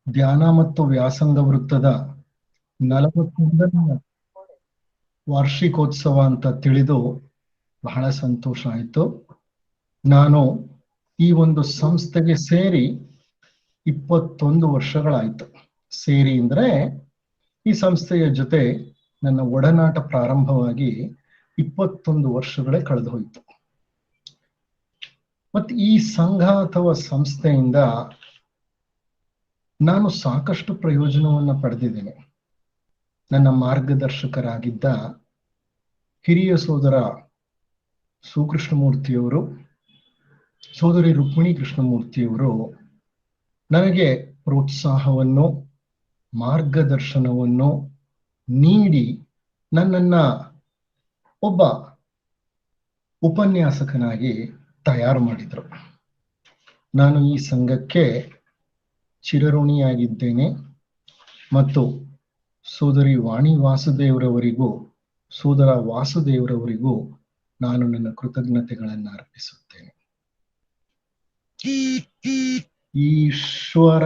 ಧ್ಯಾನ ಮತ್ತು ವ್ಯಾಸಂಗ ವೃತ್ತದ 41ನೇ ವಾರ್ಷಿಕೋತ್ಸವ ಅಂತ ತಿಳಿದು ಬಹಳ ಸಂತೋಷ ಆಯಿತು. ನಾನು ಈ ಒಂದು ಸಂಸ್ಥೆಗೆ ಸೇರಿ 21 ವರ್ಷಗಳಾಯಿತು. ಸೇರಿ ಅಂದ್ರೆ ಈ ಸಂಸ್ಥೆಯ ಜೊತೆ ನನ್ನ ಒಡನಾಟ ಪ್ರಾರಂಭವಾಗಿ 21 ವರ್ಷಗಳೇ ಕಳೆದು ಹೋಯಿತು. ಮತ್ತೆ ಈ ಸಂಘ ಅಥವಾ ಸಂಸ್ಥೆಯಿಂದ ನಾನು ಸಾಕಷ್ಟು ಪ್ರಯೋಜನವನ್ನು ಪಡೆದಿದ್ದೇನೆ. ನನ್ನ ಮಾರ್ಗದರ್ಶಕರಾಗಿದ್ದ ಹಿರಿಯ ಸೋದರ ಸುಕೃಷ್ಣಮೂರ್ತಿಯವರು, ಸೋದರಿ ರುಕ್ಮಿಣಿ ಕೃಷ್ಣಮೂರ್ತಿಯವರು ನನಗೆ ಪ್ರೋತ್ಸಾಹವನ್ನು, ಮಾರ್ಗದರ್ಶನವನ್ನು ನೀಡಿ ನನ್ನನ್ನ ಒಬ್ಬ ಉಪನ್ಯಾಸಕನಾಗಿ ತಯಾರು ಮಾಡಿದರು. ನಾನು ಈ ಸಂಘಕ್ಕೆ ಚಿರಋಣಿಯಾಗಿದ್ದೇನೆ ಮತ್ತು ಸೋದರಿ ವಾಣಿ ವಾಸುದೇವರವರಿಗೂ ಸೋದರ ವಾಸುದೇವರವರಿಗೂ ನಾನು ನನ್ನ ಕೃತಜ್ಞತೆಗಳನ್ನು ಅರ್ಪಿಸುತ್ತೇನೆ. ಈಶ್ವರ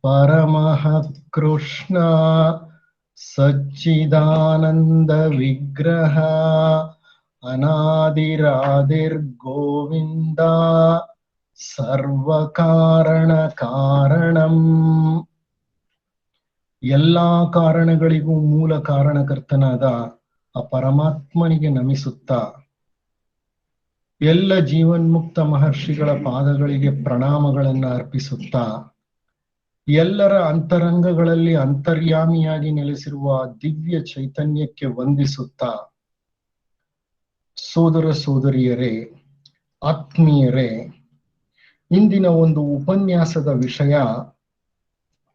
ಪರಮಃ ಕೃಷ್ಣ ಸಚ್ಚಿದಾನಂದ ವಿಗ್ರಹ ಅನಾದಿರಾದಿರ್ ಗೋವಿಂದ ಸರ್ವಕಾರಣ ಕಾರಣಂ. ಎಲ್ಲಾ ಕಾರಣಗಳಿಗೂ ಮೂಲ ಕಾರಣಕರ್ತನಾದ ಆ ಪರಮಾತ್ಮನಿಗೆ ನಮಿಸುತ್ತಾ, ಎಲ್ಲ ಜೀವನ್ಮುಕ್ತ ಮಹರ್ಷಿಗಳ ಪಾದಗಳಿಗೆ ಪ್ರಣಾಮಗಳನ್ನು ಅರ್ಪಿಸುತ್ತಾ, ಎಲ್ಲರ ಅಂತರಂಗಗಳಲ್ಲಿ ಅಂತರ್ಯಾಮಿಯಾಗಿ ನೆಲೆಸಿರುವ ದಿವ್ಯ ಚೈತನ್ಯಕ್ಕೆ ವಂದಿಸುತ್ತಾ, ಸೋದರ ಸೋದರಿಯರೇ, ಆತ್ಮೀಯರೇ, ಇಂದಿನ ಒಂದು ಉಪನ್ಯಾಸದ ವಿಷಯ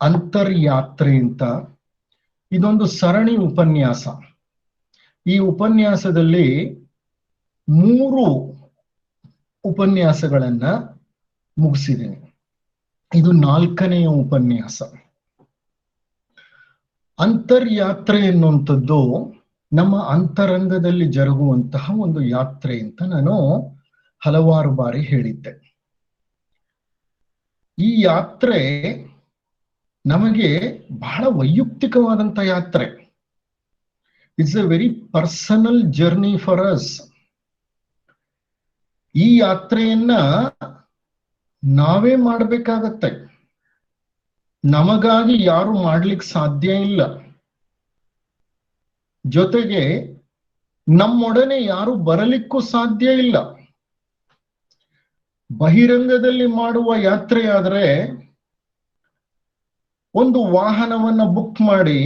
ಅಂತರ್ಯಾತ್ರೆ ಅಂತ. ಇದೊಂದು ಸರಣಿ ಉಪನ್ಯಾಸ. ಈ ಉಪನ್ಯಾಸದಲ್ಲಿ 3 ಉಪನ್ಯಾಸಗಳನ್ನ ಮುಗಿಸಿದ್ದೇನೆ. ಇದು 4ನೆಯ ಉಪನ್ಯಾಸ. ಅಂತರ್ಯಾತ್ರೆ ಎನ್ನುವಂಥದ್ದು ನಮ್ಮ ಅಂತರಂಗದಲ್ಲಿ ಜರುಗುವಂತಹ ಒಂದು ಯಾತ್ರೆ ಅಂತ ನಾನು ಹಲವಾರು ಬಾರಿ ಹೇಳಿದ್ದೆ. ಈ ಯಾತ್ರೆ ನಮಗೆ ಬಹಳ ವೈಯಕ್ತಿಕವಾದಂಥ ಯಾತ್ರೆ. It's A very personal journey for us. ಈ ಯಾತ್ರೆಯನ್ನ ನಾವೇ ಮಾಡಬೇಕಾಗತ್ತೆ. ನಮಗಾಗಿ ಯಾರು ಮಾಡ್ಲಿಕ್ಕೆ ಸಾಧ್ಯ ಇಲ್ಲ. ಜೊತೆಗೆ ನಮ್ಮೊಡನೆ ಯಾರು ಬರಲಿಕ್ಕೂ ಸಾಧ್ಯ ಇಲ್ಲ. ಬಹಿರಂಗದಲ್ಲಿ ಮಾಡುವ ಯಾತ್ರೆಯಾದರೆ ಒಂದು ವಾಹನವನ್ನ ಬುಕ್ ಮಾಡಿ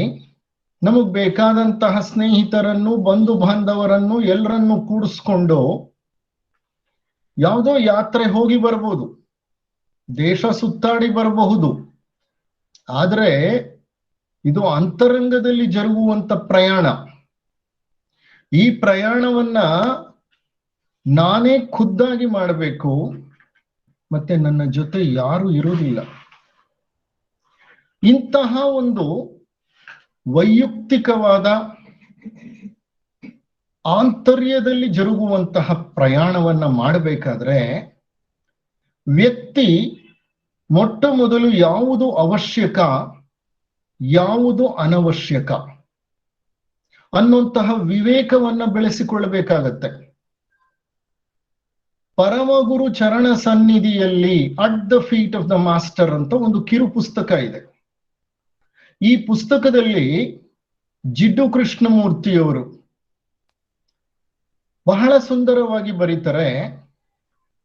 ನಮಗ್ ಬೇಕಾದಂತಹ ಸ್ನೇಹಿತರನ್ನು, ಬಂಧು ಬಾಂಧವರನ್ನು ಎಲ್ಲರನ್ನು ಕೂಡಿಸ್ಕೊಂಡು ಯಾವುದೋ ಯಾತ್ರೆ ಹೋಗಿ ಬರಬಹುದು, ದೇಶ ಸುತ್ತಾಡಿ ಬರಬಹುದು. ಆದ್ರೆ ಇದು ಅಂತರಂಗದಲ್ಲಿ ಜರುಗುವಂತ ಪ್ರಯಾಣ. ಈ ಪ್ರಯಾಣವನ್ನ ನಾನೇ ಖುದ್ದಾಗಿ ಮಾಡಬೇಕು, ಮತ್ತೆ ನನ್ನ ಜೊತೆ ಯಾರು ಇರುವುದಿಲ್ಲ. ಇಂತಹ ಒಂದು ವೈಯಕ್ತಿಕವಾದ ಆಂತರ್ಯದಲ್ಲಿ ಜರುಗುವಂತಹ ಪ್ರಯಾಣವನ್ನ ಮಾಡಬೇಕಾದ್ರೆ ವ್ಯಕ್ತಿ ಮೊಟ್ಟ ಮೊದಲು ಯಾವುದು ಅವಶ್ಯಕ, ಯಾವುದು ಅನವಶ್ಯಕ ಅನ್ನುವಂತಹ ವಿವೇಕವನ್ನ ಬೆಳೆಸಿಕೊಳ್ಳಬೇಕಾಗತ್ತೆ. ಪರಮಗುರು ಚರಣ ಸನ್ನಿಧಿಯಲ್ಲಿ at the feet of the master ಅಂತ ಒಂದು ಕಿರು ಪುಸ್ತಕ ಇದೆ. ಈ ಪುಸ್ತಕದಲ್ಲಿ ಜಿಡ್ಡು ಕೃಷ್ಣಮೂರ್ತಿಯವರು ಬಹಳ ಸುಂದರವಾಗಿ ಬರೀತಾರೆ.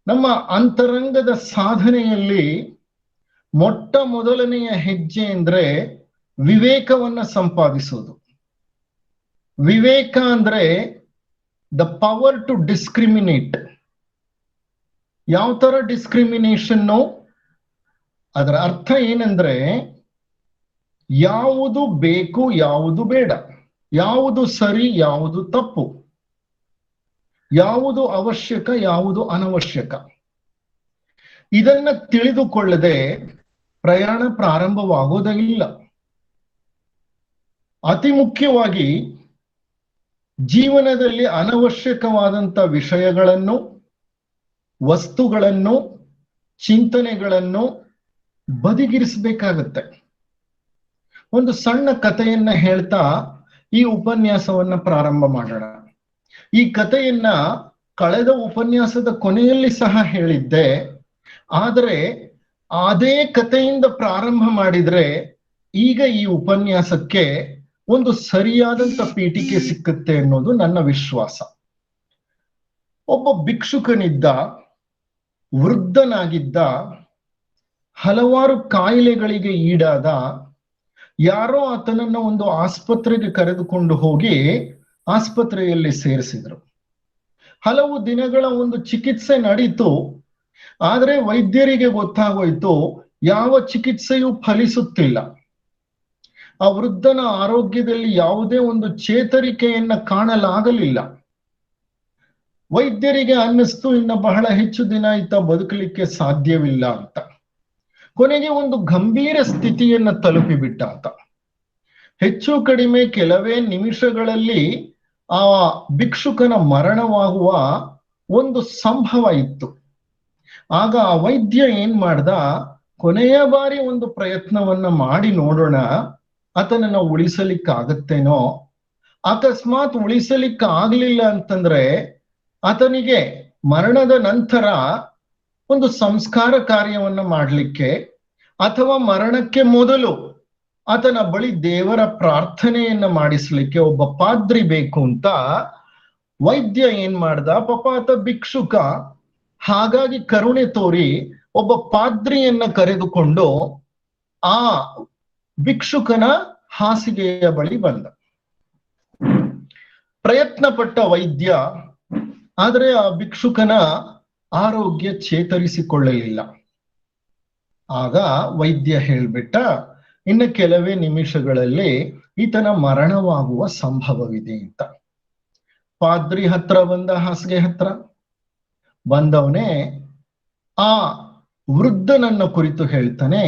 ನಮ್ಮ ಅಂತರಂಗದ ಸಾಧನೆಯಲ್ಲಿ ಮೊಟ್ಟ ಮೊದಲನೆಯ ಹೆಜ್ಜೆ ಅಂದ್ರೆ ವಿವೇಕವನ್ನ ಸಂಪಾದಿಸೋದು. ವಿವೇಕ ಅಂದ್ರೆ ದ ಪವರ್ ಟು ಡಿಸ್ಕ್ರಿಮಿನೇಟ್. ಯಾವ ತರ ಡಿಸ್ಕ್ರಿಮಿನೇಷನ್ನು? ಅದರ ಅರ್ಥ ಏನಂದ್ರೆ ಯಾವುದು ಬೇಕು, ಯಾವುದು ಬೇಡ, ಯಾವುದು ಸರಿ, ಯಾವುದು ತಪ್ಪು, ಯಾವುದು ಅವಶ್ಯಕ, ಯಾವುದು ಅನವಶ್ಯಕ, ಇದನ್ನ ತಿಳಿದುಕೊಳ್ಳದೆ ಪ್ರಯಾಣ ಪ್ರಾರಂಭವಾಗೋದೇ ಇಲ್ಲ. ಅತಿ ಮುಖ್ಯವಾಗಿ ಜೀವನದಲ್ಲಿ ಅನವಶ್ಯಕವಾದಂಥ ವಿಷಯಗಳನ್ನು, ವಸ್ತುಗಳನ್ನು, ಚಿಂತನೆಗಳನ್ನು ಬದಿಗಿರಿಸಬೇಕಾಗತ್ತೆ. ಒಂದು ಸಣ್ಣ ಕಥೆಯನ್ನ ಹೇಳ್ತಾ ಈ ಉಪನ್ಯಾಸವನ್ನ ಪ್ರಾರಂಭ ಮಾಡೋಣ. ಈ ಕಥೆಯನ್ನ ಕಳೆದ ಉಪನ್ಯಾಸದ ಕೊನೆಯಲ್ಲಿ ಸಹ ಹೇಳಿದ್ದೆ, ಆದರೆ ಅದೇ ಕಥೆಯಿಂದ ಪ್ರಾರಂಭ ಮಾಡಿದ್ರೆ ಈಗ ಈ ಉಪನ್ಯಾಸಕ್ಕೆ ಒಂದು ಸರಿಯಾದಂತ ಪೀಠಿಕೆ ಸಿಕ್ಕುತ್ತೆ ಅನ್ನೋದು ನನ್ನ ವಿಶ್ವಾಸ. ಒಬ್ಬ ಭಿಕ್ಷುಕನಿದ್ದ, ವೃದ್ಧನಾಗಿದ್ದ, ಹಲವಾರು ಕಾಯಿಲೆಗಳಿಗೆ ಈಡಾದ. ಯಾರೋ ಆತನನ್ನ ಒಂದು ಆಸ್ಪತ್ರೆಗೆ ಕರೆದುಕೊಂಡು ಹೋಗಿ ಆಸ್ಪತ್ರೆಯಲ್ಲಿ ಸೇರಿಸಿದ್ರು. ಹಲವು ದಿನಗಳ ಒಂದು ಚಿಕಿತ್ಸೆ ನಡೀತು. ಆದ್ರೆ ವೈದ್ಯರಿಗೆ ಗೊತ್ತಾಗೋಯ್ತು ಯಾವ ಚಿಕಿತ್ಸೆಯೂ ಫಲಿಸುತ್ತಿಲ್ಲ. ಆ ವೃದ್ಧನ ಆರೋಗ್ಯದಲ್ಲಿ ಯಾವುದೇ ಒಂದು ಚೇತರಿಕೆಯನ್ನ ಕಾಣಲಾಗಲಿಲ್ಲ. ವೈದ್ಯರಿಗೆ ಅನ್ನಿಸ್ತು ಇನ್ನು ಬಹಳ ಹೆಚ್ಚು ದಿನ ಈತ ಬದುಕಲಿಕ್ಕೆ ಸಾಧ್ಯವಿಲ್ಲ ಅಂತ. ಕೊನೆಗೆ ಒಂದು ಗಂಭೀರ ಸ್ಥಿತಿಯನ್ನ ತಲುಪಿಬಿಟ್ಟ ಆತ. ಹೆಚ್ಚು ಕಡಿಮೆ ಕೆಲವೇ ನಿಮಿಷಗಳಲ್ಲಿ ಆ ಭಿಕ್ಷುಕನ ಮರಣವಾಗುವ ಒಂದು ಸಂಭವ ಇತ್ತು. ಆಗ ಆ ವೈದ್ಯ ಏನ್ ಮಾಡ್ದ, ಕೊನೆಯ ಬಾರಿ ಒಂದು ಪ್ರಯತ್ನವನ್ನ ಮಾಡಿ ನೋಡೋಣ, ಆತನನ್ನ ಉಳಿಸಲಿಕ್ಕಾಗತ್ತೇನೋ. ಅಕಸ್ಮಾತ್ ಉಳಿಸಲಿಕ್ಕಾಗ್ಲಿಲ್ಲ ಅಂತಂದ್ರೆ ಆತನಿಗೆ ಮರಣದ ನಂತರ ಒಂದು ಸಂಸ್ಕಾರ ಕಾರ್ಯವನ್ನ ಮಾಡ್ಲಿಕ್ಕೆ ಅಥವಾ ಮರಣಕ್ಕೆ ಮೊದಲು ಆತನ ಬಳಿ ದೇವರ ಪ್ರಾರ್ಥನೆಯನ್ನ ಮಾಡಿಸ್ಲಿಕ್ಕೆ ಒಬ್ಬ ಪಾದ್ರಿ ಬೇಕು ಅಂತ ವೈದ್ಯ ಏನ್ ಮಾಡ್ದ. ಪಾಪ ಆತ ಭಿಕ್ಷುಕ, ಹಾಗಾಗಿ ಕರುಣೆ ತೋರಿ ಒಬ್ಬ ಪಾದ್ರಿಯನ್ನ ಕರೆದುಕೊಂಡು ಆ ಭಿಕ್ಷುಕನ ಹಾಸಿಗೆಯ ಬಳಿ ಬಂದ. ಪ್ರಯತ್ನ ಪಟ್ಟ ವೈದ್ಯ, ಆದ್ರೆ ಆ ಭಿಕ್ಷುಕನ ಆರೋಗ್ಯ ಚೇತರಿಸಿಕೊಳ್ಳಲಿಲ್ಲ. ಆಗ ವೈದ್ಯ ಹೇಳ್ಬಿಟ್ಟ, ಇನ್ನು ಕೆಲವೇ ನಿಮಿಷಗಳಲ್ಲಿ ಈತನ ಮರಣವಾಗುವ ಸಂಭವವಿದೆ ಅಂತ. ಪಾದ್ರಿ ಹತ್ರ ಬಂದ, ಹಾಸಿಗೆ ಹತ್ರ ಬಂದವನೇ ಆ ವೃದ್ಧನನ್ನ ಕುರಿತು ಹೇಳ್ತಾನೆ,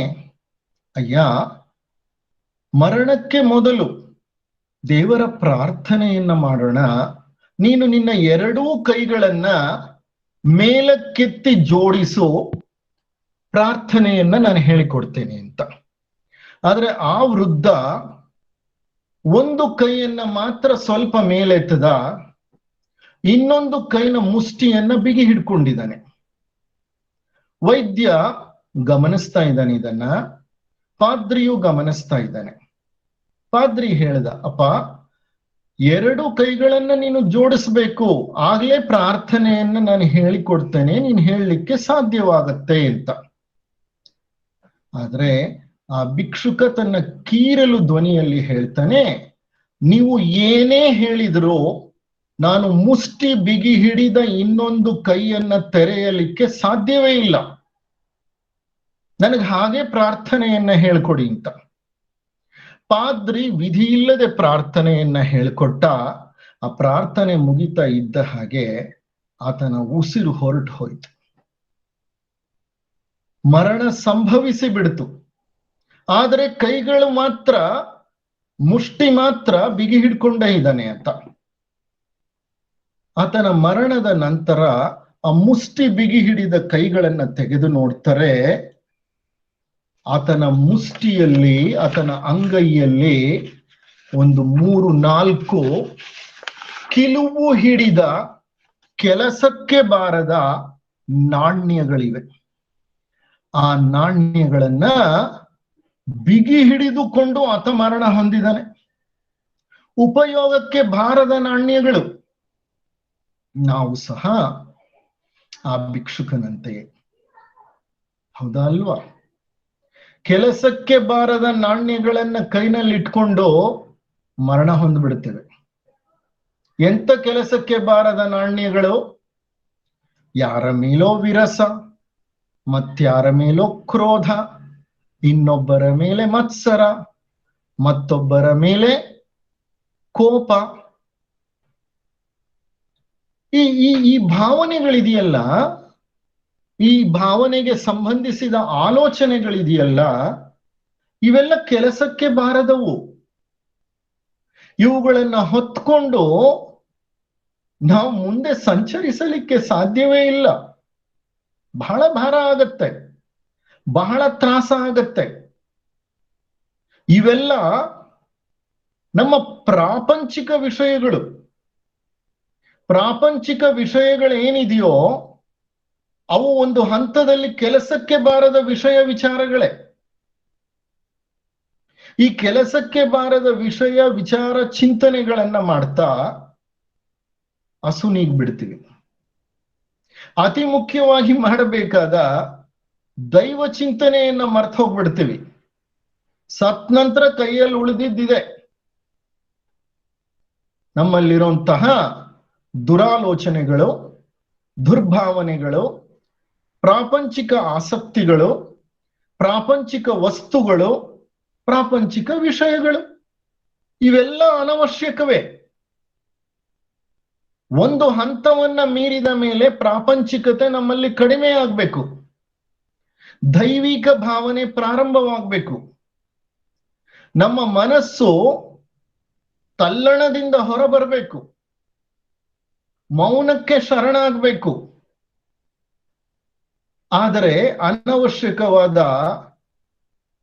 ಅಯ್ಯ, ಮರಣಕ್ಕೆ ಮೊದಲು ದೇವರ ಪ್ರಾರ್ಥನೆಯನ್ನ ಮಾಡೋಣ, ನೀನು ನಿನ್ನ ಎರಡೂ ಕೈಗಳನ್ನ ಮೇಲಕ್ಕೆತ್ತಿ ಜೋಡಿಸು, ಪ್ರಾರ್ಥನೆಯನ್ನ ನಾನು ಹೇಳಿಕೊಡ್ತೇನೆ ಅಂತ. ಆದ್ರೆ ಆ ವೃದ್ಧ ಒಂದು ಕೈಯನ್ನ ಮಾತ್ರ ಸ್ವಲ್ಪ ಮೇಲೆತ್ತದ, ಇನ್ನೊಂದು ಕೈನ ಮುಷ್ಟಿಯನ್ನ ಬಿಗಿ ಹಿಡ್ಕೊಂಡಿದ್ದಾನೆ. ವೈದ್ಯ ಗಮನಿಸ್ತಾ ಇದ್ದಾನೆ ಇದನ್ನ, ಪಾದ್ರಿಯು ಗಮನಿಸ್ತಾ ಇದ್ದಾನೆ. ಪಾದ್ರಿ ಹೇಳ್ದ, ಅಪ್ಪ, ಎರಡು ಕೈಗಳನ್ನ ನೀನು ಜೋಡಿಸ್ಬೇಕು, ಆಗ್ಲೇ ಪ್ರಾರ್ಥನೆಯನ್ನ ನಾನು ಹೇಳಿಕೊಡ್ತೇನೆ, ನೀನು ಹೇಳಲಿಕ್ಕೆ ಸಾಧ್ಯವಾಗತ್ತೆ ಅಂತ. ಆದ್ರೆ ಆ ಭಿಕ್ಷುಕ ತನ್ನ ಕೀರಲು ಧ್ವನಿಯಲ್ಲಿ ಹೇಳ್ತಾನೆ, ನೀವು ಏನೇ ಹೇಳಿದ್ರು ನಾನು ಮುಷ್ಟಿ ಬಿಗಿ ಹಿಡಿದ ಇನ್ನೊಂದು ಕೈಯನ್ನ ತೆರೆಯಲಿಕ್ಕೆ ಸಾಧ್ಯವೇ ಇಲ್ಲ, ನನಗೆ ಹಾಗೆ ಪ್ರಾರ್ಥನೆಯನ್ನ ಹೇಳ್ಕೊಡಿ ಅಂತ. ಪಾದ್ರಿ ವಿಧಿ ಇಲ್ಲದೆ ಪ್ರಾರ್ಥನೆಯನ್ನ ಹೇಳ್ಕೊಟ್ಟ. ಆ ಪ್ರಾರ್ಥನೆ ಮುಗಿತಾ ಇದ್ದ ಹಾಗೆ ಆತನ ಉಸಿರು ಹೊರಟು ಹೋಯ್ತು. ಮರಣ ಸಂಭವಿಸಿ ಬಿಡ್ತು. ಆದರೆ ಕೈಗಳು ಮಾತ್ರ, ಮುಷ್ಟಿ ಮಾತ್ರ ಬಿಗಿ ಹಿಡ್ಕೊಂಡೇ ಇದ್ದಾನೆ ಅಂತ. ಆತನ ಮರಣದ ನಂತರ ಆ ಮುಷ್ಟಿ ಬಿಗಿ ಹಿಡಿದ ಕೈಗಳನ್ನ ತೆಗೆದು ನೋಡ್ತಾರೆ. ಆತನ ಮುಷ್ಟಿಯಲ್ಲಿ, ಆತನ ಅಂಗೈಯಲ್ಲಿ ಒಂದು 3-4 ಕಿಲುವು ಹಿಡಿದ ಕೆಲಸಕ್ಕೆ ಬಾರದ ನಾಣ್ಯಗಳಿವೆ. ಆ ನಾಣ್ಯಗಳನ್ನ ಬಿಗಿ ಹಿಡಿದುಕೊಂಡು ಆತ ಮರಣ ಹೊಂದಿದ್ದಾನೆ. ಉಪಯೋಗಕ್ಕೆ ಬಾರದ ನಾಣ್ಯಗಳು. ನಾವು ಸಹ ಆ ಭಿಕ್ಷುಕನಂತೆಯೇ, ಹೌದಾ ಅಲ್ವಾ? ಕೆಲಸಕ್ಕೆ ಬಾರದ ನಾಣ್ಯಗಳನ್ನ ಕೈನಲ್ಲಿ ಇಟ್ಕೊಂಡು ಮರಣ ಹೊಂದ್ಬಿಡ್ತೇವೆ. ಎಂತ ಕೆಲಸಕ್ಕೆ ಬಾರದ ನಾಣ್ಯಗಳು? ಯಾರ ಮೇಲೋ ವಿರಸ, ಮತ್ಯಾರ ಮೇಲೋ ಕ್ರೋಧ, ಇನ್ನೊಬ್ಬರ ಮೇಲೆ ಮತ್ಸರ, ಮತ್ತೊಬ್ಬರ ಮೇಲೆ ಕೋಪ. ಈ ಭಾವನೆಗಳಿದೆಯಲ್ಲ, ಈ ಭಾವನೆಗೆ ಸಂಬಂಧಿಸಿದ ಆಲೋಚನೆಗಳಿದೆಯಲ್ಲ, ಇವೆಲ್ಲ ಕೆಲಸಕ್ಕೆ ಬಾರದವು. ಇವುಗಳನ್ನ ಹೊತ್ಕೊಂಡು ನಾವು ಮುಂದೆ ಸಂಚರಿಸಲಿಕ್ಕೆ ಸಾಧ್ಯವೇ ಇಲ್ಲ. ಬಹಳ ಭಾರ ಆಗತ್ತೆ, ಬಹಳ ತ್ರಾಸ ಆಗತ್ತೆ. ಇವೆಲ್ಲ ನಮ್ಮ ಪ್ರಾಪಂಚಿಕ ವಿಷಯಗಳು. ಪ್ರಾಪಂಚಿಕ ವಿಷಯಗಳೇನಿದೆಯೋ ಅವು ಒಂದು ಹಂತದಲ್ಲಿ ಕೆಲಸಕ್ಕೆ ಬಾರದ ವಿಷಯ ವಿಚಾರಗಳೇ. ಈ ಕೆಲಸಕ್ಕೆ ಬಾರದ ವಿಷಯ ವಿಚಾರ ಚಿಂತನೆಗಳನ್ನ ಮಾಡ್ತಾ ಅಸುನೀಗ್ ಬಿಡ್ತೀವಿ. ಅತಿ ಮುಖ್ಯವಾಗಿ ಮಾಡಬೇಕಾದ ದೈವ ಚಿಂತನೆಯನ್ನ ಮರ್ತ ಹೋಗ್ಬಿಡ್ತೀವಿ. ಸತ್ ನಂತರ ಕೈಯಲ್ಲಿ ಉಳಿದಿದ್ದಿದೆ ನಮ್ಮಲ್ಲಿರುವಂತಹ ದುರಾಲೋಚನೆಗಳು, ದುರ್ಭಾವನೆಗಳು, ಪ್ರಾಪಂಚಿಕ ಆಸಕ್ತಿಗಳು, ಪ್ರಾಪಂಚಿಕ ವಸ್ತುಗಳು, ಪ್ರಾಪಂಚಿಕ ವಿಷಯಗಳು. ಇವೆಲ್ಲ ಅನವಶ್ಯಕವೇ. ಒಂದು ಹಂತವನ್ನ ಮೀರಿದ ಮೇಲೆ ಪ್ರಾಪಂಚಿಕತೆ ನಮ್ಮಲ್ಲಿ ಕಡಿಮೆ ಆಗ್ಬೇಕು, ದೈವಿಕ ಭಾವನೆ ಪ್ರಾರಂಭವಾಗಬೇಕು. ನಮ್ಮ ಮನಸ್ಸು ತಲ್ಲಣದಿಂದ ಹೊರಬರಬೇಕು, ಮೌನಕ್ಕೆ ಶರಣಾಗಬೇಕು. ಆದರೆ ಅನವಶ್ಯಕವಾದ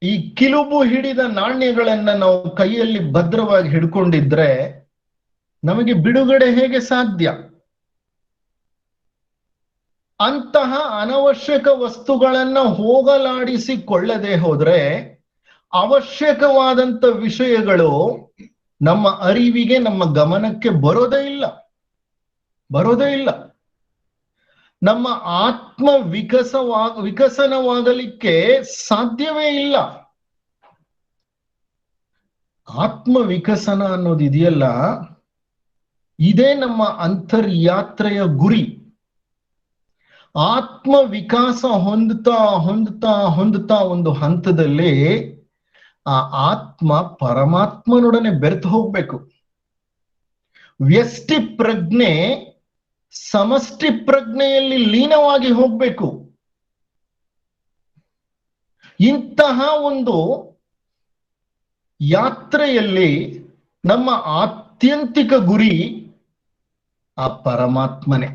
ಈ ಕಿಲುಬು ಹಿಡಿದ ನಾಣ್ಯಗಳನ್ನ ನಾವು ಕೈಯಲ್ಲಿ ಭದ್ರವಾಗಿ ಹಿಡ್ಕೊಂಡಿದ್ರೆ ನಮಗೆ ಬಿಡುಗಡೆ ಹೇಗೆ ಸಾಧ್ಯ? ಅಂತಹ ಅನವಶ್ಯಕ ವಸ್ತುಗಳನ್ನ ಹೋಗಲಾಡಿಸಿಕೊಳ್ಳದೆ ಹೋದ್ರೆ ಅವಶ್ಯಕವಾದಂತ ವಿಷಯಗಳು ನಮ್ಮ ಅರಿವಿಗೆ, ನಮ್ಮ ಗಮನಕ್ಕೆ ಬರೋದೇ ಇಲ್ಲ. ನಮ್ಮ ಆತ್ಮ ವಿಕಸನವಾಗಲಿಕ್ಕೆ ಸಾಧ್ಯವೇ ಇಲ್ಲ. ಆತ್ಮ ವಿಕಸನ ಅನ್ನೋದಿದೆಯಲ್ಲ, ಇದೇ ನಮ್ಮ ಅಂತರ್ಯಾತ್ರೆಯ ಗುರಿ. ಆತ್ಮ ವಿಕಾಸ ಹೊಂದುತ್ತಾ ಒಂದು ಹಂತದಲ್ಲಿ ಆ ಆತ್ಮ ಪರಮಾತ್ಮನೊಡನೆ ಬೆರೆತು ಹೋಗ್ಬೇಕು. ವ್ಯಷ್ಟಿ ಪ್ರಜ್ಞೆ ಸಮಷ್ಟಿ ಪ್ರಜ್ಞೆಯಲ್ಲಿ ಲೀನವಾಗಿ ಹೋಗ್ಬೇಕು. ಇಂತಹ ಒಂದು ಯಾತ್ರೆಯಲ್ಲಿ ನಮ್ಮ ಆತ್ಯಂತಿಕ ಗುರಿ ಆ ಪರಮಾತ್ಮನೇ.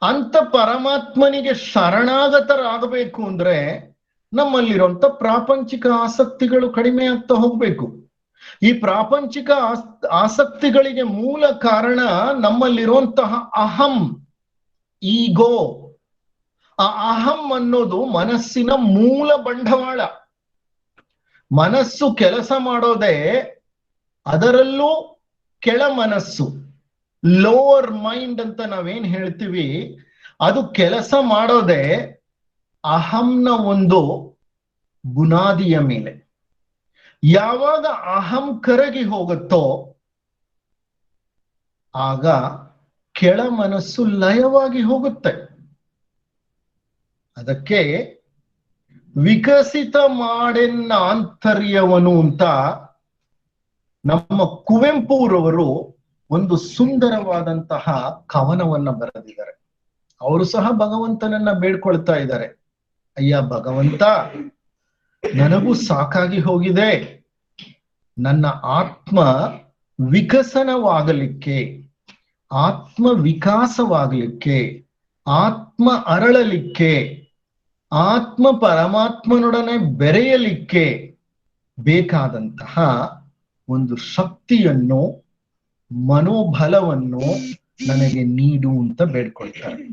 ಅಂತ ಪರಮಾತ್ಮನಿಗೆ ಶರಣಾಗತರಾಗಬೇಕು ಅಂದ್ರೆ ನಮ್ಮಲ್ಲಿರುವಂತ ಪ್ರಾಪಂಚಿಕ ಆಸಕ್ತಿಗಳು ಕಡಿಮೆ ಆಗ್ತಾ ಹೋಗ್ಬೇಕು. ಈ ಪ್ರಾಪಂಚಿಕ ಆಸಕ್ತಿಗಳಿಗೆ ಮೂಲ ಕಾರಣ ನಮ್ಮಲ್ಲಿರುವಂತಹ ಅಹಂ, ಈಗೋ. ಆ ಅಹಂ ಅನ್ನೋದು ಮನಸ್ಸಿನ ಮೂಲ ಬಂಡವಾಳ. ಮನಸ್ಸು ಕೆಲಸ ಮಾಡೋದೇ, ಅದರಲ್ಲೂ ಕೆಳ ಮನಸ್ಸು, ಲೋವರ್ ಮೈಂಡ್ ಅಂತ ನಾವೇನ್ ಹೇಳ್ತೀವಿ, ಅದು ಕೆಲಸ ಮಾಡೋದೇ ಅಹಂನ ಒಂದು ಬುನಾದಿಯ ಮೇಲೆ. ಯಾವಾಗ ಅಹಂ ಕರಗಿ ಹೋಗುತ್ತೋ ಆಗ ಕೆಳ ಮನಸ್ಸು ಲಯವಾಗಿ ಹೋಗುತ್ತೆ. ಅದಕ್ಕೆ ವಿಕಸಿತ ಮಾಡೆನ್ನ ಆಂತರ್ಯವನು ಅಂತ ನಮ್ಮ ಕುವೆಂಪುರವರು ಒಂದು ಸುಂದರವಾದಂತಹ ಕವನವನ್ನ ಬರೆದಿದ್ದಾರೆ. ಅವರು ಸಹ ಭಗವಂತನನ್ನ ಬೇಡ್ಕೊಳ್ತಾ ಇದ್ದಾರೆ, ಅಯ್ಯ ಭಗವಂತ, ನನಗೂ ಸಾಕಾಗಿ ಹೋಗಿದೆ. ನನ್ನ ಆತ್ಮ ವಿಕಸನವಾಗಲಿಕ್ಕೆ, ಆತ್ಮ ವಿಕಾಸವಾಗಲಿಕ್ಕೆ, ಆತ್ಮ ಅರಳಲಿಕ್ಕೆ, ಆತ್ಮ ಪರಮಾತ್ಮನೊಡನೆ ಬೆರೆಯಲಿಕ್ಕೆ ಬೇಕಾದಂತಹ ಒಂದು ಶಕ್ತಿಯನ್ನು, ಮನೋಬಲವನ್ನು ನನಗೆ ನೀಡು ಅಂತ ಬೇಡ್ಕೊಳ್ತಾರೆ.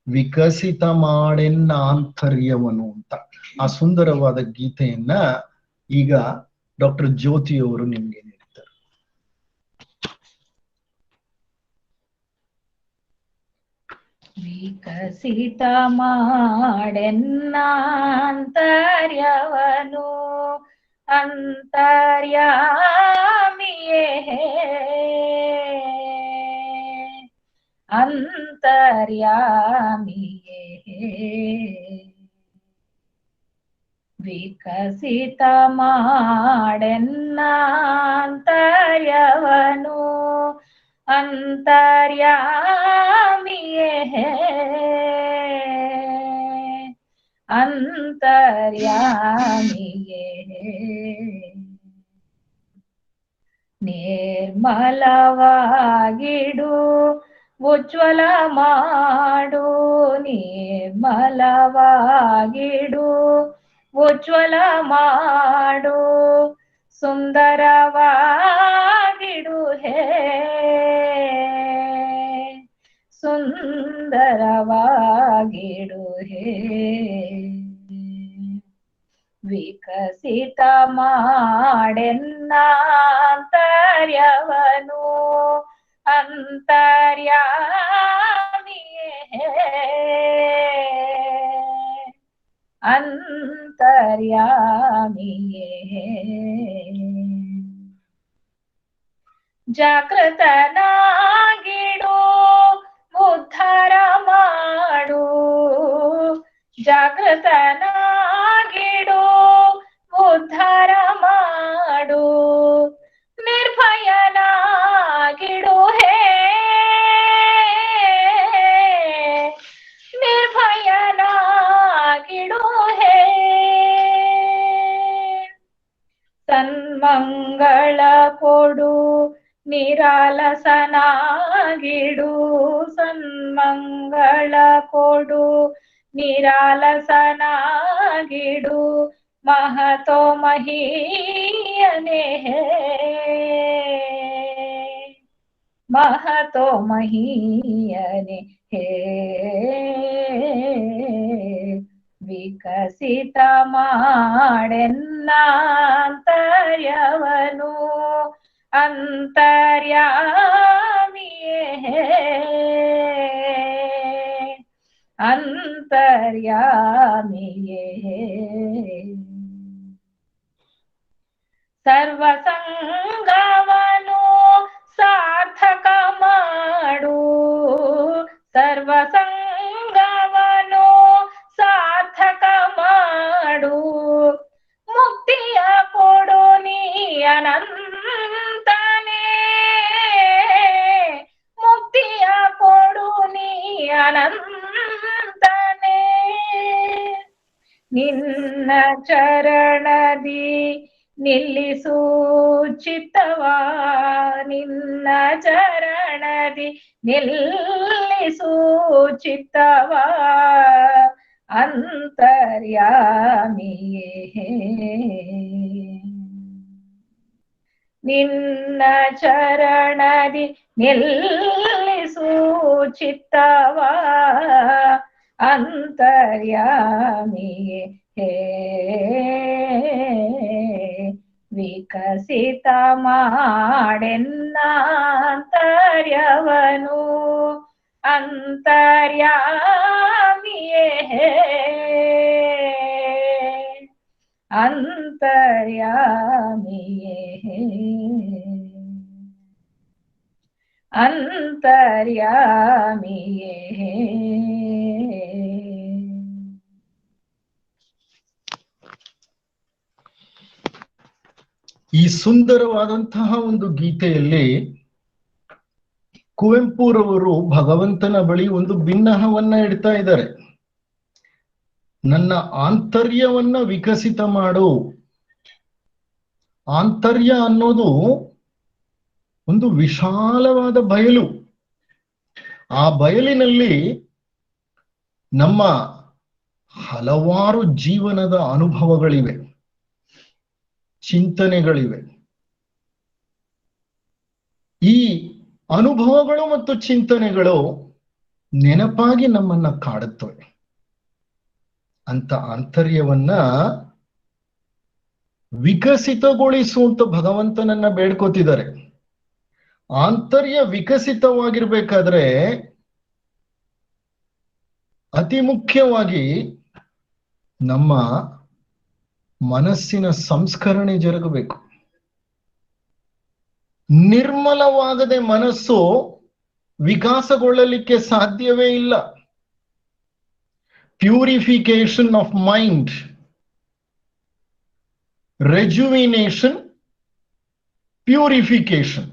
ವಿಕಸಿತ ಮಾಡೆನ್ನ ಆಂತರ್ಯವನು ಅಂತ ಆ ಸುಂದರವಾದ ಗೀತೆಯನ್ನ ಈಗ ಡಾಕ್ಟರ್ ಜ್ಯೋತಿಯವರು ನಿಮ್ಗೆ ನೀಡ್ತಾರೆ. ವಿಕಸಿತ ಮಾಡೆನ್ನಾಂತರ್ಯವನು ಅಂತರ್ಯಾಮಿಯೇ ಅಂತರ್ಯಾಮಿಯೇ ವಿಕಸಿತ ಮಾಡೆನ್ನಾಂತರ್ಯವನು ಅಂತರ್ಯಾಮಿಯೇ ಅಂತರ್ಯಾಮಿಯೇ ನಿರ್ಮಲವಾಗಿಡು ಉಜ್ವಲ ಮಾಡು ನಿರ್ಮಲವಾಗಿಡು ಉಜ್ವಲ ಮಾಡು ಸುಂದರವಾಗಿಡು ಹೇ ಸುಂದರವಾಗಿಡು ಹೇ ವಿಕಸಿತ ಮಾಡೆನ್ನಾಂತರ್ಯವನು ಅಂತರ್ಯಾಮಿಯೇ ಅಂತರ್ಯಾಮಿಯೇ ಜಾಗೃತನಾಗಿಡು ಉದ್ಧಾರ ಮಾಡು ಜಾಗೃತನಾಗಿಡು ಉದ್ಧಾರ ಮಾಡು ನಿರ್ಭಯನಾಗಿಡು ಹೇ ನಿರ್ಭಯನಾಗಿಡು ಹೇ ಸನ್ಮಂಗಳ ಕೊಡು ನಿರಾಲಸನಾಗಿಡು ಸನ್ಮಂಗಳ ಕೊಡು ನಿರಾಲಸನಾಗಿಡು ಮಹತೋ ಮಹೀಯನೇ ಮಹತೋ ಮಹೀಯನೇ ಹೇ ವಿಕಸಿತ ಮಾಡೆನ್ನಾಂತರ್ಯವನು ಅಂತರ್ಯಾಮಿಯೇ ಅಂತರ್ಯಾಮಿಯೇ ಸರ್ವಸಂಗವನು ಸಾರ್ಥಕ ಮಾಡು ಸರ್ವಸಂಗವನು ಸಾರ್ಥಕ ಮಾಡು ಮುಕ್ತಿಯ ಕೊಡು ನೀ ಅನಂತನೇ ಮುಕ್ತಿಯ ಕೊಡು ನೀ ಅನಂತನೇ ನಿನ್ನ ಚರಣದಿ ನಿಲ್ಲಿಸು ಚಿತ್ತವ ನಿನ್ನ ಚರಣದಿ ನಿಲ್ಲಿಸು ಚಿತ್ತವ ಅಂತರ್ಯಾಮಿಯೇ ನಿನ್ನ ಚರಣದಿ ನಿಲ್ಲಿಸು ಚಿತ್ತವ ಅಂತರ್ಯಾಮಿಯೇ ಹೇ ವಿಕಸಿತ ಮಾಡೆನ್ನಾಂತರ್ಯವನು ಅಂತರ್ಯಾಮಿಯೇ ಅಂತರ್ಯಾಮಿಯೇ ಅಂತರ್ಯಾಮಿಯೇ ಈ ಸುಂದರವಾದಂತಹ ಒಂದು ಗೀತೆಯಲ್ಲಿ ಕುವೆಂಪುರವರು ಭಗವಂತನ ಬಳಿ ಒಂದು ಬಿನ್ನಹವನ್ನ ಇಡ್ತಾ ಇದ್ದಾರೆ. ನನ್ನ ಆಂತರ್ಯವನ್ನ ವಿಕಸಿತ ಮಾಡು. ಆಂತರ್ಯ ಅನ್ನೋದು ಒಂದು ವಿಶಾಲವಾದ ಬಯಲು. ಆ ಬಯಲಿನಲ್ಲಿ ನಮ್ಮ ಹಲವಾರು ಜೀವನದ ಅನುಭವಗಳಿವೆ, ಚಿಂತನೆಗಳಿವೆ. ಈ ಅನುಭವಗಳು ಮತ್ತು ಚಿಂತನೆಗಳು ನೆನಪಾಗಿ ನಮ್ಮನ್ನ ಕಾಡುತ್ತವೆ. ಅಂತ ಆಂತರ್ಯವನ್ನ ವಿಕಸಿತಗೊಳಿಸುವಂತ ಭಗವಂತನನ್ನ ಬೇಡ್ಕೋತಿದ್ದಾರೆ. ಆಂತರ್ಯ ವಿಕಸಿತವಾಗಿರ್ಬೇಕಾದ್ರೆ ಅತಿ ಮುಖ್ಯವಾಗಿ ನಮ್ಮ ಮನಸ್ಸಿನ ಸಂಸ್ಕರಣೆ ಜರುಗಬೇಕು. ನಿರ್ಮಲವಾಗದೆ ಮನಸ್ಸು ವಿಕಾಸಗೊಳ್ಳಲಿಕ್ಕೆ ಸಾಧ್ಯವೇ ಇಲ್ಲ. Purification of mind, rejuvenation, purification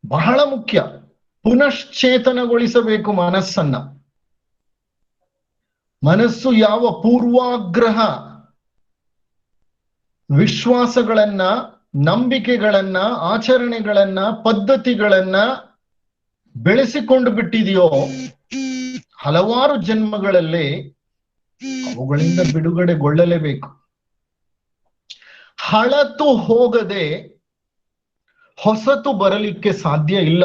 ಬಹಳ ಮುಖ್ಯ. ಪುನಶ್ಚೇತನಗೊಳಿಸಬೇಕು ಮನಸ್ಸನ್ನ. ಮನಸ್ಸು ಯಾವ ಪೂರ್ವಾಗ್ರಹ ವಿಶ್ವಾಸಗಳನ್ನ, ನಂಬಿಕೆಗಳನ್ನ, ಆಚರಣೆಗಳನ್ನ, ಪದ್ಧತಿಗಳನ್ನ ಬೆಳೆಸಿಕೊಂಡು ಬಿಟ್ಟಿದೆಯೋ ಹಲವಾರು ಜನ್ಮಗಳಲ್ಲಿ ಅವುಗಳಿಂದ ಬಿಡುಗಡೆಗೊಳ್ಳಲೇಬೇಕು. ಹಳತು ಹೋಗದೆ ಹೊಸತು ಬರಲಿಕ್ಕೆ ಸಾಧ್ಯ ಇಲ್ಲ.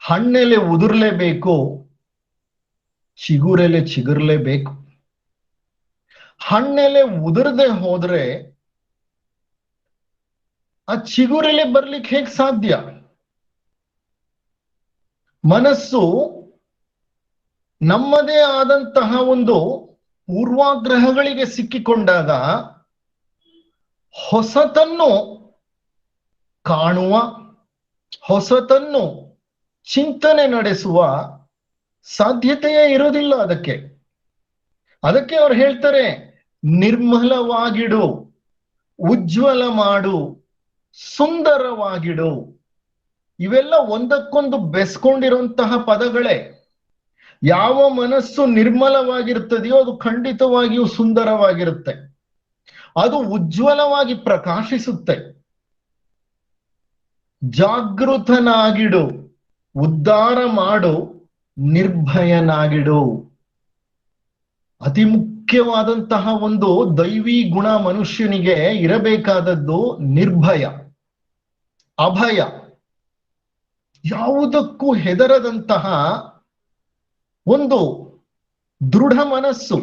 ಹಣ್ಣೆಲೆ ಉದುರ್ಲೇಬೇಕು, ಚಿಗುರೆಲೆ ಚಿಗುರ್ಲೇಬೇಕು. ಹಣ್ಣೆಲೆ ಉದುರದೆ ಹೋದ್ರೆ ಆ ಚಿಗುರೆಲೆ ಬರ್ಲಿಕ್ಕೆ ಹೇಗೆ ಸಾಧ್ಯ? ಮನಸ್ಸು ನಮ್ಮದೇ ಆದಂತಹ ಒಂದು ಪೂರ್ವಾಗ್ರಹಗಳಿಗೆ ಸಿಕ್ಕಿಕೊಂಡಾಗ ಹೊಸತನ್ನು ಕಾಣುವ, ಹೊಸತನ್ನು ಚಿಂತನೆ ನಡೆಸುವ ಸಾಧ್ಯತೆಯೇ ಇರೋದಿಲ್ಲ ಅದಕ್ಕೆ. ಅದಕ್ಕೆ ಅವ್ರು ಹೇಳ್ತಾರೆ, ನಿರ್ಮಲವಾಗಿಡು, ಉಜ್ವಲ ಮಾಡು, ಸುಂದರವಾಗಿಡು. ಇವೆಲ್ಲ ಒಂದಕ್ಕೊಂದು ಬೆಸ್ಕೊಂಡಿರುವಂತಹ ಪದಗಳೇ. ಯಾವ ಮನಸ್ಸು ನಿರ್ಮಲವಾಗಿರ್ತದೆಯೋ ಅದು ಖಂಡಿತವಾಗಿಯೂ ಸುಂದರವಾಗಿರುತ್ತೆ, ಅದು ಉಜ್ವಲವಾಗಿ ಪ್ರಕಾಶಿಸುತ್ತೆ. ಜಾಗೃತನಾಗಿಡು, ಉದ್ಧಾರ ಮಾಡು, ನಿರ್ಭಯನಾಗಿಡು. ಅತಿ ಮುಖ್ಯವಾದಂತಹ ಒಂದು ದೈವಿ ಗುಣ ಮನುಷ್ಯನಿಗೆ ಇರಬೇಕಾದದ್ದು ನಿರ್ಭಯ, ಅಭಯ. ಯಾವುದಕ್ಕೂ ಹೆದರದಂತಹ ಒಂದು ದೃಢ ಮನಸ್ಸು.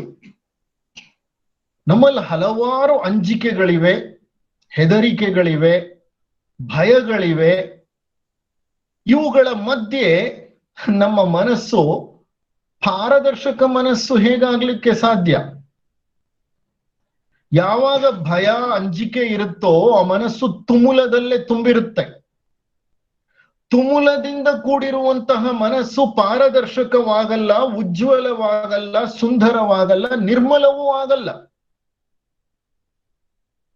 ನಮ್ಮಲ್ಲಿ ಹಲವಾರು ಅಂಜಿಕೆಗಳಿವೆ, ಹೆದರಿಕೆಗಳಿವೆ, ಭಯಗಳಿವೆ. ಇವುಗಳ ಮಧ್ಯೆ ನಮ್ಮ ಮನಸ್ಸು ಪಾರದರ್ಶಕ ಮನಸ್ಸು ಹೇಗಾಗ್ಲಿಕ್ಕೆ ಸಾಧ್ಯ? ಯಾವಾಗ ಭಯ ಅಂಜಿಕೆ ಇರುತ್ತೋ ಆ ಮನಸ್ಸು ತುಮುಲದಲ್ಲೇ ತುಂಬಿರುತ್ತೆ. ತುಮುಲದಿಂದ ಕೂಡಿರುವಂತಹ ಮನಸ್ಸು ಪಾರದರ್ಶಕವಾಗಲ್ಲ, ಉಜ್ವಲವಾಗಲ್ಲ, ಸುಂದರವಾಗಲ್ಲ, ನಿರ್ಮಲವೂ ಆಗಲ್ಲ.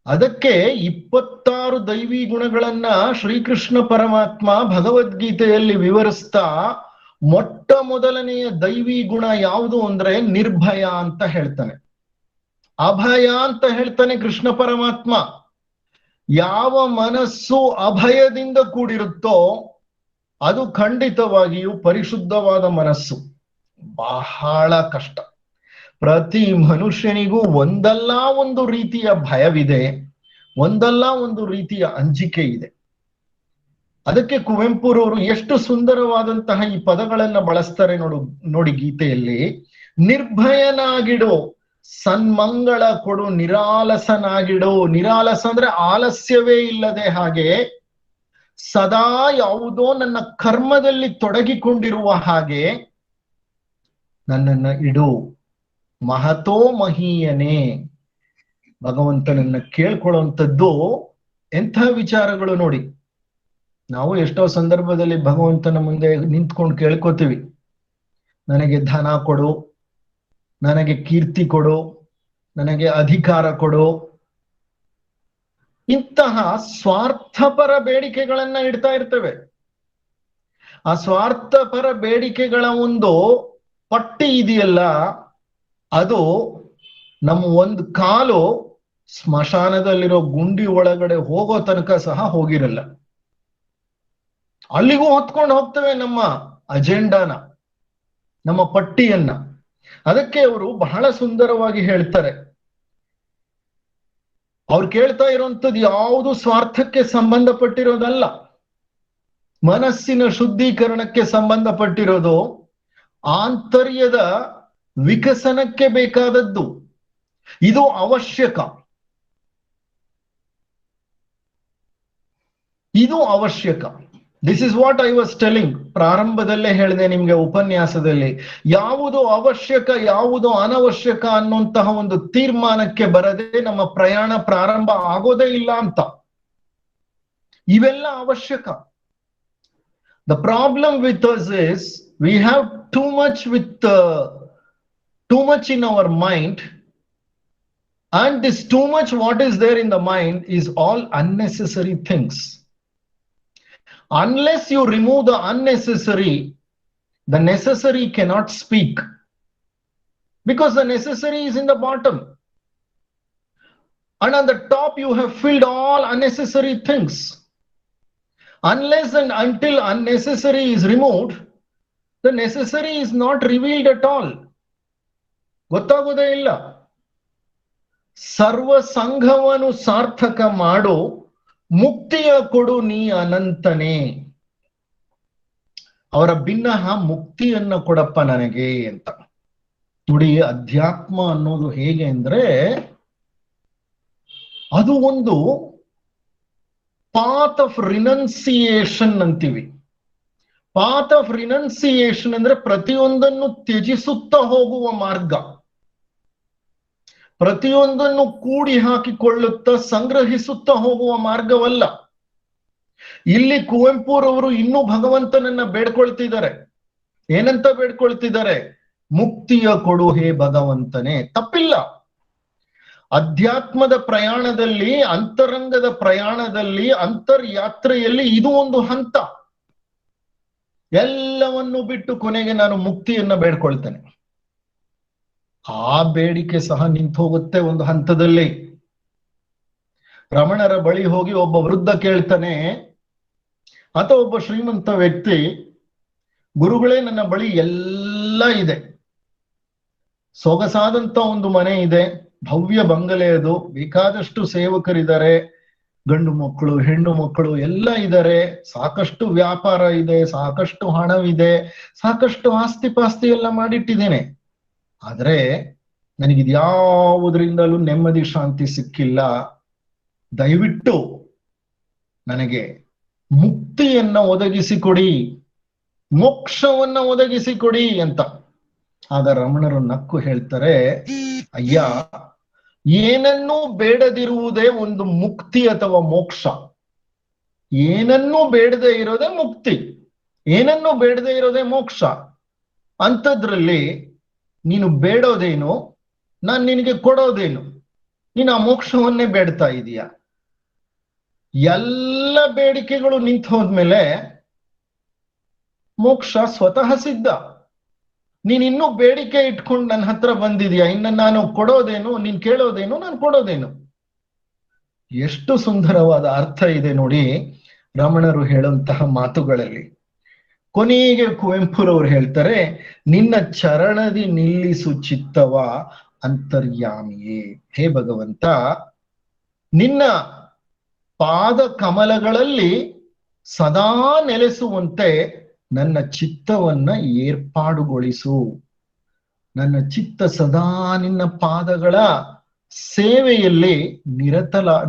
ಅದಕ್ಕೆ 26 ದೈವಿ ಗುಣಗಳನ್ನ ಶ್ರೀಕೃಷ್ಣ ಪರಮಾತ್ಮ ಭಗವದ್ಗೀತೆಯಲ್ಲಿ ವಿವರಿಸ್ತಾ ಮೊಟ್ಟ ಮೊದಲನೆಯ ದೈವಿ ಗುಣ ಯಾವುದು ಅಂದ್ರೆ ನಿರ್ಭಯ ಅಂತ ಹೇಳ್ತಾನೆ, ಅಭಯ ಅಂತ ಹೇಳ್ತಾನೆ ಕೃಷ್ಣ ಪರಮಾತ್ಮ. ಯಾವ ಮನಸ್ಸು ಅಭಯದಿಂದ ಕೂಡಿರುತ್ತೋ ಅದು ಖಂಡಿತವಾಗಿಯೂ ಪರಿಶುದ್ಧವಾದ ಮನಸ್ಸು. ಬಹಳ ಕಷ್ಟ. ಪ್ರತಿ ಮನುಷ್ಯನಿಗೂ ಒಂದಲ್ಲ ಒಂದು ರೀತಿಯ ಭಯವಿದೆ, ಒಂದಲ್ಲ ಒಂದು ರೀತಿಯ ಅಂಜಿಕೆ ಇದೆ. ಅದಕ್ಕೆ ಕುವೆಂಪುರವರು ಎಷ್ಟು ಸುಂದರವಾದಂತಹ ಈ ಪದಗಳನ್ನ ಬಳಸ್ತಾರೆ ನೋಡಿ ಗೀತೆಯಲ್ಲಿ. ನಿರ್ಭಯನಾಗಿಡು, ಸನ್ಮಂಗಳ ಕೊಡು, ನಿರಾಲಸನಾಗಿಡು. ನಿರಾಲಸ ಅಂದ್ರೆ ಆಲಸ್ಯವೇ ಇಲ್ಲದೆ ಹಾಗೆ, ಸದಾ ಯಾವುದೋ ನನ್ನ ಕರ್ಮದಲ್ಲಿ ತೊಡಗಿಕೊಂಡಿರುವ ಹಾಗೆ ನನ್ನನ್ನ ಇಡು. ಮಹತೋ ಮಹೀಯನೇ. ಭಗವಂತನನ್ನ ಕೇಳ್ಕೊಳ್ಳುವಂಥದ್ದು ಎಂಥ ವಿಚಾರಗಳು ನೋಡಿ. ನಾವು ಎಷ್ಟೋ ಸಂದರ್ಭದಲ್ಲಿ ಭಗವಂತನ ಮುಂದೆ ನಿಂತ್ಕೊಂಡು ಕೇಳ್ಕೋತೀವಿ, ನನಗೆ ಧನ ಕೊಡು, ನನಗೆ ಕೀರ್ತಿ ಕೊಡು, ನನಗೆ ಅಧಿಕಾರ ಕೊಡು. ಇಂತಹ ಸ್ವಾರ್ಥಪರ ಬೇಡಿಕೆಗಳನ್ನ ಇಡ್ತಾ ಇರ್ತೇವೆ. ಆ ಸ್ವಾರ್ಥಪರ ಬೇಡಿಕೆಗಳ ಒಂದು ಪಟ್ಟಿ ಇದೆಯಲ್ಲ, ಅದು ನಮ್ಮ ಒಂದು ಕಾಲು ಸ್ಮಶಾನದಲ್ಲಿರೋ ಗುಂಡಿ ಒಳಗಡೆ ಹೋಗೋ ತನಕ ಸಹ ಹೋಗಿರಲ್ಲ. ಅಲ್ಲಿಗೂ ಹೊತ್ಕೊಂಡು ಹೋಗ್ತೇವೆ ನಮ್ಮ ಅಜೆಂಡಾನ, ನಮ್ಮ ಪಟ್ಟಿಯನ್ನ. ಅದಕ್ಕೆ ಅವರು ಬಹಳ ಸುಂದರವಾಗಿ ಹೇಳ್ತಾರೆ, ಅವ್ರು ಕೇಳ್ತಾ ಇರುವಂಥದ್ದು ಯಾವುದು ಸ್ವಾರ್ಥಕ್ಕೆ ಸಂಬಂಧಪಟ್ಟಿರೋದಲ್ಲ, ಮನಸ್ಸಿನ ಶುದ್ಧೀಕರಣಕ್ಕೆ ಸಂಬಂಧಪಟ್ಟಿರೋದು, ಆಂತರ್ಯದ ವಿಕಸನಕ್ಕೆ ಬೇಕಾದದ್ದು. ಇದು ಅವಶ್ಯಕ, ಇದು ಅವಶ್ಯಕ. This is what I was telling. ಪ್ರಾರಂಭದಲ್ಲೇ ಹೇಳಿದೆ ನಿಮ್ಗೆ ಉಪನ್ಯಾಸದಲ್ಲಿ, ಯಾವುದು ಅವಶ್ಯಕ ಯಾವುದು ಅನವಶ್ಯಕ ಅನ್ನುವಂತಹ ಒಂದು ತೀರ್ಮಾನಕ್ಕೆ ಬರದೆ ನಮ್ಮ ಪ್ರಯಾಣ ಪ್ರಾರಂಭ ಆಗೋದೇ ಇಲ್ಲ ಅಂತ. ಇವೆಲ್ಲ ಅವಶ್ಯಕ. The problem with us is we have too much in our mind, and this too much what is there in the mind is all unnecessary things. Unless you remove the unnecessary, the necessary cannot speak, because the necessary is in the bottom, and on the top you have filled all unnecessary things. Unless and until unnecessary is removed, the necessary is not revealed at all. ಗೊತ್ತಾಗೋದೇ ಇಲ್ಲ. ಸರ್ವ ಸಂಘವನ್ನು ಸಾರ್ಥಕ ಮಾಡು, ಮುಕ್ತಿಯ ಕೊಡು ನೀ ಅನಂತನೇ. ಅವರ ಭಿನ್ನಹ ಮುಕ್ತಿಯನ್ನ ಕೊಡಪ್ಪ ನನಗೆ ಅಂತ. ನೋಡಿ, ಅಧ್ಯಾತ್ಮ ಅನ್ನೋದು ಹೇಗೆ ಅಂದ್ರೆ ಅದು ಒಂದು ಪಾತ್ ಆಫ್ ರಿನನ್ಸಿಯೇಷನ್ ಅಂತೀವಿ. ಪಾತ್ ಆಫ್ ರಿನನ್ಸಿಯೇಷನ್ ಅಂದ್ರೆ ಪ್ರತಿಯೊಂದನ್ನು ತ್ಯಜಿಸುತ್ತಾ ಹೋಗುವ ಮಾರ್ಗ, ಪ್ರತಿಯೊಂದನ್ನು ಕೂಡಿ ಹಾಕಿಕೊಳ್ಳುತ್ತಾ ಸಂಗ್ರಹಿಸುತ್ತಾ ಹೋಗುವ ಮಾರ್ಗವಲ್ಲ. ಇಲ್ಲಿ ಕುವೆಂಪುರವರು ಇನ್ನೂ ಭಗವಂತನನ್ನ ಬೇಡ್ಕೊಳ್ತಿದ್ದಾರೆ. ಏನಂತ ಬೇಡ್ಕೊಳ್ತಿದ್ದಾರೆ? ಮುಕ್ತಿಯ ಕೊಡು ಹೇ ಭಗವಂತನೇ. ತಪ್ಪಿಲ್ಲ. ಅಧ್ಯಾತ್ಮದ ಪ್ರಯಾಣದಲ್ಲಿ, ಅಂತರಂಗದ ಪ್ರಯಾಣದಲ್ಲಿ, ಅಂತರ್ಯಾತ್ರೆಯಲ್ಲಿ ಇದು ಒಂದು ಹಂತ. ಎಲ್ಲವನ್ನು ಬಿಟ್ಟು ಕೊನೆಗೆ ನಾನು ಮುಕ್ತಿಯನ್ನ ಬೇಡ್ಕೊಳ್ತೇನೆ, ಆ ಬೇಡಿಕೆ ಸಹ ನಿಂತು ಹೋಗುತ್ತೆ ಒಂದು ಹಂತದಲ್ಲಿ. ರಮಣರ ಬಳಿ ಹೋಗಿ ಒಬ್ಬ ವೃದ್ಧ ಕೇಳ್ತಾನೆ, ಅಥವಾ ಒಬ್ಬ ಶ್ರೀಮಂತ ವ್ಯಕ್ತಿ, ಗುರುಗಳೇ ನನ್ನ ಬಳಿ ಎಲ್ಲ ಇದೆ, ಸೊಗಸಾದಂತ ಒಂದು ಮನೆ ಇದೆ, ಭವ್ಯ ಬಂಗಲೆ, ಅದು ಬೇಕಾದಷ್ಟು ಸೇವಕರಿದ್ದಾರೆ, ಗಂಡು ಮಕ್ಕಳು ಹೆಣ್ಣು ಮಕ್ಕಳು ಎಲ್ಲ ಇದ್ದಾರೆ, ಸಾಕಷ್ಟು ವ್ಯಾಪಾರ ಇದೆ, ಸಾಕಷ್ಟು ಹಣವಿದೆ, ಸಾಕಷ್ಟು ಆಸ್ತಿ ಪಾಸ್ತಿ ಎಲ್ಲ ಮಾಡಿಟ್ಟಿದ್ದೇನೆ. ಆದ್ರೆ ನನಗಿದ್ಯಾವುದರಿಂದಲೂ ನೆಮ್ಮದಿ ಶಾಂತಿ ಸಿಕ್ಕಿಲ್ಲ. ದಯವಿಟ್ಟು ನನಗೆ ಮುಕ್ತಿಯನ್ನ ಒದಗಿಸಿಕೊಡಿ, ಮೋಕ್ಷವನ್ನ ಒದಗಿಸಿಕೊಡಿ ಅಂತ. ಆಗ ರಮಣರು ನಕ್ಕು ಹೇಳ್ತಾರೆ, ಅಯ್ಯ, ಏನನ್ನೂ ಬೇಡದಿರುವುದೇ ಒಂದು ಮುಕ್ತಿ ಅಥವಾ ಮೋಕ್ಷ. ಏನನ್ನೂ ಬೇಡದೆ ಇರೋದೇ ಮುಕ್ತಿ, ಏನನ್ನೂ ಬೇಡದೆ ಇರೋದೇ ಮೋಕ್ಷ. ಅಂಥದ್ರಲ್ಲಿ ನೀನು ಬೇಡೋದೇನು, ನಾನು ನಿನಗೆ ಕೊಡೋದೇನು? ನೀನು ಆ ಮೋಕ್ಷವನ್ನೇ ಬೇಡ್ತಾ ಇದೀಯ. ಎಲ್ಲ ಬೇಡಿಕೆಗಳು ನಿಂತು ಹೋದ್ಮೇಲೆ ಮೋಕ್ಷ ಸ್ವತಃ ಸಿದ್ಧ. ನೀನಿನ್ನೂ ಬೇಡಿಕೆ ಇಟ್ಕೊಂಡು ನನ್ನ ಹತ್ರ ಬಂದಿದ್ಯಾ, ಇನ್ನು ನಾನು ಕೊಡೋದೇನು, ನೀನ್ ಕೇಳೋದೇನು, ನಾನು ಕೊಡೋದೇನು? ಎಷ್ಟು ಸುಂದರವಾದ ಅರ್ಥ ಇದೆ ನೋಡಿ ರಮಣರು ಹೇಳುವಂತಹ ಮಾತುಗಳಲ್ಲಿ. ಕೊನೆಗೆ ಕುವೆಂಪುರವರು ಹೇಳ್ತಾರೆ, ನಿನ್ನ ಚರಣದಿ ನಿಲ್ಲಿಸು ಚಿತ್ತವ ಅಂತರ್ಯಾಮಿಯೇ. ಹೇ ಭಗವಂತ, ನಿನ್ನ ಪಾದ ಕಮಲಗಳಲ್ಲಿ ಸದಾ ನೆಲೆಸುವಂತೆ ನನ್ನ ಚಿತ್ತವನ್ನ ಏರ್ಪಾಡುಗೊಳಿಸು. ನನ್ನ ಚಿತ್ತ ಸದಾ ನಿನ್ನ ಪಾದಗಳ ಸೇವೆಯಲ್ಲಿ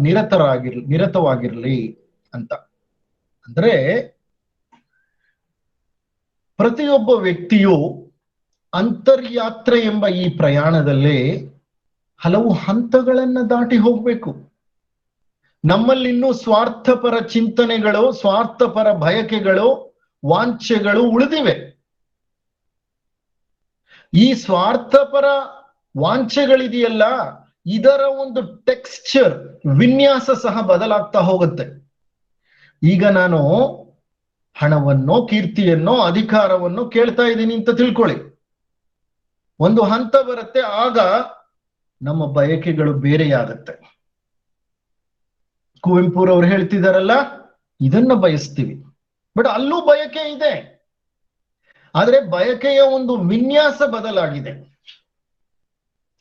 ನಿರತವಾಗಿರ್ಲಿ ಅಂತ. ಅಂದ್ರೆ ಪ್ರತಿಯೊಬ್ಬ ವ್ಯಕ್ತಿಯು ಅಂತರ್ಯಾತ್ರೆ ಎಂಬ ಈ ಪ್ರಯಾಣದಲ್ಲಿ ಹಲವು ಹಂತಗಳನ್ನ ದಾಟಿ ಹೋಗ್ಬೇಕು. ನಮ್ಮಲ್ಲಿನ್ನೂ ಸ್ವಾರ್ಥಪರ ಚಿಂತನೆಗಳು, ಸ್ವಾರ್ಥಪರ ಬಯಕೆಗಳು, ವಾಂಛೆಗಳು ಉಳಿದಿವೆ. ಈ ಸ್ವಾರ್ಥಪರ ವಾಂಛೆಗಳಿದೆಯಲ್ಲ, ಇದರ ಒಂದು ಟೆಕ್ಸ್ಚರ್, ವಿನ್ಯಾಸ ಸಹ ಬದಲಾಗ್ತಾ ಹೋಗುತ್ತೆ. ಈಗ ನಾನು ಹಣವನ್ನೋ, ಕೀರ್ತಿಯನ್ನೋ, ಅಧಿಕಾರವನ್ನೋ ಕೇಳ್ತಾ ಇದ್ದೀನಿ ಅಂತ ತಿಳ್ಕೊಳ್ಳಿ. ಒಂದು ಹಂತ ಬರುತ್ತೆ, ಆಗ ನಮ್ಮ ಬಯಕೆಗಳು ಬೇರೆಯಾಗತ್ತೆ. ಕುವೆಂಪುರವ್ರು ಹೇಳ್ತಿದಾರಲ್ಲ, ಇದನ್ನ ಬಯಸ್ತೀವಿ, ಬಟ್ ಅಲ್ಲೂ ಬಯಕೆ ಇದೆ. ಆದ್ರೆ ಬಯಕೆಯ ಒಂದು ವಿನ್ಯಾಸ ಬದಲಾಗಿದೆ.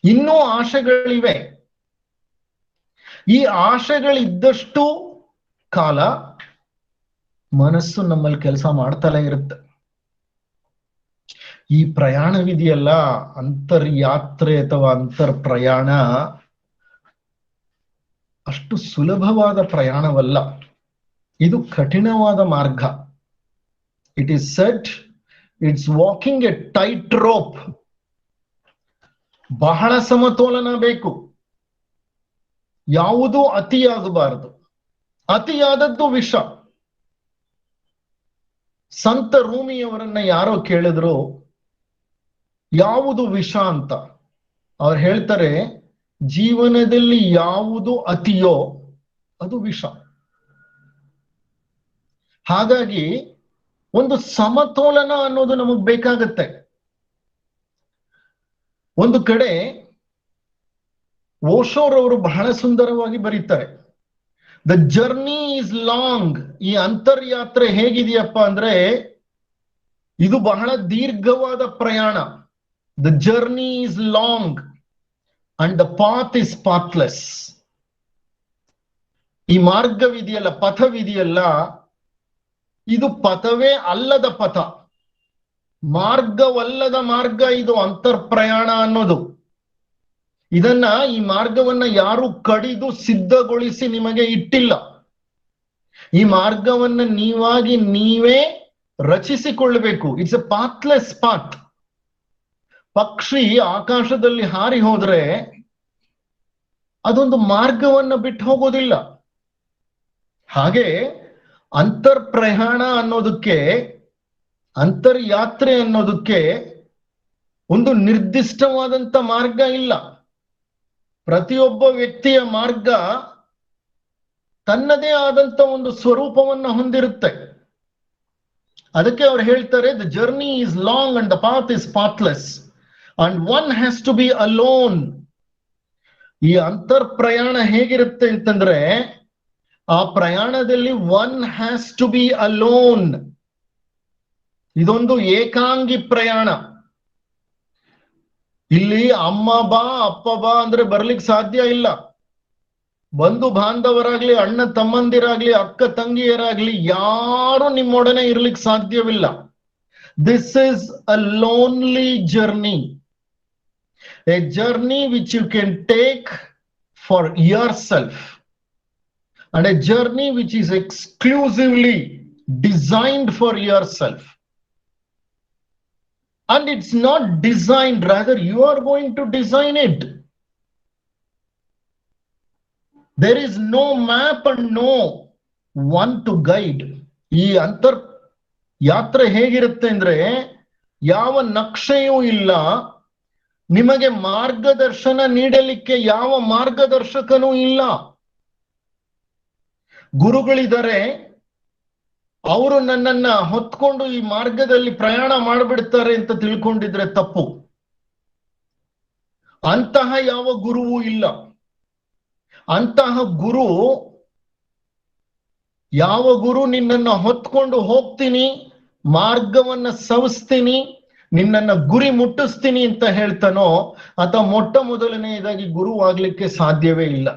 ಇನ್ನೂ ಆಶೆಗಳಿವೆ. ಈ ಆಶೆಗಳಿದ್ದಷ್ಟು ಕಾಲ ಮನಸ್ಸು ನಮ್ಮಲ್ಲಿ ಕೆಲಸ ಮಾಡ್ತಲೇ ಇರುತ್ತೆ. ಈ ಪ್ರಯಾಣವಿದೆಯಲ್ಲ, ಅಂತರ್ಯಾತ್ರೆ ಅಥವಾ ಅಂತರ್ ಪ್ರಯಾಣ, ಅಷ್ಟು ಸುಲಭವಾದ ಪ್ರಯಾಣವಲ್ಲ. ಇದು ಕಠಿಣವಾದ ಮಾರ್ಗ. It is set, it's walking A tight rope. ಬಹಳ ಸಮತೋಲನ ಬೇಕು, ಯಾವುದೂ ಅತಿಯಾಗಬಾರದು. ಅತಿಯಾದದ್ದು ವಿಷ. ಸಂತ ರೂಮಿಯವರನ್ನ ಯಾರೋ ಕೇಳಿದ್ರು, ಯಾವುದು ವಿಷ ಅಂತ. ಅವ್ರು ಹೇಳ್ತಾರೆ, ಜೀವನದಲ್ಲಿ ಯಾವುದು ಅತಿಯೋ ಅದು ವಿಷ. ಹಾಗಾಗಿ ಒಂದು ಸಮತೋಲನ ಅನ್ನೋದು ನಮಗ್ ಬೇಕಾಗತ್ತೆ. ಒಂದು ಕಡೆ ಓಶೋರವರು ಬಹಳ ಸುಂದರವಾಗಿ ಬರೀತಾರೆ, ದ ಜರ್ನಿ ಈಸ್ ಲಾಂಗ್. ಈ ಅಂತರ್ಯಾತ್ರೆ ಹೇಗಿದೆಯಪ್ಪ ಅಂದ್ರೆ, ಇದು ಬಹಳ ದೀರ್ಘವಾದ ಪ್ರಯಾಣ. The journey is long and the path is pathless. ಈ ಮಾರ್ಗವಿದೆಯಲ್ಲ, ಪಥವಿದೆಯಲ್ಲ, ಇದು ಪಥವೇ ಅಲ್ಲದ ಪಥ, ಮಾರ್ಗವಲ್ಲದ ಮಾರ್ಗ. ಇದು ಅಂತರ್ಪ್ರಯಾಣ ಅನ್ನೋದು. ಇದನ್ನ, ಈ ಮಾರ್ಗವನ್ನ ಯಾರು ಕಡಿದು ಸಿದ್ಧಗೊಳಿಸಿ ನಿಮಗೆ ಇಟ್ಟಿಲ್ಲ. ಈ ಮಾರ್ಗವನ್ನ ನೀವಾಗಿ ನೀವೇ ರಚಿಸಿಕೊಳ್ಳಬೇಕು. It's a pathless path. ಪಕ್ಷಿ ಆಕಾಶದಲ್ಲಿ ಹಾರಿ ಹೋದ್ರೆ ಅದೊಂದು ಮಾರ್ಗವನ್ನ ಬಿಟ್ಟು ಹೋಗೋದಿಲ್ಲ. ಹಾಗೆ ಅಂತರ್ಪ್ರಯಾಣ ಅನ್ನೋದಕ್ಕೆ, ಅಂತರ್ಯಾತ್ರೆ ಅನ್ನೋದಕ್ಕೆ ಒಂದು ನಿರ್ದಿಷ್ಟವಾದಂತ ಮಾರ್ಗ ಇಲ್ಲ. ಪ್ರತಿಯೊಬ್ಬ ವ್ಯಕ್ತಿಯ ಮಾರ್ಗ ತನ್ನದೇ ಆದಂತ ಒಂದು ಸ್ವರೂಪವನ್ನು ಹೊಂದಿರುತ್ತೆ. ಅದಕ್ಕೆ ಅವ್ರು ಹೇಳ್ತಾರೆ, the journey is long and the path is pathless and one has to be alone. ಈ ಅಂತರ್ಪ್ರಯಾಣ ಹೇಗಿರುತ್ತೆ ಅಂತಂದ್ರೆ, ಆ ಪ್ರಯಾಣದಲ್ಲಿ one has to be alone. ಇದೊಂದು ಏಕಾಂಗಿ ಪ್ರಯಾಣ. ಇಲ್ಲಿ ಅಮ್ಮ ಬಾ ಅಪ್ಪ ಬಾ ಅಂದ್ರೆ ಬರ್ಲಿಕ್ಕೆ ಸಾಧ್ಯ ಇಲ್ಲ. ಬಂಧು ಬಾಂಧವರಾಗ್ಲಿ, ಅಣ್ಣ ತಮ್ಮಂದಿರಾಗ್ಲಿ, ಅಕ್ಕ ತಂಗಿಯರಾಗ್ಲಿ, ಯಾರು ನಿಮ್ಮೊಡನೆ ಇರ್ಲಿಕ್ಕೆ ಸಾಧ್ಯವಿಲ್ಲ. This is a lonely journey, a journey which you can take for yourself and a journey which is exclusively designed for yourself. And it's not designed, rather you are going to design it. There is no map and no one to guide. ಈ ಅಂತರ್ ಯಾತ್ರೆ ಹೇಗಿರುತ್ತೆ ಅಂದ್ರೆ, ಯಾವ ನಕ್ಷೆಯೂ ಇಲ್ಲ, ನಿಮಗೆ ಮಾರ್ಗದರ್ಶನ ನೀಡಲಿಕ್ಕೆ ಯಾವ ಮಾರ್ಗದರ್ಶಕನೂ ಇಲ್ಲ. ಗುರುಗಳಿದ್ದಾರೆ, ಅವರು ನನ್ನನ್ನ ಹೊತ್ಕೊಂಡು ಈ ಮಾರ್ಗದಲ್ಲಿ ಪ್ರಯಾಣ ಮಾಡಿಬಿಡ್ತಾರೆ ಅಂತ ತಿಳ್ಕೊಂಡಿದ್ರೆ ತಪ್ಪು. ಅಂತಹ ಯಾವ ಗುರುವೂ ಇಲ್ಲ. ಅಂತಹ ಗುರು, ಯಾವ ಗುರು ನಿನ್ನನ್ನ ಹೊತ್ಕೊಂಡು ಹೋಗ್ತೀನಿ, ಮಾರ್ಗವನ್ನ ಸವಿಸ್ತೀನಿ, ನಿನ್ನನ್ನ ಗುರಿ ಮುಟ್ಟಿಸ್ತೀನಿ ಅಂತ ಹೇಳ್ತಾನೋ, ಆತ ಮೊಟ್ಟ ಮೊದಲನೆಯದಾಗಿ ಗುರುವಾಗ್ಲಿಕ್ಕೆ ಸಾಧ್ಯವೇ ಇಲ್ಲ.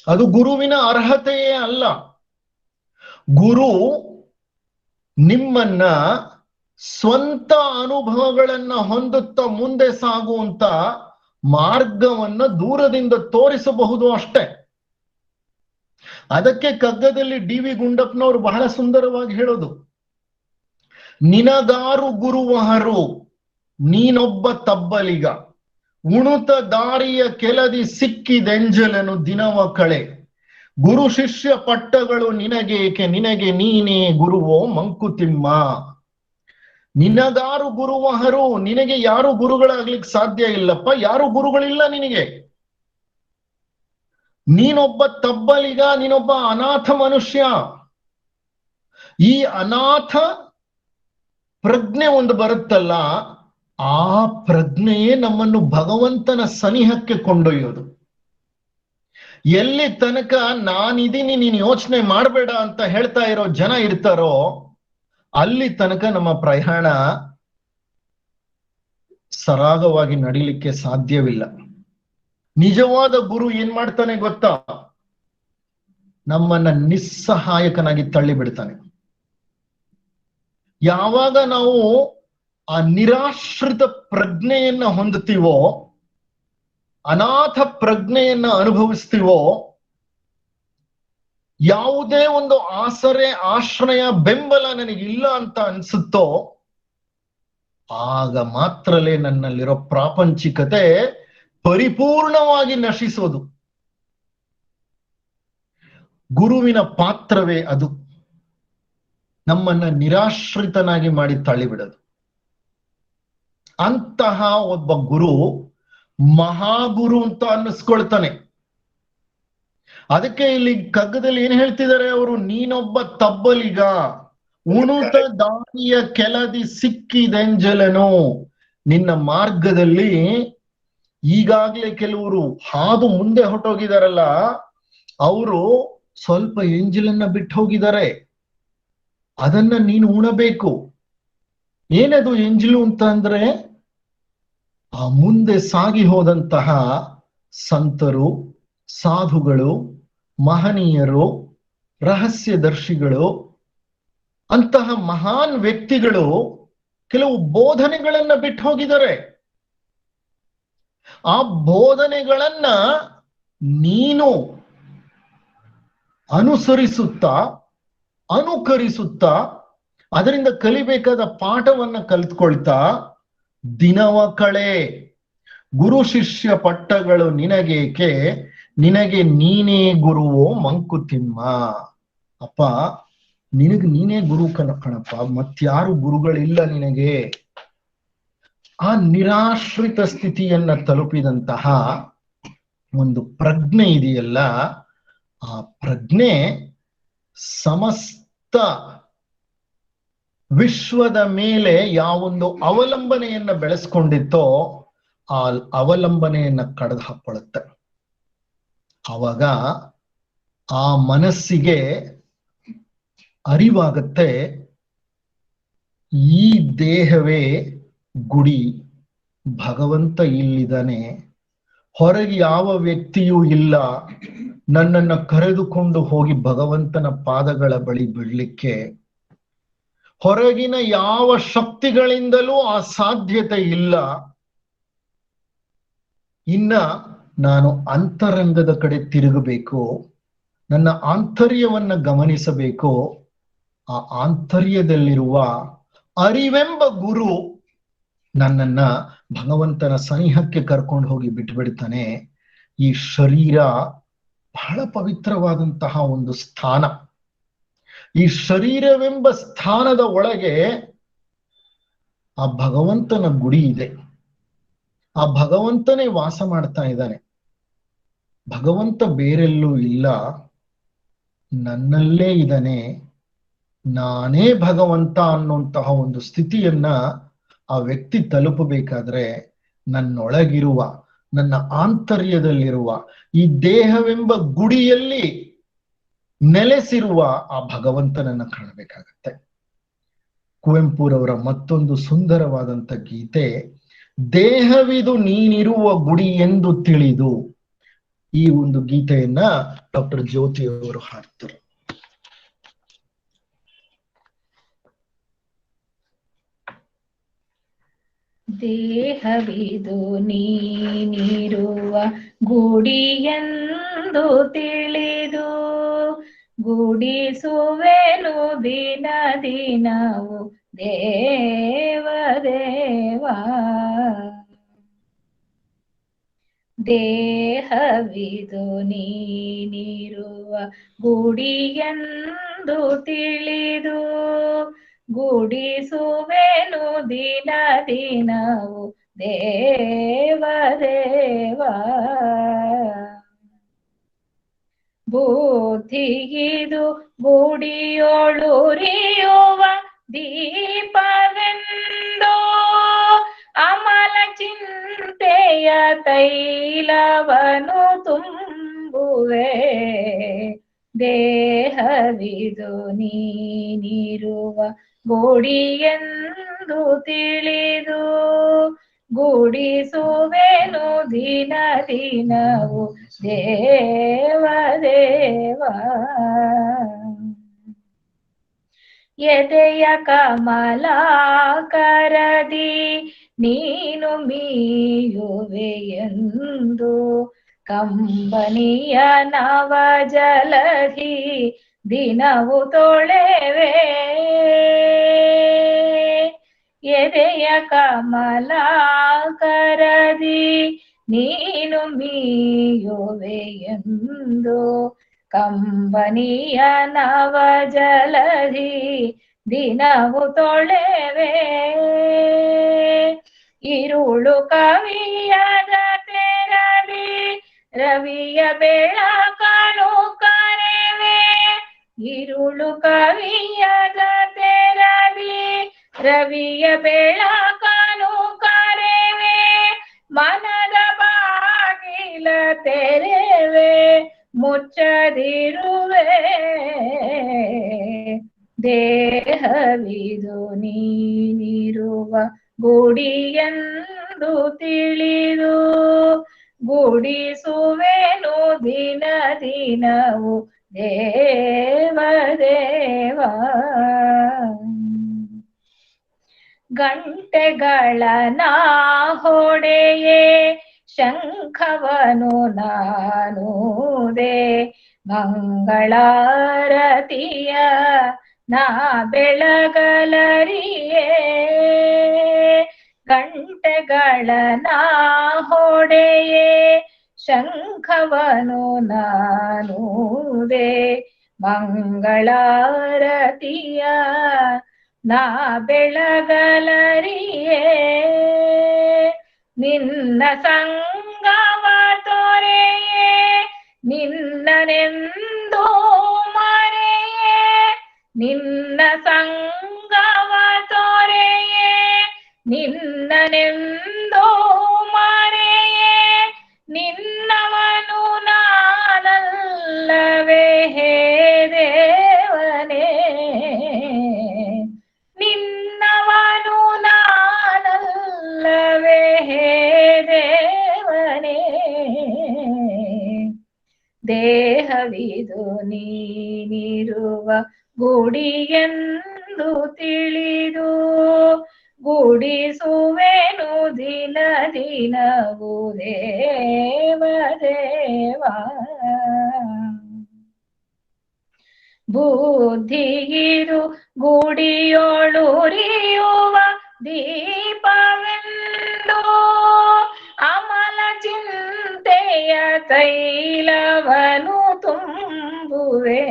ಅದು ಗುರುವಿನ ಅರ್ಹತೆಯೇ ಅಲ್ಲ. ಗುರು ನಿಮ್ಮನ್ನ ಸ್ವಂತ ಅನುಭವಗಳನ್ನ ಹೊಂದುತ್ತಾ ಮುಂದೆ ಸಾಗುವಂತ ಮಾರ್ಗವನ್ನ ದೂರದಿಂದ ತೋರಿಸಬಹುದು ಅಷ್ಟೇ. ಅದಕ್ಕೆ ಕಗ್ಗದಲ್ಲಿ ಡಿ ವಿ ಗುಂಡಪ್ಪನವರು ಬಹಳ ಸುಂದರವಾಗಿ ಹೇಳೋದು, ನಿನಗಾರು ಗುರುವಹರು ನೀನೊಬ್ಬ ತಬ್ಬಲಿಗ, ಉಣುತ ದಾರಿಯ ಕೆಳದಿ ಸಿಕ್ಕಿದೆಂಜಲನು ದಿನವ ಕಳೆ, ಗುರು ಶಿಷ್ಯ ಪಟ್ಟಗಳು ನಿನಗೇಕೆ ನಿನಗೆ ನೀನೇ ಗುರುವೋ ಮಂಕುತಿಮ್ಮ. ನಿನಗಾರು ಗುರುವಹರು, ನಿನಗೆ ಯಾರು ಗುರುಗಳಾಗ್ಲಿಕ್ಕೆ ಸಾಧ್ಯ ಇಲ್ಲಪ್ಪ, ಯಾರು ಗುರುಗಳಿಲ್ಲ ನಿನಗೆ. ನೀನೊಬ್ಬ ತಬ್ಬಲಿಗ, ನೀನೊಬ್ಬ ಅನಾಥ ಮನುಷ್ಯ. ಈ ಅನಾಥ ಪ್ರಜ್ಞೆ ಒಂದು ಬರುತ್ತಲ್ಲ, ಆ ಪ್ರಜ್ಞೆಯೇ ನಮ್ಮನ್ನು ಭಗವಂತನ ಸನಿಹಕ್ಕೆ ಕೊಂಡೊಯ್ಯೋದು. ಎಲ್ಲಿ ತನಕ ನಾನಿದ್ದೀನಿ ನೀನು ಯೋಚನೆ ಮಾಡಬೇಡ ಅಂತ ಹೇಳ್ತಾ ಇರೋ ಜನ ಇರ್ತಾರೋ, ಅಲ್ಲಿ ತನಕ ನಮ್ಮ ಪ್ರಯಾಣ ಸರಾಗವಾಗಿ ನಡೀಲಿಕ್ಕೆ ಸಾಧ್ಯವಿಲ್ಲ. ನಿಜವಾದ ಗುರು ಏನ್ ಮಾಡ್ತಾನೆ ಗೊತ್ತಾ? ನಮ್ಮನ್ನ ನಿಸ್ಸಹಾಯಕನಾಗಿ ತಳ್ಳಿ ಬಿಡ್ತಾನೆ. ಯಾವಾಗ ನಾವು ಆ ನಿರಾಶ್ರಿತ ಪ್ರಜ್ಞೆಯನ್ನ ಹೊಂದುತ್ತೀವೋ, ಅನಾಥ ಪ್ರಜ್ಞೆಯನ್ನ ಅನುಭವಿಸ್ತೀವೋ, ಯಾವುದೇ ಒಂದು ಆಸರೆ ಆಶ್ರಯ ಬೆಂಬಲ ನನಗಿಲ್ಲ ಅಂತ ಅನ್ಸುತ್ತೋ, ಆಗ ಮಾತ್ರಲೇ ನನ್ನಲ್ಲಿರೋ ಪ್ರಾಪಂಚಿಕತೆ ಪರಿಪೂರ್ಣವಾಗಿ ನಶಿಸೋದು. ಗುರುವಿನ ಪಾತ್ರವೇ ಅದು, ನಮ್ಮನ್ನ ನಿರಾಶ್ರಿತನಾಗಿ ಮಾಡಿ ತಳ್ಳಿಬಿಡೋದು. ಅಂತಹ ಒಬ್ಬ ಗುರು ಮಹಾಗುರು ಅಂತ ಅನ್ನಿಸ್ಕೊಳ್ತಾನೆ. ಅದಕ್ಕೆ ಇಲ್ಲಿ ಕಗ್ಗದಲ್ಲಿ ಏನ್ ಹೇಳ್ತಿದ್ದಾರೆ ಅವರು, ನೀನೊಬ್ಬ ತಬ್ಬಲಿಗ, ಉಣುತ ದಾರಿಯ ಕೆಳದಿ ಸಿಕ್ಕಿದೆಂಜಲನು. ನಿನ್ನ ಮಾರ್ಗದಲ್ಲಿ ಈಗಾಗ್ಲೇ ಕೆಲವರು ಹಾದು ಮುಂದೆ ಹೊಟ್ಟೋಗಿದಾರಲ್ಲ, ಅವರು ಸ್ವಲ್ಪ ಎಂಜಲನ್ನ ಬಿಟ್ಟು ಹೋಗಿದ್ದಾರೆ. ಅದನ್ನ ನೀನು ಉಣಬೇಕು. ಏನದು ಎಂಜಲು ಅಂತ ಅಂದ್ರೆ, ಆ ಮುಂದೆ ಸಾಗಿ ಹೋದಂತಹ ಸಂತರು, ಸಾಧುಗಳು, ಮಹನೀಯರು, ರಹಸ್ಯದರ್ಶಿಗಳು, ಅಂತಹ ಮಹಾನ್ ವ್ಯಕ್ತಿಗಳು ಕೆಲವು ಬೋಧನೆಗಳನ್ನ ಬಿಟ್ಟು ಹೋಗಿದ್ದಾರೆ. ಆ ಬೋಧನೆಗಳನ್ನ ನೀನು ಅನುಸರಿಸುತ್ತಾ, ಅನುಕರಿಸುತ್ತಾ, ಅದರಿಂದ ಕಲಿಬೇಕಾದ ಪಾಠವನ್ನ ಕಲ್ತ್ಕೊಳ್ತಾ ದಿನವ ಕಳೆ. ಗುರು ಶಿಷ್ಯ ಪಟ್ಟಗಳು ನಿನಗೇಕೆ, ನಿನಗೆ ನೀನೇ ಗುರುವೋ ಮಂಕುತಿಮ್ಮ. ಅಪ್ಪ, ನಿನಗೆ ನೀನೇ ಗುರು ಕಣಪ್ಪ, ಮತ್ಯಾರು ಗುರುಗಳಿಲ್ಲ ನಿನಗೆ. ಆ ನಿರಾಶ್ರಿತ ಸ್ಥಿತಿಯನ್ನ ತಲುಪಿದಂತಹ ಒಂದು ಪ್ರಜ್ಞೆ ಇದೆಯಲ್ಲ, ಆ ಪ್ರಜ್ಞೆ ಸಮಸ್ತ ವಿಶ್ವದ ಮೇಲೆ ಯಾವೊಂದು ಅವಲಂಬನೆಯನ್ನ ಬೆಳೆಸ್ಕೊಂಡಿತ್ತೋ ಆ ಅವಲಂಬನೆಯನ್ನ ಕಡ್ದು ಹಾಕೊಳ್ಳುತ್ತೆ. ಆವಾಗ ಆ ಮನಸ್ಸಿಗೆ ಅರಿವಾಗತ್ತೆ, ಈ ದೇಹವೇ ಗುಡಿ, ಭಗವಂತ ಇಲ್ಲಿದ್ದಾನೆ, ಹೊರಗೆ ಯಾವ ವ್ಯಕ್ತಿಯೂ ಇಲ್ಲ ನನ್ನನ್ನ ಕರೆದುಕೊಂಡು ಹೋಗಿ ಭಗವಂತನ ಪಾದಗಳ ಬಳಿ ಬಿಡ್ಲಿಕ್ಕೆ. ಹೊರಗಿನ ಯಾವ ಶಕ್ತಿಗಳಿಂದಲೂ ಆ ಸಾಧ್ಯತೆ ಇಲ್ಲ. ಇನ್ನ ನಾನು ಅಂತರಂಗದ ಕಡೆ ತಿರುಗಬೇಕು, ನನ್ನ ಆಂತರ್ಯವನ್ನ ಗಮನಿಸಬೇಕು. ಆ ಆಂತರ್ಯದಲ್ಲಿರುವ ಅರಿವೆಂಬ ಗುರು ನನ್ನನ್ನ ಭಗವಂತನ ಸನಿಹಕ್ಕೆ ಕರ್ಕೊಂಡು ಹೋಗಿ ಬಿಟ್ಬಿಡ್ತಾನೆ. ಈ ಶರೀರ ಬಹಳ ಪವಿತ್ರವಾದಂತಹ ಒಂದು ಸ್ಥಾನ. ಈ ಶರೀರವೆಂಬ ಸ್ಥಾನದ ಒಳಗೆ ಆ ಭಗವಂತನ ಗುಡಿ ಇದೆ. ಆ ಭಗವಂತನೇ ವಾಸ ಮಾಡ್ತಾ ಇದ್ದಾನೆ. ಭಗವಂತ ಬೇರೆಲ್ಲೂ ಇಲ್ಲ, ನನ್ನಲ್ಲೇ ಇದ್ದಾನೆ. ನಾನೇ ಭಗವಂತ ಅನ್ನುವಂತಹ ಒಂದು ಸ್ಥಿತಿಯನ್ನ ಆ ವ್ಯಕ್ತಿ ತಲುಪಬೇಕಾದ್ರೆ ನನ್ನೊಳಗಿರುವ, ನನ್ನ ಆಂತರ್ಯದಲ್ಲಿರುವ ಈ ದೇಹವೆಂಬ ಗುಡಿಯಲ್ಲಿ ನೆಲೆಸಿರುವ ಆ ಭಗವಂತನನ್ನ ಕಾಣಬೇಕಾಗತ್ತೆ. ಕುವೆಂಪುರವರ ಮತ್ತೊಂದು ಸುಂದರವಾದಂತ ಗೀತೆ, ದೇಹವಿದು ನೀನಿರುವ ಗುಡಿ ಎಂದು ತಿಳಿದು. ಈ ಒಂದು ಗೀತೆಯನ್ನ ಡಾಕ್ಟರ್ ಜ್ಯೋತಿ ಅವರು ಹಾಡ್ತಾರೆ. ದೇಹವಿದು ನೀನಿರುವ ಗುಡಿಯೆಂದು ತಿಳಿದು ಗುಡಿಸುವೆನು ದಿನ ದಿನವು ದೇವ ದೇವ. ದೇಹವಿದು ನೀನಿರುವ ಗುಡಿಯೆಂದು ತಿಳಿದು ಗುಡಿಸುವೆನು ದಿನ ದಿನವು ದೇವ ದೇವ. ಬುದ್ಧಿಗಿದು ಗುಡಿಯೊಳುರಿಯುವ ದೀಪವೆಂದು ಅಮಲ ಚಿಂತೆಯ ತೈಲವನು ತುಂಬುವೆ. ದೇಹವಿದು ನೀನಿರುವ ಗುಡಿಯೆಂದು ತಿಳಿದು ಗುಡಿಸುವೆನು ದಿನ ದಿನವು ದೇವ ದೇವ. ಎದೆಯ ಕಮಲಾಕರದಿ ನೀನು ಮೀಯುವೆಯೆಂದು ಕಂಬನಿಯ ನವ ಜಲಧಿ ದಿನವು ತೊಳೆವೆ. ಎದೆಯ ಕಮಲಾಕರದಿ ನೀನು ಮೀಯುವೆಯೆಂದು ಕಂಬನಿಯ ನವ ಜಲಧಿ ದಿನವು ತೊಳೆವೆ. ಇರುಳು ಕವಿಯದ ತೆರದಿ ರವಿಯ ಬೆಳಕನು ಕರೆವೆ. ಇರುಳು ಕವಿಯದ ತೆರದಿ ರವಿಯ ಬೆಳಕನು ಕರೆವೆ. ಮನದ ಬಾಗಿಲ ತೆರೆವೆ ಮುಚ್ಚದಿರುವೆ. ದೇಹವಿದು ನೀನಿರುವ ಗುಡಿಯೆಂದು ಎಂದು ತಿಳಿದು ಗುಡಿಸುವೆನು ದಿನ ದಿನವು ದೇವ ದೇವ. ಗಂಟೆಗಳ ಹೊಡೆಯೇ ಶಂಖವನು ನಾನುದೆ ಮಂಗಳಾರತಿಯ ನಾ ಬೆಳಗಲರಿಯೇ. ಗಂಟೆಗಳ ಹೊಡೆಯೇ ಶಂಖವನು ನಾನುದೆ ಮಂಗಳಾರತಿಯ ನಾ ಬೆಳಗಲರಿಯೇ. ನಿನ್ನ ಸಂಗವ ತೋರೆಯೇ ನಿನ್ನನೆಂದೋ ಮರೆಯೇ. ನಿನ್ನ ಸಂಗವ ತೋರೆಯೇ ನಿನ್ನನೆಂದೋ ಮರೆಯೇ. ನಿನ್ನವನು ನಾನಲ್ಲವೇ ಹೇ ದೇವನೇ. ನಿನ್ನವನು ನಾನಲ್ಲವೇ ಹೇ ದೇವನೇ. ದೇಹವಿದು ನೀನಿರುವ ಗುಡಿಯೆಂದು ತಿಳಿದು ಗುಡಿಸುವೆನು ದಿನ ದಿನವು ದೇವ ದೇವ. ಬುದ್ಧಿಗಿರು ಗುಡಿಯೊಳುರಿಯುವ ದೀಪವೆಂದು ಅಮಲ ಚಿಂತೆಯ ತೈಲವನು ತುಂಬುವೆ.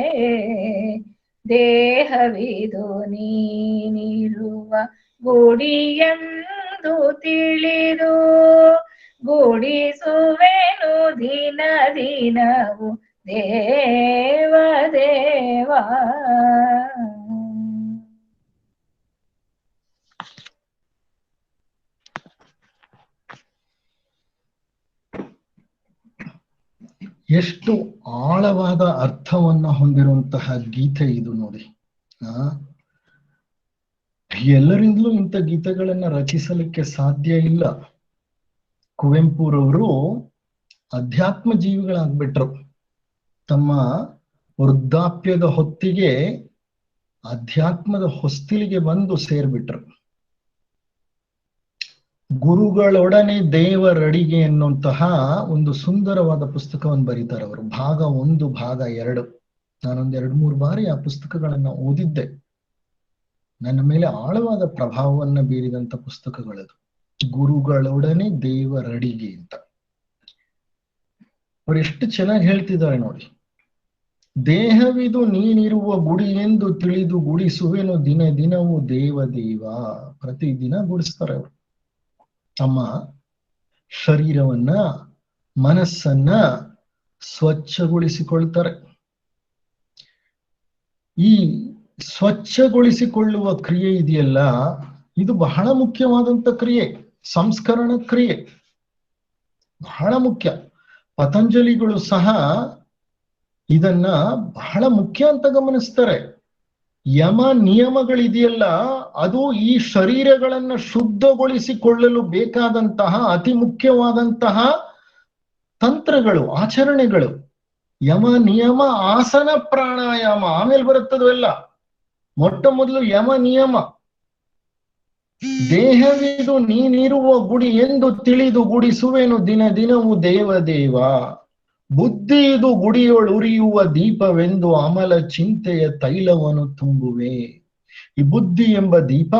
ದೇಹವಿದು ನೀನಿರುವ ಗುಡಿಯೆಂದು ತಿಳಿದು ಗುಡಿಸುವೆನು ದಿನ ದಿನವು ದೇವ ದೇವ. ಎಷ್ಟು ಆಳವಾದ ಅರ್ಥವನ್ನ ಹೊಂದಿರುವಂತಹ ಗೀತೆ ಇದು ನೋಡಿ. ಎಲ್ಲರಿಂದಲೂ ಇಂಥ ಗೀತೆಗಳನ್ನ ರಚಿಸಲಿಕ್ಕೆ ಸಾಧ್ಯ ಇಲ್ಲ. ಕುವೆಂಪುರವರು ಅಧ್ಯಾತ್ಮ ಜೀವಿಗಳಾಗ್ಬಿಟ್ರು. ತಮ್ಮ ವೃದ್ಧಾಪ್ಯದ ಹೊತ್ತಿಗೆ ಅಧ್ಯಾತ್ಮದ ಹೊಸ್ತಿಲಿಗೆ ಬಂದು ಸೇರ್ಬಿಟ್ರು. ಗುರುಗಳೊಡನೆ ದೇವರಡಿಗೆ ಎನ್ನುವಂತಹ ಒಂದು ಸುಂದರವಾದ ಪುಸ್ತಕವನ್ನು ಬರೀತಾರೆ ಅವರು. ಭಾಗ 1, ಭಾಗ 2. ನಾನೊಂದು 2-3 ಬಾರಿ ಆ ಪುಸ್ತಕಗಳನ್ನ ಓದಿದ್ದೆ. ನನ್ನ ಮೇಲೆ ಆಳವಾದ ಪ್ರಭಾವವನ್ನ ಬೀರಿದಂತ ಪುಸ್ತಕಗಳದು. ಗುರುಗಳೊಡನೆ ದೇವರಡಿಗೆ ಅಂತ ಅವ್ರು ಎಷ್ಟು ಚೆನ್ನಾಗಿ ಹೇಳ್ತಿದ್ದಾರೆ ನೋಡಿ. ದೇಹವಿದು ನೀನಿರುವ ಗುಡಿ ಎಂದು ತಿಳಿದು ಗುಡಿಸುವೆನು ದಿನ ದಿನವೂ ದೇವ ದೇವ. ಪ್ರತಿದಿನ ಗುಡಿಸ್ತಾರೆ ಅವರು. ತಮ್ಮ ಶರೀರವನ್ನ ಮನಸ್ಸನ್ನ ಸ್ವಚ್ಛಗೊಳಿಸಿಕೊಳ್ತಾರೆ. ಈ ಸ್ವಚ್ಛಗೊಳಿಸಿಕೊಳ್ಳುವ ಕ್ರಿಯೆ ಇದೆಯಲ್ಲ, ಇದು ಬಹಳ ಮುಖ್ಯವಾದಂತ ಕ್ರಿಯೆ. ಸಂಸ್ಕರಣ ಕ್ರಿಯೆ ಬಹಳ ಮುಖ್ಯ. ಪತಂಜಲಿಗಳು ಸಹ ಇದನ್ನ ಬಹಳ ಮುಖ್ಯ ಅಂತ ಗಮನಿಸ್ತಾರೆ. ಯಮ ನಿಯಮಗಳಿದೆಯಲ್ಲ, ಅದು ಈ ಶರೀರಗಳನ್ನ ಶುದ್ಧಗೊಳಿಸಿಕೊಳ್ಳಲು ಬೇಕಾದಂತಹ ಅತಿ ಮುಖ್ಯವಾದಂತಹ ತಂತ್ರಗಳು, ಆಚರಣೆಗಳು. ಯಮ ನಿಯಮ, ಆಸನ, ಪ್ರಾಣಾಯಾಮ, ಆಮೇಲೆ ಬರುತ್ತದು ಎಲ್ಲ. ಮೊಟ್ಟ ಮೊದಲು ಯಮ ನಿಯಮ. ದೇಹವಿದು ನೀನಿರುವ ಗುಡಿ ಎಂದು ತಿಳಿದು ಗುಡಿಸುವೆನು ದಿನ ದಿನವೂ ದೇವ ದೇವ. ಬುದ್ಧಿ ಇದು ಗುಡಿಯೊಳು ಉರಿಯುವ ದೀಪವೆಂದು ಅಮಲ ಚಿಂತೆಯ ತೈಲವನ್ನು ತುಂಬುವೆ. ಈ ಬುದ್ಧಿ ಎಂಬ ದೀಪ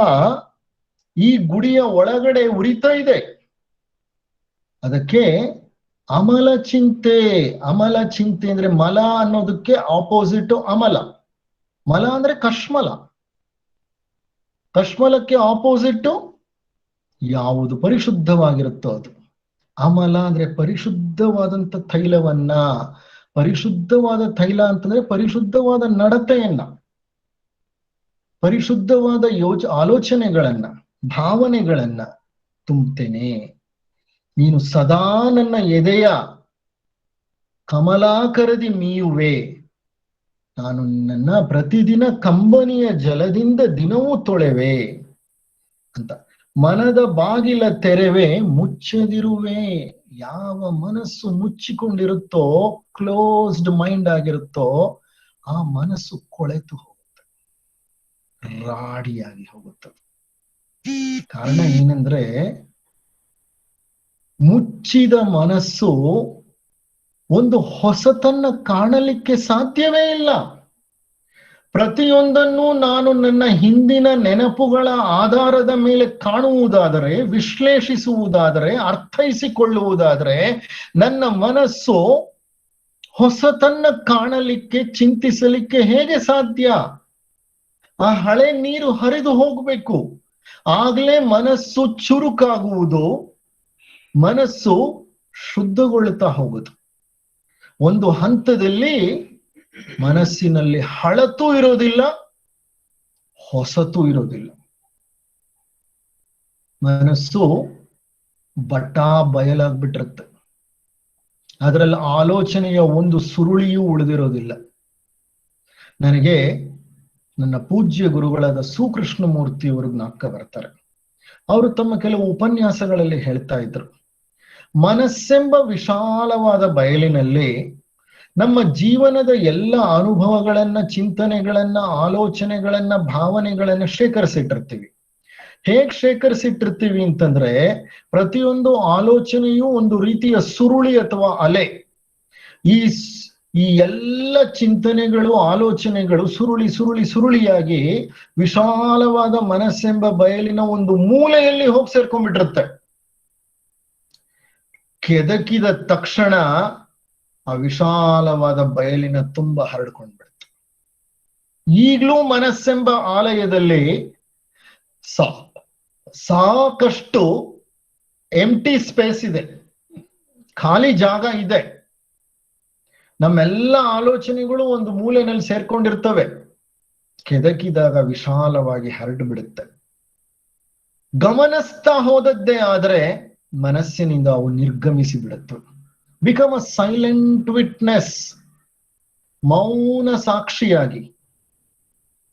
ಈ ಗುಡಿಯ ಒಳಗಡೆ ಉರಿತಾ ಇದೆ. ಅದಕ್ಕೆ ಅಮಲ ಚಿಂತೆ. ಅಮಲ ಚಿಂತೆ ಅಂದ್ರೆ ಮಲ ಅನ್ನೋದಕ್ಕೆ ಆಪೋಸಿಟ್ ಅಮಲ. ಮಲ ಅಂದ್ರೆ ಕಶ್ಮಲ. ಕಶ್ಮಲಕ್ಕೆ ಆಪೋಸಿಟ್ ಯಾವುದು ಪರಿಶುದ್ಧವಾಗಿರುತ್ತೋ ಅದು. ಅಮಲ ಅಂದ್ರೆ ಪರಿಶುದ್ಧವಾದಂತ ತೈಲವನ್ನ. ಪರಿಶುದ್ಧವಾದ ತೈಲ ಅಂತಂದ್ರೆ ಪರಿಶುದ್ಧವಾದ ನಡತೆಯನ್ನ, ಪರಿಶುದ್ಧವಾದ ಆಲೋಚನೆಗಳನ್ನ, ಭಾವನೆಗಳನ್ನ ತುಂಬುತ್ತೇನೆ. ನೀನು ಸದಾ ನನ್ನ ಎದೆಯ ಕಮಲಾಕರದಿ ಮೀಯುವೆ. ನಾನು ನಿನ್ನ ಪ್ರತಿದಿನ ಕಂಬನಿಯ ಜಲದಿಂದ ದಿನವೂ ತೊಳೆವೆ ಅಂತ. ಮನದ ಬಾಗಿಲ ತೆರೆವೆ ಮುಚ್ಚದಿರುವೆ. ಯಾವ ಮನಸ್ಸು ಮುಚ್ಚಿಕೊಂಡಿರುತ್ತೋ, ಕ್ಲೋಸ್ಡ್ ಮೈಂಡ್ ಆಗಿರುತ್ತೋ, ಆ ಮನಸ್ಸು ಕೊಳೆತು ಹೋಗುತ್ತೆ, ರಾಡಿಯಾಗಿ ಹೋಗುತ್ತೆ. ಕಾರಣ ಏನಂದ್ರೆ, ಮುಚ್ಚಿದ ಮನಸ್ಸು ಒಂದು ಹೊಸತನ್ನ ಕಾಣಲಿಕ್ಕೆ ಸಾಧ್ಯವೇ ಇಲ್ಲ. ಪ್ರತಿಯೊಂದನ್ನು ನಾನು ನನ್ನ ಹಿಂದಿನ ನೆನಪುಗಳ ಆಧಾರದ ಮೇಲೆ ಕಾಣುವುದಾದರೆ, ವಿಶ್ಲೇಷಿಸುವುದಾದರೆ, ಅರ್ಥೈಸಿಕೊಳ್ಳುವುದಾದರೆ, ನನ್ನ ಮನಸ್ಸು ಹೊಸತನ್ನ ಕಾಣಲಿಕ್ಕೆ, ಚಿಂತಿಸಲಿಕ್ಕೆ ಹೇಗೆ ಸಾಧ್ಯ? ಆ ಹಳೆ ನೀರು ಹರಿದು ಹೋಗಬೇಕು, ಆಗ್ಲೇ ಮನಸ್ಸು ಚುರುಕಾಗುವುದು, ಮನಸ್ಸು ಶುದ್ಧಗೊಳ್ಳುತ್ತಾ ಹೋಗುದು. ಒಂದು ಹಂತದಲ್ಲಿ ಮನಸ್ಸಿನಲ್ಲಿ ಹಳತು ಇರೋದಿಲ್ಲ, ಹೊಸತು ಇರೋದಿಲ್ಲ. ಮನಸ್ಸು ಬಟಾ ಬಯಲಾಗ್ಬಿಟ್ಟಿರುತ್ತೆ. ಅದರಲ್ಲಿ ಆಲೋಚನೆಯ ಒಂದು ಸುರುಳಿಯೂ ಉಳಿದಿರೋದಿಲ್ಲ. ನನಗೆ ನನ್ನ ಪೂಜ್ಯ ಗುರುಗಳಾದ ಸುಕೃಷ್ಣಮೂರ್ತಿಯವರು ಜ್ಞಾಪಕ ಬರ್ತಾರೆ. ಅವರು ತಮ್ಮ ಕೆಲವು ಉಪನ್ಯಾಸಗಳಲ್ಲಿ ಹೇಳ್ತಾ ಇದ್ರು, ಮನಸ್ಸೆಂಬ ವಿಶಾಲವಾದ ಬಯಲಿನಲ್ಲಿ ನಮ್ಮ ಜೀವನದ ಎಲ್ಲ ಅನುಭವಗಳನ್ನ, ಚಿಂತನೆಗಳನ್ನ, ಆಲೋಚನೆಗಳನ್ನ, ಭಾವನೆಗಳನ್ನ ಶೇಖರಿಸಿಟ್ಟಿರ್ತೀವಿ. ಹೇಗ್ ಶೇಖರಿಸಿಟ್ಟಿರ್ತೀವಿ ಅಂತಂದ್ರೆ, ಪ್ರತಿಯೊಂದು ಆಲೋಚನೆಯೂ ಒಂದು ರೀತಿಯ ಸುರುಳಿ ಅಥವಾ ಅಲೆ. ಈ ಎಲ್ಲ ಚಿಂತನೆಗಳು, ಆಲೋಚನೆಗಳು ಸುರುಳಿ ಸುರುಳಿ ಸುರುಳಿಯಾಗಿ ವಿಶಾಲವಾದ ಮನಸ್ಸೆಂಬ ಬಯಲಿನ ಒಂದು ಮೂಲೆಯಲ್ಲಿ ಹೋಗಿ ಸೇರ್ಕೊಂಡ್ಬಿಟ್ಟಿರುತ್ತೆ. ಕೆದಕಿದ ತಕ್ಷಣ ಆ ವಿಶಾಲವಾದ ಬಯಲಿನ ತುಂಬ ಹರಡ್ಕೊಂಡ್ಬಿಡುತ್ತೆ. ಈಗಲೂ ಮನಸ್ಸೆಂಬ ಆಲಯದಲ್ಲಿ ಸಾಕಷ್ಟು ಎಂಟಿ ಸ್ಪೇಸ್ ಇದೆ, ಖಾಲಿ ಜಾಗ ಇದೆ. ನಮ್ಮೆಲ್ಲ ಆಲೋಚನೆಗಳು ಒಂದು ಮೂಲೆಯಲ್ಲಿ ಸೇರ್ಕೊಂಡಿರ್ತವೆ. ಕೆದಕಿದಾಗ ವಿಶಾಲವಾಗಿ ಹರಡು ಬಿಡುತ್ತೆ. ಗಮನಿಸ್ತಾ ಹೋದದ್ದೇ ಆದ್ರೆ ಮನಸ್ಸಿನಿಂದ ಅವು ನಿರ್ಗಮಿಸಿ ಬಿಡುತ್ತೆ. ಬಿಕಮ್ ಅ ಸೈಲೆಂಟ್ ವಿಟ್ನೆಸ್, ಮೌನ ಸಾಕ್ಷಿಯಾಗಿ.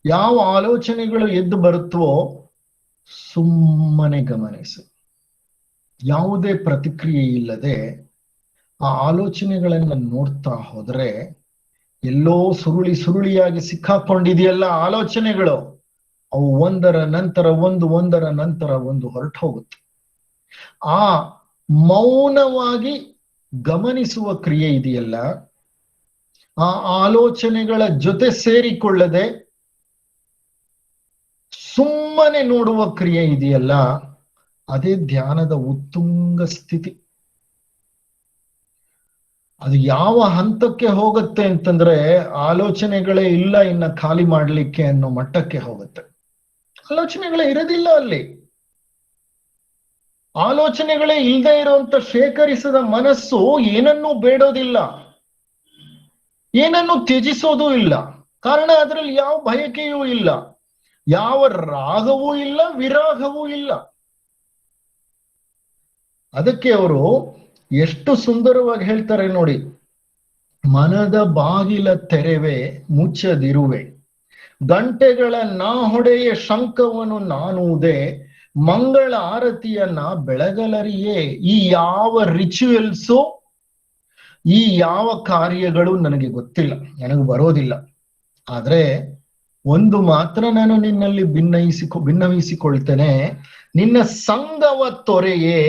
ಯಾವ ಆಲೋಚನೆಗಳು ಎದ್ದು ಬರುತ್ತವೋ ಸುಮ್ಮನೆ ಗಮನಿಸು. ಯಾವುದೇ ಪ್ರತಿಕ್ರಿಯೆ ಇಲ್ಲದೆ ಆ ಆಲೋಚನೆಗಳನ್ನ ನೋಡ್ತಾ ಹೋದ್ರೆ, ಎಲ್ಲೋ ಸುರುಳಿ ಸುರುಳಿಯಾಗಿ ಸಿಕ್ಕಾಕೊಂಡಿದೆಯಲ್ಲ ಆಲೋಚನೆಗಳು, ಅವು ಒಂದರ ನಂತರ ಒಂದು, ಒಂದರ ನಂತರ ಒಂದು ಹೊರಟು ಹೋಗುತ್ತೆ. ಆ ಮೌನವಾಗಿ ಗಮನಿಸುವ ಕ್ರಿಯೆ ಇದೆಯಲ್ಲ, ಆ ಆಲೋಚನೆಗಳ ಜೊತೆ ಸೇರಿಕೊಳ್ಳದೆ ಸುಮ್ಮನೆ ನೋಡುವ ಕ್ರಿಯೆ ಇದೆಯಲ್ಲ, ಅದೇ ಧ್ಯಾನದ ಉತ್ತುಂಗ ಸ್ಥಿತಿ. ಅದು ಯಾವ ಹಂತಕ್ಕೆ ಹೋಗುತ್ತೆ ಅಂತಂದ್ರೆ, ಆಲೋಚನೆಗಳೇ ಇಲ್ಲ ಇನ್ನ ಖಾಲಿ ಮಾಡ್ಲಿಕ್ಕೆ ಅನ್ನೋ ಮಟ್ಟಕ್ಕೆ ಹೋಗುತ್ತೆ. ಆಲೋಚನೆಗಳೇ ಇರೋದಿಲ್ಲ ಅಲ್ಲಿ. ಆಲೋಚನೆಗಳೇ ಇಲ್ಲದೆ ಇರುವಂತ ಶೇಖರಿಸಿದ ಮನಸ್ಸು ಏನನ್ನೂ ಬೇಡೋದಿಲ್ಲ, ಏನನ್ನೂ ತ್ಯಜಿಸೋದೂ ಇಲ್ಲ. ಕಾರಣ ಅದರಲ್ಲಿ ಯಾವ ಬಯಕೆಯೂ ಇಲ್ಲ, ಯಾವ ರಾಗವೂ ಇಲ್ಲ, ವಿರಾಗವೂ ಇಲ್ಲ. ಅದಕ್ಕೆ ಅವರು ಎಷ್ಟು ಸುಂದರವಾಗಿ ಹೇಳ್ತಾರೆ ನೋಡಿ, ಮನದ ಬಾಗಿಲ ತೆರೆವೆ ಮುಚ್ಚದಿರುವೆ, ಗಂಟೆಗಳ ನಾ ಹೊಡೆಯ ಶಂಕವನ್ನು ನಾನುವುದೇ, ಮಂಗಳ ಆರತಿಯನ್ನ ಬೆಳಗಲರಿಯೇ. ಈ ಯಾವ ರಿಚುವಲ್ಸು, ಈ ಯಾವ ಕಾರ್ಯಗಳು ನನಗೆ ಗೊತ್ತಿಲ್ಲ, ನನಗೆ ಬರೋದಿಲ್ಲ. ಆದ್ರೆ ಒಂದು ಮಾತ್ರ ನಾನು ನಿನ್ನಲ್ಲಿ ಭಿನ್ನವಿಸಿಕೊಳ್ತೇನೆ, ನಿನ್ನ ಸಂಗವ ತೊರೆಯೇ,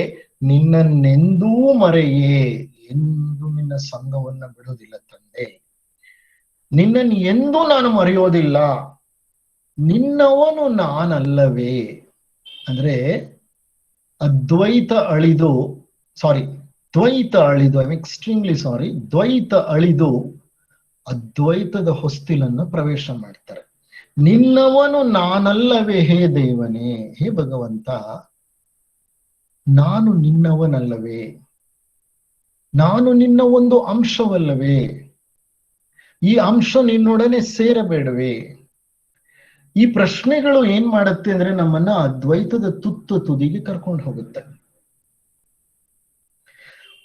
ನಿನ್ನನ್ನೆಂದೂ ಮರೆಯೇ. ಎಂದು ನಿನ್ನ ಸಂಘವನ್ನ ಬಿಡೋದಿಲ್ಲ ತಂದೆ, ನಿನ್ನನ್ನು ಎಂದೂ ನಾನು ಮರೆಯೋದಿಲ್ಲ. ನಿನ್ನವನು ನಾನಲ್ಲವೇ. ಅಂದ್ರೆ ದ್ವೈತ ಅಳಿದು, ಐ ಆಮ್ ಎಕ್ಸ್ಟ್ರೀಮ್ಲಿ ಸಾರಿ, ದ್ವೈತ ಅಳಿದು ಅದ್ವೈತದ ಹೊಸ್ತಿಲನ್ನು ಪ್ರವೇಶ ಮಾಡ್ತಾರೆ. ನಿನ್ನವನು ನಾನಲ್ಲವೇ ಹೇ ದೇವನೇ, ಹೇ ಭಗವಂತ, ನಾನು ನಿನ್ನವನಲ್ಲವೇ, ನಾನು ನಿನ್ನ ಒಂದು ಅಂಶವಲ್ಲವೇ, ಈ ಅಂಶ ನಿನ್ನೊಡನೆ ಸೇರಬೇಡವೇ. ಈ ಪ್ರಶ್ನೆಗಳು ಏನ್ ಮಾಡುತ್ತೆ ಅಂದ್ರೆ, ನಮ್ಮನ್ನ ಅದ್ವೈತದ ತುದಿಗೆ ಕರ್ಕೊಂಡು ಹೋಗುತ್ತೆ.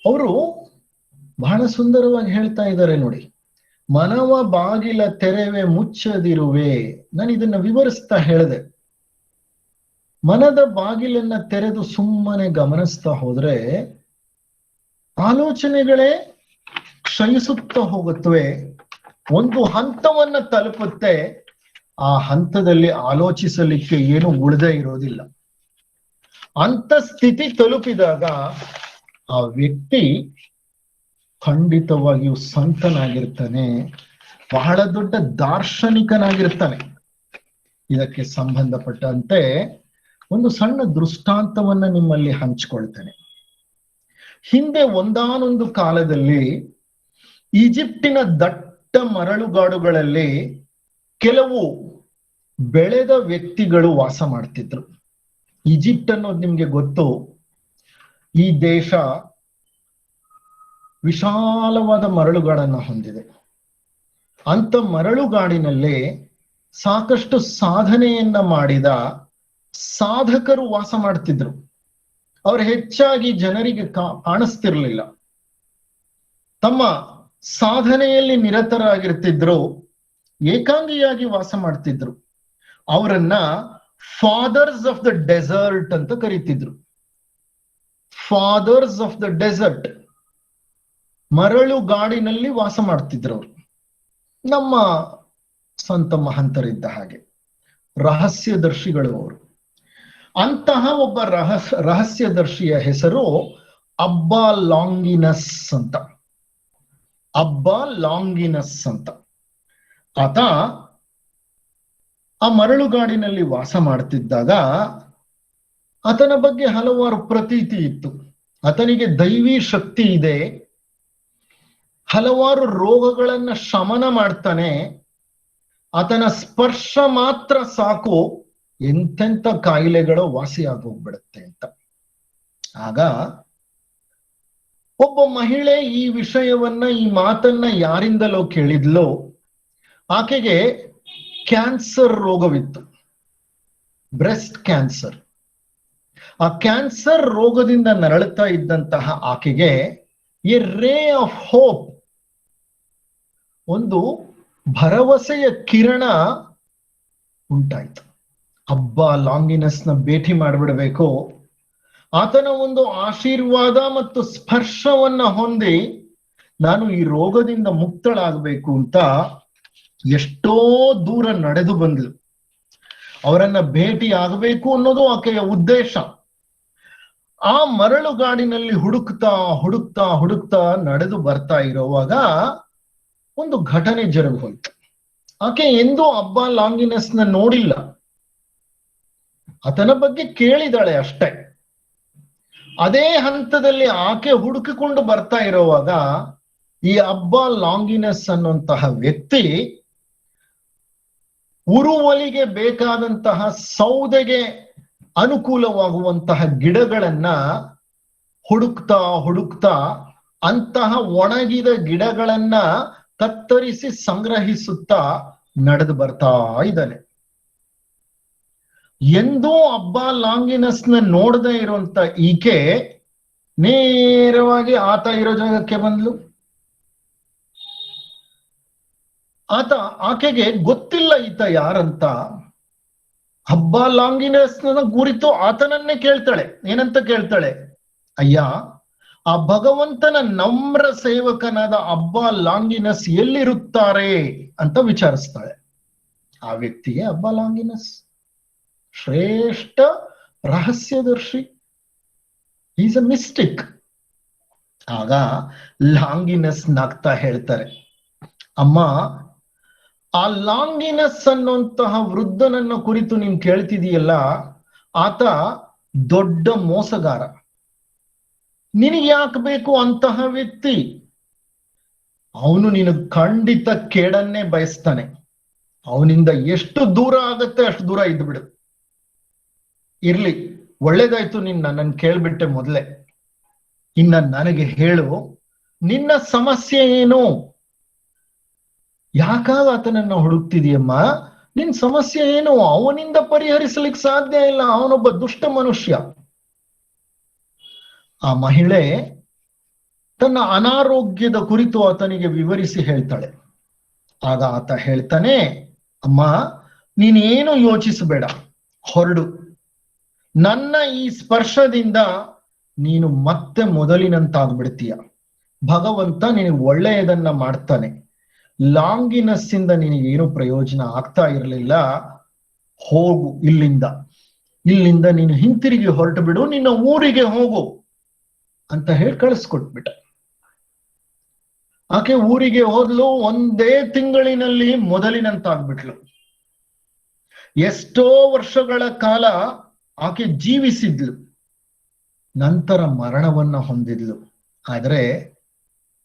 ಅವರು ಬಹಳ ಸುಂದರವಾಗಿ ಹೇಳ್ತಾ ಇದ್ದಾರೆ ನೋಡಿ, ಮನವ ಬಾಗಿಲ ತೆರೆವೆ ಮುಚ್ಚದಿರುವೆ. ನಾನು ಇದನ್ನ ವಿವರಿಸ್ತಾ ಹೇಳಿದೆ. ಮನದ ಬಾಗಿಲನ್ನ ತೆರೆದು ಸುಮ್ಮನೆ ಗಮನಿಸ್ತಾ ಹೋದ್ರೆ ಆಲೋಚನೆಗಳೇ ಕ್ಷಯಿಸುತ್ತಾ ಹೋಗುತ್ತವೆ. ಒಂದು ಹಂತವನ್ನ ತಲುಪುತ್ತೆ, ಆ ಹಂತದಲ್ಲಿ ಆಲೋಚಿಸಲಿಕ್ಕೆ ಏನು ಉಳಿದೇ ಇರೋದಿಲ್ಲ. ಅಂತ ಸ್ಥಿತಿ ತಲುಪಿದಾಗ ಆ ವ್ಯಕ್ತಿ ಖಂಡಿತವಾಗಿಯೂ ಸಂತನಾಗಿರ್ತಾನೆ, ಬಹಳ ದೊಡ್ಡ ದಾರ್ಶನಿಕನಾಗಿರ್ತಾನೆ. ಇದಕ್ಕೆ ಸಂಬಂಧಪಟ್ಟಂತೆ ಒಂದು ಸಣ್ಣ ದೃಷ್ಟಾಂತವನ್ನ ನಿಮ್ಮಲ್ಲಿ ಹಂಚಿಕೊಳ್ತೇನೆ. ಹಿಂದೆ ಒಂದಾನೊಂದು ಕಾಲದಲ್ಲಿ ಈಜಿಪ್ಟಿನ ದಟ್ಟ ಮರಳುಗಾಡುಗಳಲ್ಲಿ ಕೆಲವು ಬೆಳೆದ ವ್ಯಕ್ತಿಗಳು ವಾಸ ಮಾಡ್ತಿದ್ರು. ಈಜಿಪ್ಟ್ ಅನ್ನೋದು ನಿಮ್ಗೆ ಗೊತ್ತು, ಈ ದೇಶ ವಿಶಾಲವಾದ ಮರಳುಗಾಡನ್ನ ಹೊಂದಿದೆ. ಅಂತ ಮರಳುಗಾಡಿನಲ್ಲಿ ಸಾಕಷ್ಟು ಸಾಧನೆಯನ್ನ ಮಾಡಿದ ಸಾಧಕರು ವಾಸ ಮಾಡ್ತಿದ್ರು. ಅವರು ಹೆಚ್ಚಾಗಿ ಜನರಿಗೆ ಕಾಣಿಸ್ತಿರ್ಲಿಲ್ಲ, ತಮ್ಮ ಸಾಧನೆಯಲ್ಲಿ ನಿರತರಾಗಿರ್ತಿದ್ರು, ಏಕಾಂಗಿಯಾಗಿ ವಾಸ ಮಾಡ್ತಿದ್ರು. ಅವರನ್ನ ಫಾದರ್ಸ್ ಆಫ್ ದ ಡೆಸರ್ಟ್ ಅಂತ ಕರೀತಿದ್ರು. ಫಾದರ್ಸ್ ಆಫ್ ದ ಡೆಸರ್ಟ್, ಮರಳುಗಾಡಿನಲ್ಲಿ ವಾಸ ಮಾಡ್ತಿದ್ರು ಅವರು. ನಮ್ಮ ಸಂತ ಮಹಂತರಿದ್ದ ಹಾಗೆ ರಹಸ್ಯದರ್ಶಿಗಳು ಅವರು. ಅಂತಹ ಒಬ್ಬ ರಹಸ್ಯದರ್ಶಿಯ ಹೆಸರು ಅಬ್ಬಾ ಲಾಂಗಿನಸ್ ಅಂತ. ಅಬ್ಬಾ ಲಾಂಗಿನಸ್ ಅಂತ. ಆತ ಆ ಮರಳುಗಾಡಿನಲ್ಲಿ ವಾಸ ಮಾಡ್ತಿದ್ದಾಗ ಆತನ ಬಗ್ಗೆ ಹಲವಾರು ಪ್ರತೀತಿ ಇತ್ತು. ಆತನಿಗೆ ದೈವಿ ಶಕ್ತಿ ಇದೆ, ಹಲವಾರು ರೋಗಗಳನ್ನ ಶಮನ ಮಾಡ್ತಾನೆ, ಆತನ ಸ್ಪರ್ಶ ಮಾತ್ರ ಸಾಕು ಎಂತೆಂಥ ಕಾಯಿಲೆಗಳು ವಾಸಿಯಾಗೋಗ್ಬಿಡುತ್ತೆ ಅಂತ. ಆಗ ಒಬ್ಬ ಮಹಿಳೆ ಈ ವಿಷಯವನ್ನ, ಈ ಮಾತನ್ನ ಯಾರಿಂದಲೋ ಕೇಳಿದ್ಲೋ. ಆಕೆಗೆ ಕ್ಯಾನ್ಸರ್ ರೋಗವಿತ್ತು, ಬ್ರೆಸ್ಟ್ ಕ್ಯಾನ್ಸರ್. ಆ ಕ್ಯಾನ್ಸರ್ ರೋಗದಿಂದ ನರಳುತ್ತಾ ಇದ್ದಂತಹ ಆಕೆಗೆ ಎ ರೇ ಆಫ್ ಹೋಪ್, ಒಂದು ಭರವಸೆಯ ಕಿರಣ ಉಂಟಾಯ್ತು. ಅಬ್ಬಾ ಲಾಂಗಿನಸ್ನ ಭೇಟಿ ಮಾಡಿಬಿಡ್ಬೇಕು, ಆತನ ಒಂದು ಆಶೀರ್ವಾದ ಮತ್ತು ಸ್ಪರ್ಶವನ್ನ ಹೊಂದಿ ನಾನು ಈ ರೋಗದಿಂದ ಮುಕ್ತಳಾಗಬೇಕು ಅಂತ ಎಷ್ಟೋ ದೂರ ನಡೆದು ಬಂದ್ಲು. ಅವರನ್ನ ಭೇಟಿ ಆಗಬೇಕು ಅನ್ನೋದು ಆಕೆಯ ಉದ್ದೇಶ. ಆ ಮರಳುಗಾಡಿನಲ್ಲಿ ಹುಡುಕ್ತಾ ಹುಡುಕ್ತಾ ಹುಡುಕ್ತಾ ನಡೆದು ಬರ್ತಾ ಇರುವಾಗ ಒಂದು ಘಟನೆ ಜರುಗಿ ಹೋಯ್ತು. ಆಕೆ ಎಂದೂ ಅಬ್ಬಾ ಲಾಂಗಿನಸ್ನ ನೋಡಿಲ್ಲ, ಆತನ ಬಗ್ಗೆ ಕೇಳಿದಾಳೆ ಅಷ್ಟೇ. ಅದೇ ಹಂತದಲ್ಲಿ ಆಕೆ ಹುಡುಕಿಕೊಂಡು ಬರ್ತಾ ಇರುವಾಗ ಈ ಅಬ್ಬಾ ಲಾಂಗಿನಸ್ ಅನ್ನುವಂತಹ ವ್ಯಕ್ತಿ ಉರುವಲಿಗೆ ಬೇಕಾದಂತಹ ಸೌದೆಗೆ ಅನುಕೂಲವಾಗುವಂತಹ ಗಿಡಗಳನ್ನ ಹುಡುಕ್ತಾ ಹುಡುಕ್ತಾ ಅಂತಹ ಒಣಗಿದ ಗಿಡಗಳನ್ನ ಕತ್ತರಿಸಿ ಸಂಗ್ರಹಿಸುತ್ತಾ ನಡೆದು ಬರ್ತಾ ಇದ್ದಾನೆ. ಎಂದೂ ಅಬ್ಬಾ ಲಾಂಗಿನಸ್ನ ನೋಡದೆ ಇರುವಂತ ಈಕೆ ನೇರವಾಗಿ ಆತ ಇರೋ ಜಾಗಕ್ಕೆ ಬಂದ್ಲು. ಆಕೆಗೆ ಗೊತ್ತಿಲ್ಲ ಈತ ಯಾರಂತ. ಅಬ್ಬಾ ಲಾಂಗಿನಸ್ನ ಕುರಿತು ಆತನನ್ನೇ ಕೇಳ್ತಾಳೆ. ಏನಂತ ಕೇಳ್ತಾಳೆ? ಅಯ್ಯ, ಆ ಭಗವಂತನ ನಮ್ರ ಸೇವಕನಾದ ಅಬ್ಬಾ ಲಾಂಗಿನಸ್ ಎಲ್ಲಿರುತ್ತಾರೆ ಅಂತ ವಿಚಾರಿಸ್ತಾಳೆ. ಆ ವ್ಯಕ್ತಿಗೆ ಅಬ್ಬಾ ಲಾಂಗಿನಸ್ ಶ್ರೇಷ್ಠ ರಹಸ್ಯದರ್ಶಿ, ಈಸ್ ಅ ಮಿಸ್ಟಿಕ್. ಆಗ ಲಾಂಗಿನಸ್ ನಾಗ್ತಾ ಹೇಳ್ತಾರೆ, ಅಮ್ಮ, ಆ ಲಾಂಗಿನಸ್ ಅನ್ನುವಂತಹ ವೃದ್ಧನನ್ನ ಕುರಿತು ನೀನ್ ಕೇಳ್ತಿದೀಯಲ್ಲ, ಆತ ದೊಡ್ಡ ಮೋಸಗಾರ. ನಿನಗೆ ಯಾಕೆ ಬೇಕು ಅಂತಹ ವ್ಯಕ್ತಿ? ಅವನು ನಿನಗೆ ಖಂಡಿತ ಕೇಡನ್ನೇ ಬಯಸ್ತಾನೆ. ಅವನಿಂದ ಎಷ್ಟು ದೂರ ಆಗತ್ತೆ ಅಷ್ಟು ದೂರ ಇದ್ಬಿಡು. ಇರ್ಲಿ, ಒಳ್ಳೇದಾಯ್ತು ನೀನ್ ನನ್ನನ್ನು ಕೇಳ್ಬಿಟ್ಟೆ ಮೊದಲೇ. ಇನ್ನ ನನಗೆ ಹೇಳು, ನಿನ್ನ ಸಮಸ್ಯೆ ಏನು? ಯಾಕಾಗ ಆತನನ್ನ ಹುಡುಕ್ತಿದೀಯಮ್ಮ? ನಿನ್ ಸಮಸ್ಯೆ ಏನು? ಅವನಿಂದ ಪರಿಹರಿಸಲಿಕ್ಕೆ ಸಾಧ್ಯ ಇಲ್ಲ, ಅವನೊಬ್ಬ ದುಷ್ಟ ಮನುಷ್ಯ. ಆ ಮಹಿಳೆ ತನ್ನ ಅನಾರೋಗ್ಯದ ಕುರಿತು ಆತನಿಗೆ ವಿವರಿಸಿ ಹೇಳ್ತಾಳೆ. ಆಗ ಆತ ಹೇಳ್ತಾನೆ, ಅಮ್ಮ, ನೀನೇನು ಯೋಚಿಸಬೇಡ, ಹೊರಡು. ನನ್ನ ಈ ಸ್ಪರ್ಶದಿಂದ ನೀನು ಮತ್ತೆ ಮೊದಲಿನಂತಾಗ್ಬಿಡ್ತೀಯ. ಭಗವಂತ ನಿನಗೆ ಒಳ್ಳೆಯದನ್ನ ಮಾಡ್ತಾನೆ. ಲಾಂಗಿನೆಸ್ ಇಂದ ನಿನಗೇನು ಪ್ರಯೋಜನ ಆಗ್ತಾ ಇರಲಿಲ್ಲ, ಹೋಗು ಇಲ್ಲಿಂದ ನೀನು ಹಿಂತಿರುಗಿ ಹೊರಟು ಬಿಡು, ನಿನ್ನ ಊರಿಗೆ ಹೋಗು ಅಂತ ಹೇಳಿ ಕಳಿಸ್ಕೊಟ್ಬಿಟ್ಟ. ಆಕೆ ಊರಿಗೆ ಹೋದ್ಲು, ಒಂದೇ ತಿಂಗಳಿನಲ್ಲಿ ಮೊದಲಿನಂತಾಗ್ಬಿಟ್ಲು. ಎಷ್ಟೋ ವರ್ಷಗಳ ಕಾಲ ಆಕೆ ಜೀವಿಸಿದ್ಲು, ನಂತರ ಮರಣವನ್ನ ಹೊಂದಿದ್ಲು. ಆದ್ರೆ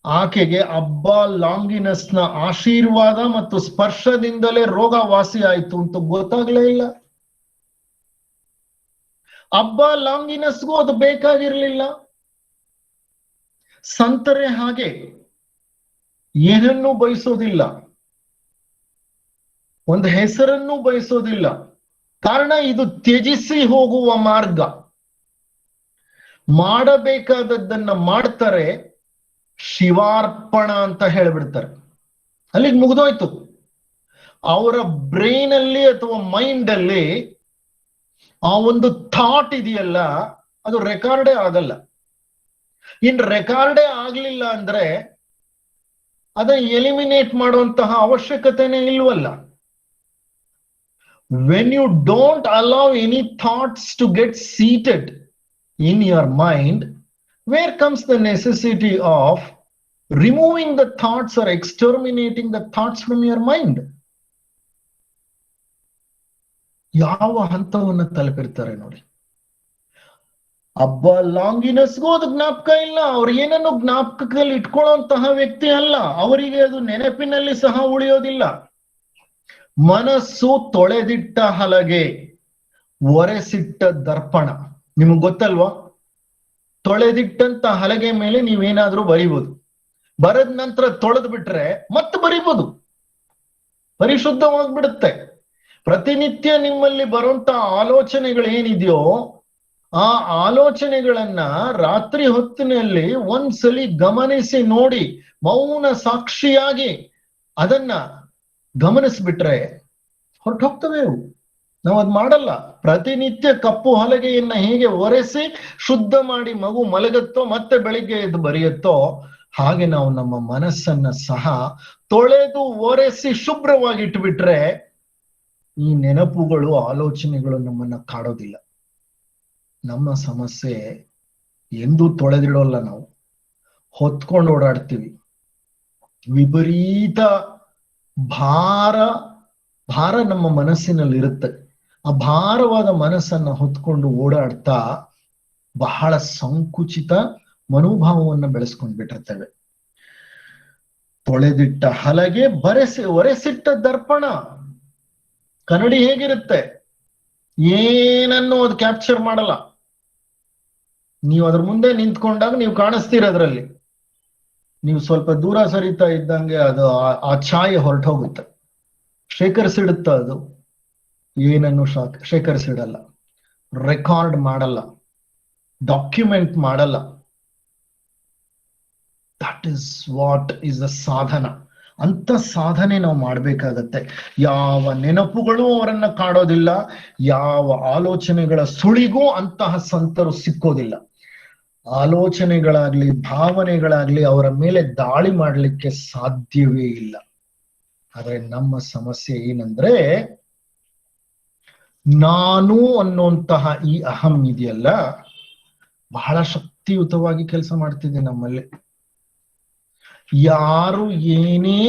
ಆಕೆಗೆ ಅಬ್ಬಾ ಲಾಂಗಿನೆಸ್ನ ಆಶೀರ್ವಾದ ಮತ್ತು ಸ್ಪರ್ಶದಿಂದಲೇ ರೋಗ ವಾಸಿ ಆಯ್ತು ಅಂತ ಗೊತ್ತಾಗ್ಲೇ ಇಲ್ಲ. ಅಬ್ಬಾ ಲಾಂಗಿನೆಸ್ಗೂ ಅದು ಬೇಕಾಗಿರ್ಲಿಲ್ಲ. ಸಂತರೆ ಹಾಗೆ ಏನನ್ನೂ ಬಯಸೋದಿಲ್ಲ, ಒಂದು ಹೆಸರನ್ನು ಬಯಸೋದಿಲ್ಲ. ಕಾರಣ ಇದು ತ್ಯಜಿಸಿ ಹೋಗುವ ಮಾರ್ಗ. ಮಾಡಬೇಕಾದದ್ದನ್ನ ಮಾಡ್ತಾರೆ, ಶಿವಾರ್ಪಣ ಅಂತ ಹೇಳ್ಬಿಡ್ತಾರೆ, ಅಲ್ಲಿಗೆ ಮುಗಿದೋಯ್ತು. ಅವರ ಬ್ರೈನ್ ಅಲ್ಲಿ ಅಥವಾ ಮೈಂಡ್ ಅಲ್ಲಿ ಆ ಒಂದು ಥಾಟ್ ಇದೆಯಲ್ಲ, ಅದು ರೆಕಾರ್ಡೇ ಆಗಲ್ಲ. ಇನ್ ರೆಕಾರ್ಡೇ ಆಗ್ಲಿಲ್ಲ ಅಂದ್ರೆ ಅದನ್ನ ಎಲಿಮಿನೇಟ್ ಮಾಡುವಂತಹ ಅವಶ್ಯಕತೆನೇ ಇಲ್ವಲ್ಲ. When you don't allow any thoughts to get seated in your mind, where comes the necessity of removing the thoughts or exterminating the thoughts from your mind? ಯಾವ ಹಂತವನ್ನ ತಲುಪಿರ್ತಾರೆ ನೋಡಿ. ಅಬ್ಬ ಲಾಂಗಿನೆಸ್ಗೂ ಅದು ಜ್ಞಾಪಕ ಇಲ್ಲ. ಅವ್ರು ಏನನ್ನು ಜ್ಞಾಪಕದಲ್ಲಿ ಇಟ್ಕೊಳ್ಳುವಂತಹ ವ್ಯಕ್ತಿ ಅಲ್ಲ. ಅವರಿಗೆ ಅದು ನೆನಪಿನಲ್ಲಿ ಸಹ ಉಳಿಯೋದಿಲ್ಲ. ಮನಸ್ಸು ತೊಳೆದಿಟ್ಟ ಹಲಗೆ, ಒರೆಸಿಟ್ಟ ದರ್ಪಣ. ನಿಮ್ಗೆ ಗೊತ್ತಲ್ವಾ? ತೊಳೆದಿಟ್ಟಂತ ಹಲಗೆ ಮೇಲೆ ನೀವೇನಾದ್ರೂ ಬರಿಬೋದು, ಬರೆದ ನಂತರ ತೊಳೆದು ಬಿಟ್ರೆ ಮತ್ತೆ ಬರಿಬೋದು, ಪರಿಶುದ್ಧವಾಗ್ಬಿಡುತ್ತೆ. ಪ್ರತಿನಿತ್ಯ ನಿಮ್ಮಲ್ಲಿ ಬರುವಂತ ಆಲೋಚನೆಗಳು ಏನಿದೆಯೋ ಆ ಆಲೋಚನೆಗಳನ್ನ ರಾತ್ರಿ ಹೊತ್ತಿನಲ್ಲಿ ಒಂದ್ಸಲಿ ಗಮನಿಸಿ ನೋಡಿ, ಮೌನ ಸಾಕ್ಷಿಯಾಗಿ ಅದನ್ನ ಗಮನಿಸ್ಬಿಟ್ರೆ ಹೊರಟೋಗ್ತವೆ ಅವು. ನಾವು ಅದ್ ಮಾಡಲ್ಲ. ಪ್ರತಿನಿತ್ಯ ಕಪ್ಪು ಹಲಗೆಯನ್ನ ಹೇಗೆ ಒರೆಸಿ ಶುದ್ಧ ಮಾಡಿ ಮಗು ಮಲಗುತ್ತೋ ಮತ್ತೆ ಬೆಳಿಗ್ಗೆ ಎದ್ದು ಬರೆಯುತ್ತೋ, ಹಾಗೆ ನಾವು ನಮ್ಮ ಮನಸ್ಸನ್ನ ಸಹ ತೊಳೆದು ಒರೆಸಿ ಶುಭ್ರವಾಗಿ ಇಟ್ಬಿಟ್ರೆ ಈ ನೆನಪುಗಳು ಆಲೋಚನೆಗಳು ನಮ್ಮನ್ನ ಕಾಡೋದಿಲ್ಲ. ನಮ್ಮ ಸಮಸ್ಯೆ ಎಂದೂ ತೊಳೆದಿಡೋಲ್ಲ, ನಾವು ಹೊತ್ಕೊಂಡು ಓಡಾಡ್ತೀವಿ. ವಿಪರೀತ ಭಾರ ನಮ್ಮ ಮನಸ್ಸಿನಲ್ಲಿ ಇರುತ್ತೆ. ಆ ಭಾರವಾದ ಮನಸ್ಸನ್ನ ಹೊತ್ಕೊಂಡು ಓಡಾಡ್ತಾ ಬಹಳ ಸಂಕುಚಿತ ಮನೋಭಾವವನ್ನು ಬೆಳೆಸ್ಕೊಂಡ್ ಬಿಟ್ಟಿರ್ತೇವೆ. ತೊಳೆದಿಟ್ಟ ಹಲಗೆ, ಒರೆಸಿಟ್ಟ ದರ್ಪಣ. ಕನ್ನಡಿ ಹೇಗಿರುತ್ತೆ? ಏನನ್ನು ಅದು ಕ್ಯಾಪ್ಚರ್ ಮಾಡಲ್ಲ. ನೀವು ಅದ್ರ ಮುಂದೆ ನಿಂತ್ಕೊಂಡಾಗ ನೀವು ಕಾಣಿಸ್ತೀರ ಅದ್ರಲ್ಲಿ. ನೀವು ಸ್ವಲ್ಪ ದೂರ ಸರಿತಾ ಇದ್ದಂಗೆ ಅದು ಆ ಛಾಯೆ ಹೊರಟೋಗುತ್ತೆ, ಶೇಖರಿಸಿಡುತ್ತ. ಅದು ಏನನ್ನು ಶೇಖರಿಸಿಡಲ್ಲ, ರೆಕಾರ್ಡ್ ಮಾಡಲ್ಲ, ಡಾಕ್ಯುಮೆಂಟ್ ಮಾಡಲ್ಲ. That is what is the ಸಾಧನ. ಅಂತ ಸಾಧನೆ ನಾವು ಮಾಡ್ಬೇಕಾಗತ್ತೆ. ಯಾವ ನೆನಪುಗಳು ಅವರನ್ನ ಕಾಡೋದಿಲ್ಲ, ಯಾವ ಆಲೋಚನೆಗಳ ಸುಳಿಗೂ ಅಂತಹ ಸಂತರು ಸಿಕ್ಕೋದಿಲ್ಲ. ಆಲೋಚನೆಗಳಾಗ್ಲಿ ಭಾವನೆಗಳಾಗ್ಲಿ ಅವರ ಮೇಲೆ ದಾಳಿ ಮಾಡ್ಲಿಕ್ಕೆ ಸಾಧ್ಯವೇ ಇಲ್ಲ. ಆದ್ರೆ ನಮ್ಮ ಸಮಸ್ಯೆ ಏನಂದ್ರೆ, ನಾನು ಅನ್ನುವಂತಹ ಈ ಅಹಂ ಇದೆಯಲ್ಲ, ಬಹಳ ಶಕ್ತಿಯುತವಾಗಿ ಕೆಲಸ ಮಾಡ್ತಿದೆ ನಮ್ಮಲ್ಲಿ. ಯಾರು ಏನೇ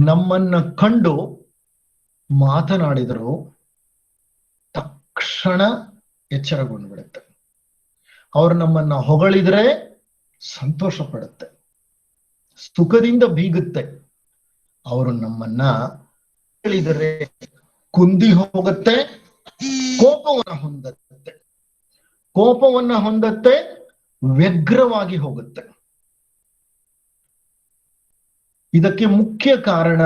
ನಮ್ಮನ್ನ ಕಂಡು ಮಾತನಾಡಿದ್ರು ತಕ್ಷಣ ಎಚ್ಚರಗೊಂಡು ಬಿಡುತ್ತೆ. ಅವ್ರು ನಮ್ಮನ್ನ ಹೊಗಳಿದ್ರೆ ಸಂತೋಷ ಪಡುತ್ತೆ, ಸುಖದಿಂದ ಬೀಗುತ್ತೆ. ಅವರು ನಮ್ಮನ್ನ ಹೇಳಿದರೆ ಕುಂದಿ ಹೋಗುತ್ತೆ, ಕೋಪವನ್ನ ಹೊಂದತ್ತೆ, ವ್ಯಗ್ರವಾಗಿ ಹೋಗುತ್ತೆ. ಇದಕ್ಕೆ ಮುಖ್ಯ ಕಾರಣ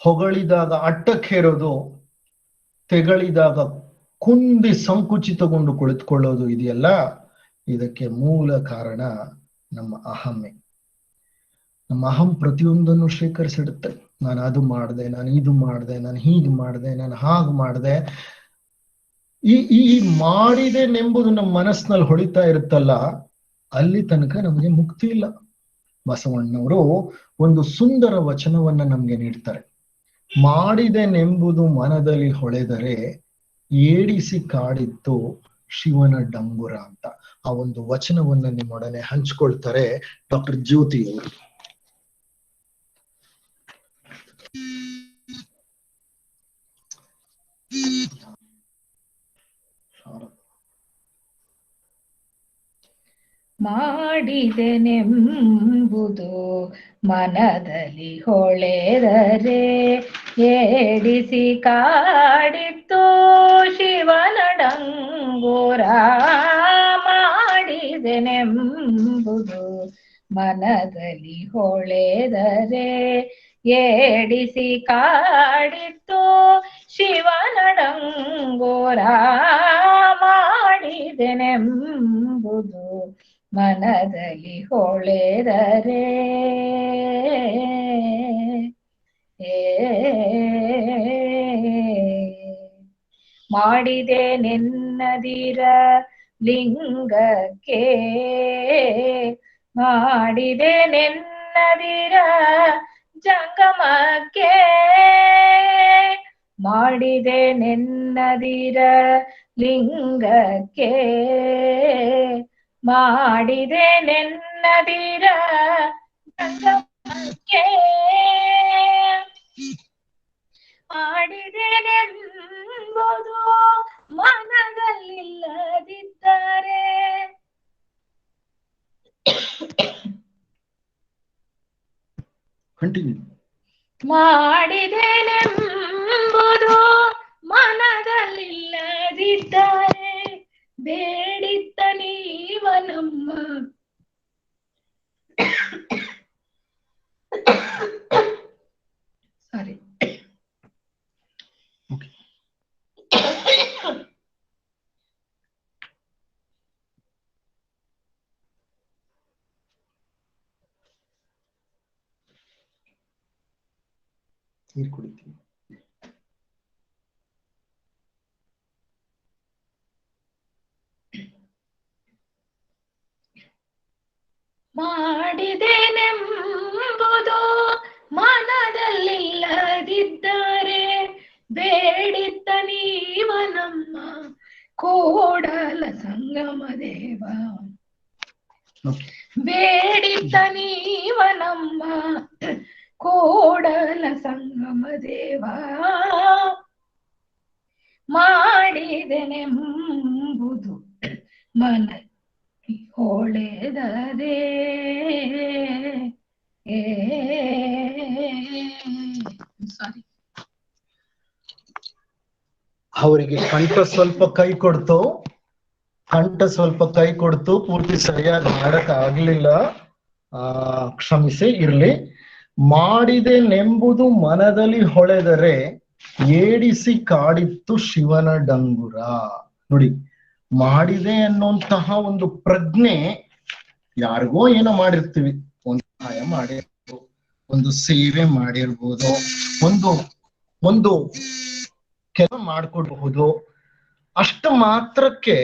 ಹೊಗಳಿದಾಗ ಅಟ್ಟಕ್ಕೇರೋದು, ತೆಗಳಿದಾಗ ಕುಂದಿ ಸಂಕುಚಿತಗೊಂಡು ಕುಳಿತುಕೊಳ್ಳೋದು ಇದೆಯಲ್ಲ, ಇದಕ್ಕೆ ಮೂಲ ಕಾರಣ ನಮ್ಮ ಅಹಮ್ಮೆ. ನಮ್ಮ ಅಹಂ ಪ್ರತಿಯೊಂದನ್ನು ಶೇಖರಿಸಿಡುತ್ತೆ. ನಾನು ಅದು ಮಾಡಿದೆ, ನಾನು ಇದು ಮಾಡಿದೆ, ನಾನು ಹೀಗೆ ಮಾಡಿದೆ, ನಾನು ಹಾಗೆ ಮಾಡಿದೆ. ಈ ಮಾಡಿದೆನೆಂಬುದು ನಮ್ಮ ಮನಸ್ಸಿನಲ್ಲಿ ಹೊಳಿತಾ ಇರುತ್ತಲ್ಲ, ಅಲ್ಲಿ ತನಕ ನಮಗೆ ಮುಕ್ತಿ ಇಲ್ಲ. ಬಸವಣ್ಣವರು ಒಂದು ಸುಂದರ ವಚನವನ್ನ ನಮ್ಗೆ ನೀಡ್ತಾರೆ. ಮಾಡಿದೆನೆಂಬುದು ಮನದಲ್ಲಿ ಹೊಳೆದರೆ ಏಡಿಸಿ ಕಾಡಿತ್ತು ಶಿವನ ಡಂಗುರ ಅಂತ. ಆ ಒಂದು ವಚನವನ್ನ ನಿಮ್ಮೊಡನೆ ಹಂಚ್ಕೊಳ್ತಾರೆ ಡಾಕ್ಟರ್ ಜ್ಯೋತಿ ಅವರು. ಮಾಡಿದೆನೆಂಬುದು ಮನದಲ್ಲಿ ಹೊಳೆದರೆ ಏಡಿಸಿ ಕಾಡಿತ್ತು ಶಿವನ ಡಂಗುರ. ಮಾಡಿದೆನೆಂಬುದು ಮನದಲ್ಲಿ ಹೊಳೆದರೆ ಏಡಿಸಿ ಕಾಡಿತ್ತು ಶಿವನ ಡಂಗುರ. ಮಾಡಿದೆನೆಂಬುದು ಮನದಲ್ಲಿ ಹೊಳೆದರೆ ಮಾಡಿದೆ ನೆನ್ನದಿರ ಲಿಂಗಕ್ಕೆ, ಮಾಡಿದೆ ನೆನ್ನದಿರ ಜಂಗಮಕ್ಕೆ, ಮಾಡಿದೆ ನೆನ್ನದಿರ ಲಿಂಗಕ್ಕೆ, ಮಾಡಿದೆ ನೆನ್ನದಿರ ಜಂಗಮಕ್ಕೆ, ಮಾಡಿದೆನೆಂಬುದು ಮನದಲ್ಲಿಲ್ಲದಿದ್ದರೆ ಮಾಡಿದೆನೆಂಬುದು ಮನದಲ್ಲಿಲ್ಲದಿದ್ದರೆ ಬೇಡಿತ್ತ ನೀವ ನಮ್ಮ ಸಾರಿ ನೀರು ಕುಡಿತೀವಿ. ಮಾಡಿದೆನೆಂಬುದು ಮನದಲ್ಲಿಲ್ಲದಿದ್ದರೆ ಬೇಡಿತ್ತ ನೀವ ನಮ್ಮ ಕೂಡಲ ಸಂಗಮ ದೇವ, ಬೇಡಿತ್ತ ನೀವ ನಮ್ಮ ಕೂಡಲ ಸಂಗಮ ದೇವ. ಮಾಡಿದೆನೆಂಬುದು ಮನ ಹೊಳೆದರೆ ಸಾರಿ ಅವರಿಗೆ ಕಂಠ ಸ್ವಲ್ಪ ಕೈ ಕೊಡ್ತು, ಪೂರ್ತಿ ಸರಿಯಾಗಿ ಮಾಡಕ್ ಆಗ್ಲಿಲ್ಲ, ಕ್ಷಮಿಸಿ ಇರ್ಲಿ. ಮಾಡಿದೆನೆಂಬುದು ಮನದಲ್ಲಿ ಹೊಳೆದರೆ ಏಡಿಸಿ ಕಾಡಿತ್ತು ಶಿವನ ಡಂಗುರ. ನೋಡಿ, ಮಾಡಿದೆ ಅನ್ನುವಂತಹ ಒಂದು ಪ್ರಜ್ಞೆ, ಯಾರಿಗೋ ಏನೋ ಮಾಡಿರ್ತೀವಿ, ಒಂದು ಸಹಾಯ ಮಾಡಿರ್ಬೋದು, ಒಂದು ಸೇವೆ ಮಾಡಿರ್ಬೋದು, ಒಂದು ಕೆಲಸ ಮಾಡ್ಕೊಡ್ಬಹುದು. ಅಷ್ಟು ಮಾತ್ರಕ್ಕೆ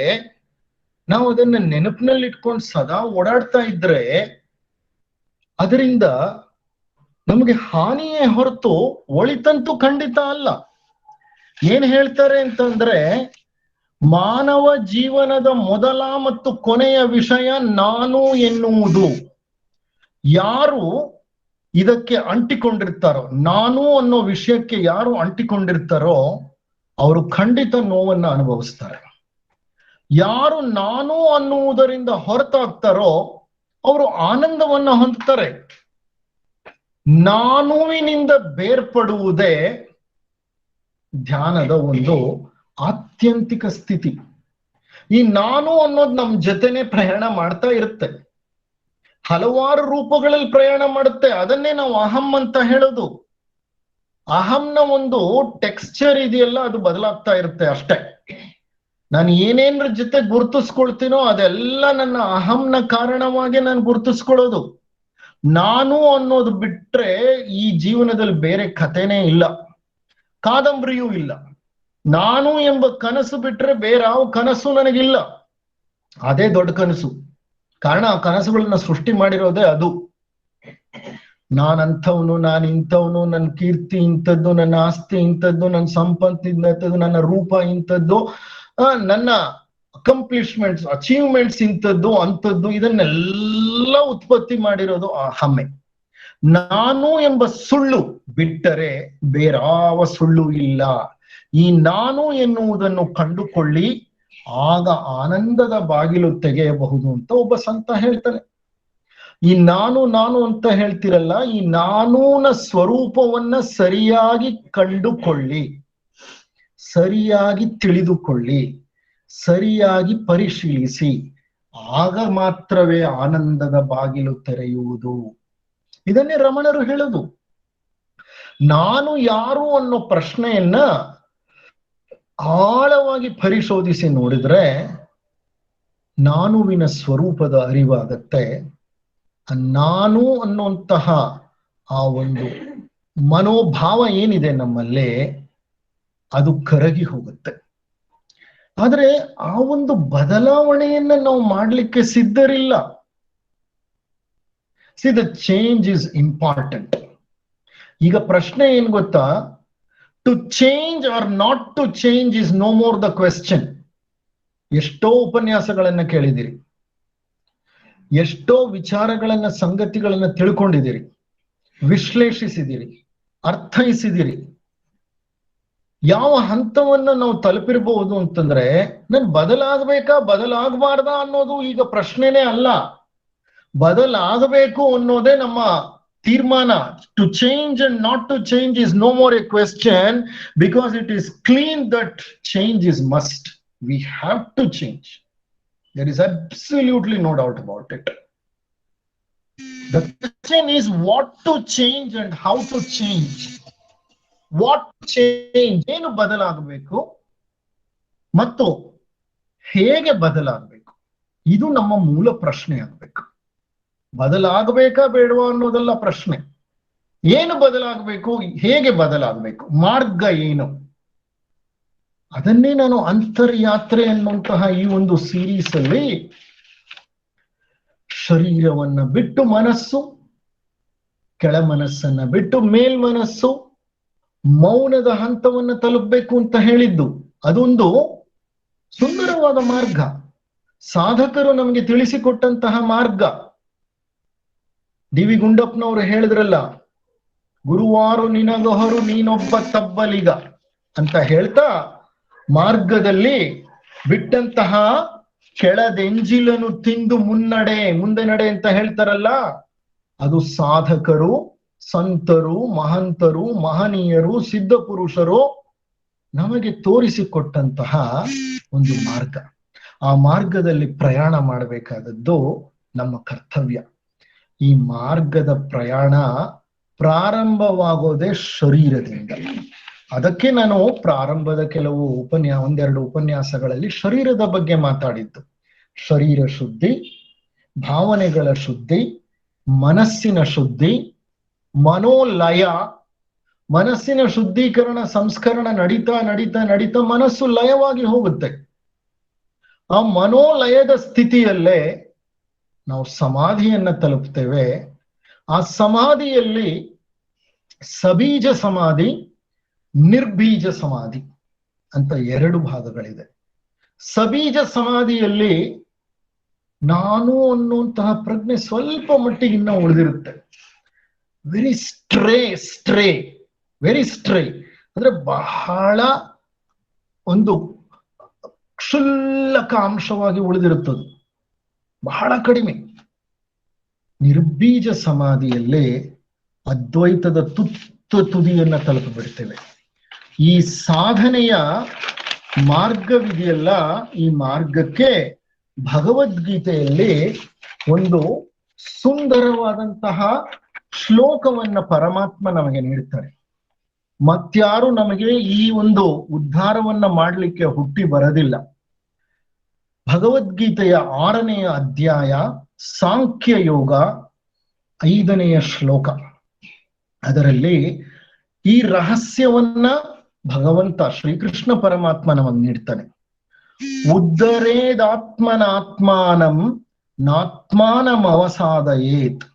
ನಾವು ಅದನ್ನ ನೆನಪಿನಲ್ಲಿ ಇಟ್ಕೊಂಡು ಸದಾ ಓಡಾಡ್ತಾ ಇದ್ರೆ ಅದರಿಂದ ನಮಗೆ ಹಾನಿಯೇ ಹೊರತು ಒಳಿತಂತೂ ಖಂಡಿತ ಅಲ್ಲ. ಏನ್ ಹೇಳ್ತಾರೆ ಅಂತಂದ್ರೆ, ಮಾನವ ಜೀವನದ ಮೊದಲ ಮತ್ತು ಕೊನೆಯ ವಿಷಯ ನಾನು ಎನ್ನುವುದು. ಯಾರು ಇದಕ್ಕೆ ಅಂಟಿಕೊಂಡಿರ್ತಾರೋ, ನಾನು ಅನ್ನೋ ವಿಷಯಕ್ಕೆ ಯಾರು ಅಂಟಿಕೊಂಡಿರ್ತಾರೋ ಅವರು ಖಂಡಿತ ನೋವನ್ನ ಅನುಭವಿಸ್ತಾರೆ. ಯಾರು ನಾನು ಅನ್ನುವುದರಿಂದ ಹೊರತಾಗ್ತಾರೋ ಅವರು ಆನಂದವನ್ನ ಹೊಂದ್ತಾರೆ. ನಾನುವಿನಿಂದ ಬೇರ್ಪಡುವುದೇ ಧ್ಯಾನದ ಒಂದು ಆತ್ಯಂತಿಕ ಸ್ಥಿತಿ. ಈ ನಾನು ಅನ್ನೋದು ನಮ್ ಜೊತೆನೆ ಪ್ರಯಾಣ ಮಾಡ್ತಾ ಇರುತ್ತೆ, ಹಲವಾರು ರೂಪಗಳಲ್ಲಿ ಪ್ರಯಾಣ ಮಾಡುತ್ತೆ. ಅದನ್ನೇ ನಾವು ಅಹಂ ಅಂತ ಹೇಳೋದು. ಅಹಂನ ಒಂದು ಟೆಕ್ಸ್ಚರ್ ಇದೆಯಲ್ಲ, ಅದು ಬದಲಾಗ್ತಾ ಇರುತ್ತೆ ಅಷ್ಟೇ. ನಾನು ಏನೇನ್ರ ಜೊತೆ ಗುರುತಿಸ್ಕೊಳ್ತೀನೋ ಅದೆಲ್ಲ ನನ್ನ ಅಹಂನ ಕಾರಣವಾಗಿ ನಾನು ಗುರುತಿಸ್ಕೊಳ್ಳೋದು. ನಾನು ಅನ್ನೋದು ಬಿಟ್ರೆ ಈ ಜೀವನದಲ್ಲಿ ಬೇರೆ ಕಥೆನೇ ಇಲ್ಲ, ಕಾದಂಬರಿಯೂ ಇಲ್ಲ. ನಾನು ಎಂಬ ಕನಸು ಬಿಟ್ರೆ ಬೇರೆ ಯಾವ ಕನಸು ನನಗಿಲ್ಲ. ಅದೇ ದೊಡ್ಡ ಕನಸು. ಕಾರಣ ಆ ಕನಸುಗಳನ್ನ ಸೃಷ್ಟಿ ಮಾಡಿರೋದೇ ಅದು. ನಾನಂಥವನು, ನಾನು ಇಂಥವನು, ನನ್ನ ಕೀರ್ತಿ ಇಂಥದ್ದು, ನನ್ನ ಆಸ್ತಿ ಇಂಥದ್ದು, ನನ್ನ ಸಂಪತ್ತು ಇಂಥದ್ದು, ನನ್ನ ರೂಪ ಇಂಥದ್ದು, ನನ್ನ ಅಕಂಪ್ಲಿಷ್ಮೆಂಟ್ಸ್, ಅಚೀವ್ಮೆಂಟ್ಸ್ ಇಂಥದ್ದು ಅಂಥದ್ದು, ಇದನ್ನೆಲ್ಲ ಉತ್ಪತ್ತಿ ಮಾಡಿರೋದು ಆ ಹಮ್ಮೆ. ನಾನು ಎಂಬ ಸುಳ್ಳು ಬಿಟ್ಟರೆ ಬೇರಾವ ಸುಳ್ಳು ಇಲ್ಲ. ಈ ನಾನು ಎನ್ನುವುದನ್ನು ಕಂಡುಕೊಳ್ಳಿ, ಆಗ ಆನಂದದ ಬಾಗಿಲು ತೆಗೆಯಬಹುದು ಅಂತ ಒಬ್ಬ ಸಂತ ಹೇಳ್ತಾನೆ. ಈ ನಾನು ನಾನು ಅಂತ ಹೇಳ್ತಿರಲ್ಲ, ಈ ನಾನೂನ ಸ್ವರೂಪವನ್ನ ಸರಿಯಾಗಿ ಕಂಡುಕೊಳ್ಳಿ, ಸರಿಯಾಗಿ ತಿಳಿದುಕೊಳ್ಳಿ, ಸರಿಯಾಗಿ ಪರಿಶೀಲಿಸಿ, ಆಗ ಮಾತ್ರವೇ ಆನಂದದ ಬಾಗಿಲು ತೆರೆಯುವುದು. ಇದನ್ನೇ ರಮಣರು ಹೇಳುದು. ನಾನು ಯಾರು ಅನ್ನೋ ಪ್ರಶ್ನೆಯನ್ನ ಆಳವಾಗಿ ಪರಿಶೋಧಿಸಿ ನೋಡಿದ್ರೆ ನಾನುವಿನ ಸ್ವರೂಪದ ಅರಿವಾಗತ್ತೆ. ನಾನು ಅನ್ನುವಂತಹ ಆ ಒಂದು ಮನೋಭಾವ ಏನಿದೆ ನಮ್ಮಲ್ಲಿ, ಅದು ಕರಗಿ ಹೋಗುತ್ತೆ. ಆದ್ರೆ ಆ ಒಂದು ಬದಲಾವಣೆಯನ್ನ ನಾವು ಮಾಡ್ಲಿಕ್ಕೆ ಸಿದ್ಧರಿಲ್ಲ. See, the change is important. ಈಗ ಪ್ರಶ್ನೆ ಏನ್ ಗೊತ್ತಾ, to change or not to change is no more the question. ಎಷ್ಟೋ ಉಪನ್ಯಾಸಗಳನ್ನ ಕೇಳಿದಿರಿ, ಎಷ್ಟೋ ವಿಚಾರಗಳನ್ನ, ಸಂಗತಿಗಳನ್ನ ತಿಳ್ಕೊಂಡಿದ್ದೀರಿ, ವಿಶ್ಲೇಷಿಸಿದಿರಿ, ಅರ್ಥೈಸಿದಿರಿ. ಯಾವ ಹಂತವನ್ನ ನಾವು ತಲುಪಿರಬಹುದು ಅಂತಂದ್ರೆ, ನನ್ ಬದಲಾಗಬೇಕಾ ಬದಲಾಗಬಾರ್ದಾ ಅನ್ನೋದು ಈಗ ಪ್ರಶ್ನೆನೇ ಅಲ್ಲ. ಬದಲಾಗಬೇಕು ಅನ್ನೋದೇ ನಮ್ಮ ತೀರ್ಮಾನ. To change and not to change is no more a question, because it is clear that change is must. We have to change. There is absolutely no doubt about it. The question is what to change and how to change. What change? ಏನು ಬದಲಾಗಬೇಕು ಮತ್ತು ಹೇಗೆ ಬದಲಾಗಬೇಕು, ಇದು ನಮ್ಮ ಮೂಲ ಪ್ರಶ್ನೆ ಆಗಬೇಕು. ಬದಲಾಗಬೇಕಾ ಬೇಡವಾ ಅನ್ನೋದಲ್ಲ ಪ್ರಶ್ನೆ. ಏನು ಬದಲಾಗಬೇಕು, ಹೇಗೆ ಬದಲಾಗಬೇಕು, ಮಾರ್ಗ ಏನು, ಅದನ್ನೇ ನಾನು ಅಂತರ್ಯಾತ್ರೆ ಅನ್ನುವಂತಹ ಈ ಒಂದು ಸೀರೀಸ್ ಅಲ್ಲಿ ಶರೀರವನ್ನ ಬಿಟ್ಟು ಮನಸ್ಸು, ಕೆಳ ಮನಸ್ಸನ್ನ ಬಿಟ್ಟು ಮೇಲ್ಮನಸ್ಸು, ಮೌನದ ಹಂತವನ್ನ ತಲುಪಬೇಕು ಅಂತ ಹೇಳಿದ್ದು. ಅದೊಂದು ಸುಂದರವಾದ ಮಾರ್ಗ, ಸಾಧಕರು ನಮಗೆ ತಿಳಿಸಿಕೊಟ್ಟಂತಹ ಮಾರ್ಗ. ಡಿ ವಿ ಗುಂಡಪ್ಪನವರು ಹೇಳಿದ್ರಲ್ಲ, ಗುರುವಾರು ನಿನಗಹರು ನೀನೊಬ್ಬ ತಬ್ಬಲಿಗ ಅಂತ ಹೇಳ್ತಾ, ಮಾರ್ಗದಲ್ಲಿ ಬಿಟ್ಟಂತಹ ಕೆಳದೆಂಜಿಲನ್ನು ತಿಂದು ಮುಂದೆ ನಡೆ ಅಂತ ಹೇಳ್ತಾರಲ್ಲ, ಅದು ಸಾಧಕರು, ಸಂತರು, ಮಹಂತರು, ಮಹನೀಯರು, ಸಿದ್ಧ ಪುರುಷರು ನಮಗೆ ತೋರಿಸಿಕೊಟ್ಟಂತಹ ಒಂದು ಮಾರ್ಗ. ಆ ಮಾರ್ಗದಲ್ಲಿ ಪ್ರಯಾಣ ಮಾಡಬೇಕಾದದ್ದು ನಮ್ಮ ಕರ್ತವ್ಯ. ಈ ಮಾರ್ಗದ ಪ್ರಯಾಣ ಪ್ರಾರಂಭವಾಗೋದೇ ಶರೀರದಿಂದ. ಅದಕ್ಕೆ ನಾನು ಪ್ರಾರಂಭದ ಕೆಲವು ಒಂದೆರಡು ಉಪನ್ಯಾಸಗಳಲ್ಲಿ ಶರೀರದ ಬಗ್ಗೆ ಮಾತಾಡಿದ್ದು. ಶರೀರ ಶುದ್ಧಿ, ಭಾವನೆಗಳ ಶುದ್ಧಿ, ಮನಸ್ಸಿನ ಶುದ್ಧಿ, ಮನೋಲಯ. ಮನಸ್ಸಿನ ಶುದ್ಧೀಕರಣ, ಸಂಸ್ಕರಣ ನಡೀತಾ ನಡೀತಾ ನಡೀತಾ ಮನಸ್ಸು ಲಯವಾಗಿ ಹೋಗುತ್ತೆ. ಆ ಮನೋಲಯದ ಸ್ಥಿತಿಯಲ್ಲೇ ನಾವು ಸಮಾಧಿಯನ್ನ ತಲುಪ್ತೇವೆ. ಆ ಸಮಾಧಿಯಲ್ಲಿ ಸಬೀಜ ಸಮಾಧಿ, ನಿರ್ಬೀಜ ಸಮಾಧಿ ಅಂತ ಎರಡು ಭಾಗಗಳಿದೆ. ಸಬೀಜ ಸಮಾಧಿಯಲ್ಲಿ ನಾನು ಅನ್ನುವಂತಹ ಪ್ರಜ್ಞೆ ಸ್ವಲ್ಪ ಮಟ್ಟಿಗೆ ಇನ್ನ ಉಳಿದಿರುತ್ತೆ. ವೆರಿ ಸ್ಟ್ರೇ ಅಂದ್ರೆ ಬಹಳ ಒಂದು ಕ್ಷುಲ್ಲಕ ಅಂಶವಾಗಿ ಉಳಿದಿರುತ್ತದೆ, ಬಹಳ ಕಡಿಮೆ. ನಿರ್ಬೀಜ ಸಮಾಧಿಯಲ್ಲಿ ಅದ್ವೈತದ ತುದಿಯನ್ನ ತಲುಪಿಬಿಡ್ತೇವೆ. ಈ ಸಾಧನೆಯ ಮಾರ್ಗವಿದೆಯಲ್ಲ, ಈ ಮಾರ್ಗಕ್ಕೆ ಭಗವದ್ಗೀತೆಯಲ್ಲಿ ಒಂದು ಸುಂದರವಾದಂತಹ ಶ್ಲೋಕವನ್ನ ಪರಮಾತ್ಮ ನಮಗೆ ನೀಡುತ್ತಾರೆ. ಮತ್ಯಾರು ನಮಗೆ ಈ ಒಂದು ಉದ್ಧಾರವನ್ನ ಮಾಡಲಿಕ್ಕೆ ಹುಟ್ಟಿ ಬರದಿಲ್ಲ. ಭಗವದ್ಗೀತೆಯ 6ನೆಯ ಅಧ್ಯಾಯ ಸಾಂಖ್ಯ ಯೋಗ 5ನೆಯ ಶ್ಲೋಕ. ಅದರಲ್ಲಿ ಈ ರಹಸ್ಯವನ್ನ ಭಗವಂತ ಶ್ರೀಕೃಷ್ಣ ಪರಮಾತ್ಮ ನಮಗೆ ನೀಡ್ತಾನೆ. ಉದ್ಧರೇದಾತ್ಮನಾತ್ಮಾನಂ ನಾತ್ಮಾನಂ ಅವಸಾದಯೇತ್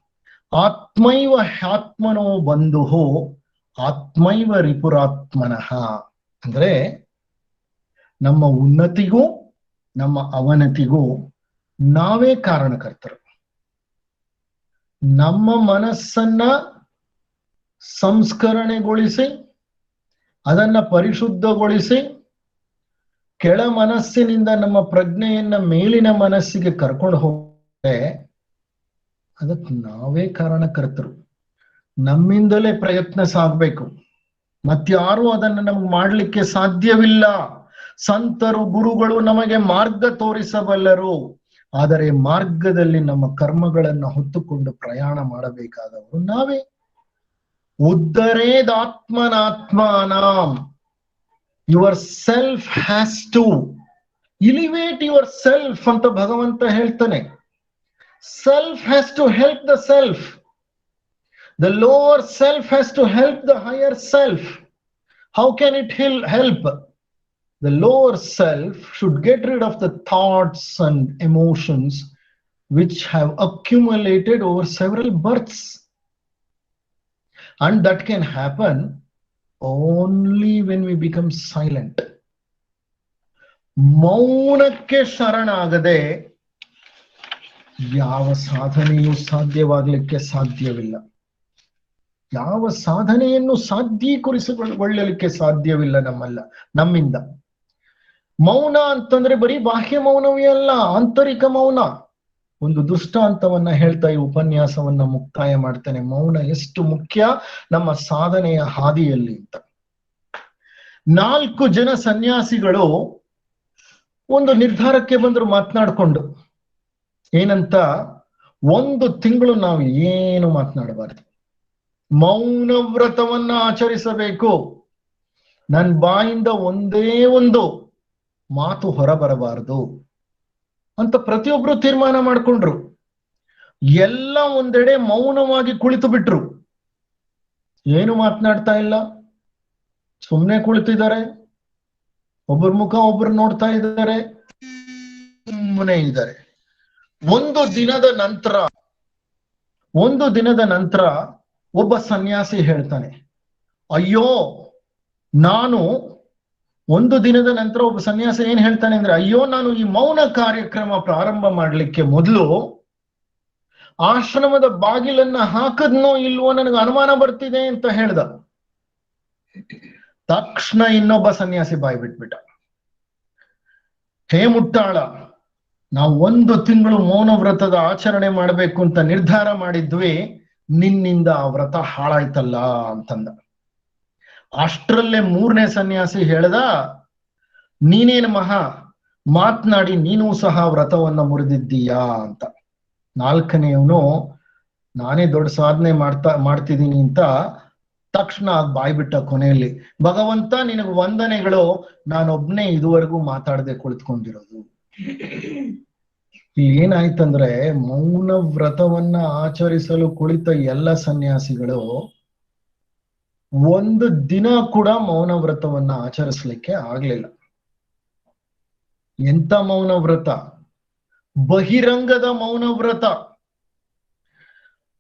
ಆತ್ಮೈವ ಹ್ಯಾತ್ಮನೋ ಬಂಧುಹೋ ಆತ್ಮೈವ ರಿಪುರಾತ್ಮನಃ. ಅಂದ್ರೆ ನಮ್ಮ ಉನ್ನತಿಗೂ ನಮ್ಮ ಅವನತಿಗೂ ನಾವೇ ಕಾರಣಕರ್ತರು. ನಮ್ಮ ಮನಸ್ಸನ್ನ ಸಂಸ್ಕರಣೆಗೊಳಿಸಿ ಅದನ್ನ ಪರಿಶುದ್ಧಗೊಳಿಸಿ ಕೆಳ ಮನಸ್ಸಿನಿಂದ ನಮ್ಮ ಪ್ರಜ್ಞೆಯನ್ನ ಮೇಲಿನ ಮನಸ್ಸಿಗೆ ಕರ್ಕೊಂಡು ಹೋದರೆ ಅದಕ್ಕೆ ನಾವೇ ಕಾರಣಕರ್ತರು. ನಮ್ಮಿಂದಲೇ ಪ್ರಯತ್ನ ಸಾಗಬೇಕು, ಮತ್ಯಾರು ಅದನ್ನು ನಮ್ಗೆ ಮಾಡ್ಲಿಕ್ಕೆ ಸಾಧ್ಯವಿಲ್ಲ. ಸಂತರು ಗುರುಗಳು ನಮಗೆ ಮಾರ್ಗ ತೋರಿಸಬಲ್ಲರು, ಆದರೆ ಮಾರ್ಗದಲ್ಲಿ ನಮ್ಮ ಕರ್ಮಗಳನ್ನು ಹೊತ್ತುಕೊಂಡು ಪ್ರಯಾಣ ಮಾಡಬೇಕಾದವರು ನಾವೇ. ಉದ್ಧರೇದಾತ್ಮನಾತ್ಮಾನಾಂ, yourself has to elevate yourself ಅಂತ ಭಗವಂತ ಹೇಳ್ತಾನೆ. Self has to help the self. The lower self has to help the higher self. How can it help? The lower self should get rid of the thoughts and emotions which have accumulated over several births. And that can happen only when we become silent. ಮೌನಕ್ಕೆ ಶರಣಾಗದೆ ಯಾವ ಸಾಧನೆಯೂ ಸಾಧ್ಯವಾಗಲಿಕ್ಕೆ ಸಾಧ್ಯವಿಲ್ಲ. ಯಾವ ಸಾಧನೆಯನ್ನು ಸಾಧ್ಯೀಕರಿಸಿಕೊಳ್ಳಲಿಕ್ಕೆ ಸಾಧ್ಯವಿಲ್ಲ ನಮ್ಮಿಂದ. ಮೌನ ಅಂತಂದ್ರೆ ಬರೀ ಬಾಹ್ಯ ಮೌನವೇ ಅಲ್ಲ, ಆಂತರಿಕ ಮೌನ. ಒಂದು ದೃಷ್ಟಾಂತವನ್ನ ಹೇಳ್ತಾ ಈ ಉಪನ್ಯಾಸವನ್ನ ಮುಕ್ತಾಯ ಮಾಡ್ತೇನೆ. ಮೌನ ಎಷ್ಟು ಮುಖ್ಯ ನಮ್ಮ ಸಾಧನೆಯ ಹಾದಿಯಲ್ಲಿ ಅಂತ. 4 ಜನ ಸನ್ಯಾಸಿಗಳು ಒಂದು ನಿರ್ಧಾರಕ್ಕೆ ಬಂದ್ರು ಮಾತನಾಡ್ಕೊಂಡು. ಏನಂತ? 1 ತಿಂಗಳು ನಾವು ಏನು ಮಾತನಾಡಬಾರ್ದು, ಮೌನ ವ್ರತವನ್ನ ಆಚರಿಸಬೇಕು, ನನ್ನ ಬಾಯಿಂದ ಒಂದೇ ಒಂದು ಮಾತು ಹೊರಬರಬಾರದು ಅಂತ ಪ್ರತಿಯೊಬ್ರು ತೀರ್ಮಾನ ಮಾಡ್ಕೊಂಡ್ರು. ಎಲ್ಲ ಒಂದೆಡೆ ಮೌನವಾಗಿ ಕುಳಿತು ಬಿಟ್ರು. ಏನು ಮಾತನಾಡ್ತಾ ಇಲ್ಲ, ಸುಮ್ಮನೆ ಕುಳಿತಿದ್ದಾರೆ. ಒಬ್ಬರ ಮುಖ ಒಬ್ರು ನೋಡ್ತಾ ಇದ್ದಾರೆ, ಸುಮ್ಮನೆ ಇದ್ದಾರೆ. ಒಂದು ದಿನದ ನಂತರ ಒಬ್ಬ ಸನ್ಯಾಸಿ ಹೇಳ್ತಾನೆ, ಅಯ್ಯೋ ನಾನು ಒಂದು ದಿನದ ನಂತರ ಒಬ್ಬ ಸನ್ಯಾಸಿ ಏನ್ ಹೇಳ್ತಾನೆ ಅಂದ್ರೆ, ಅಯ್ಯೋ ನಾನು ಈ ಮೌನ ಕಾರ್ಯಕ್ರಮ ಪ್ರಾರಂಭ ಮಾಡ್ಲಿಕ್ಕೆ ಮೊದಲು ಆಶ್ರಮದ ಬಾಗಿಲನ್ನ ಹಾಕದ್ನೋ ಇಲ್ವೋ ನನಗೆ ಅನುಮಾನ ಬರ್ತಿದೆ ಅಂತ ಹೇಳ್ದ. ತಕ್ಷಣ ಇನ್ನೊಬ್ಬ ಸನ್ಯಾಸಿ ಬಾಯಿ ಬಿಟ್ಬಿಟ್ಟ, ಹೇ ಮುಟ್ಟಾಳ, ನಾವು 1 ತಿಂಗಳು ಮೌನ ವ್ರತದ ಆಚರಣೆ ಮಾಡ್ಬೇಕು ಅಂತ ನಿರ್ಧಾರ ಮಾಡಿದ್ವಿ, ನಿನ್ನಿಂದ ಆ ವ್ರತ ಹಾಳಾಯ್ತಲ್ಲ ಅಂತಂದ. ಅಷ್ಟರಲ್ಲೇ 3ನೇ ಸನ್ಯಾಸಿ ಹೇಳ್ದ, ನೀನೇನು ಮಾತನಾಡಿ ನೀನೂ ಸಹ ವ್ರತವನ್ನ ಮುರಿದಿದ್ದೀಯಾ ಅಂತ. 4ನೇಯವನು ನಾನೇ ದೊಡ್ಡ ಸಾಧನೆ ಮಾಡ್ತಿದ್ದೀನಿ ಅಂತ ತಕ್ಷಣ ಬಾಯ್ ಬಿಟ್ಟ. ಕೊನೆಯಲ್ಲಿ, ಭಗವಂತ ನಿನಗೆ ವಂದನೆಗಳು, ನಾನೊಬ್ನೇ ಇದುವರೆಗೂ ಮಾತಾಡದೆ ಕುಳಿತುಕೊಂಡಿರೋದು. ಏನಾಯ್ತಂದ್ರೆ, ಮೌನ ವ್ರತವನ್ನ ಆಚರಿಸಲು ಕುಳಿತ ಎಲ್ಲ ಸನ್ಯಾಸಿಗಳು 1 ದಿನ ಕೂಡ ಮೌನ ವ್ರತವನ್ನ ಆಚರಿಸ್ಲಿಕ್ಕೆ ಆಗ್ಲಿಲ್ಲ. ಎಂತ ಮೌನ ವ್ರತ? ಬಹಿರಂಗದ ಮೌನ ವ್ರತ.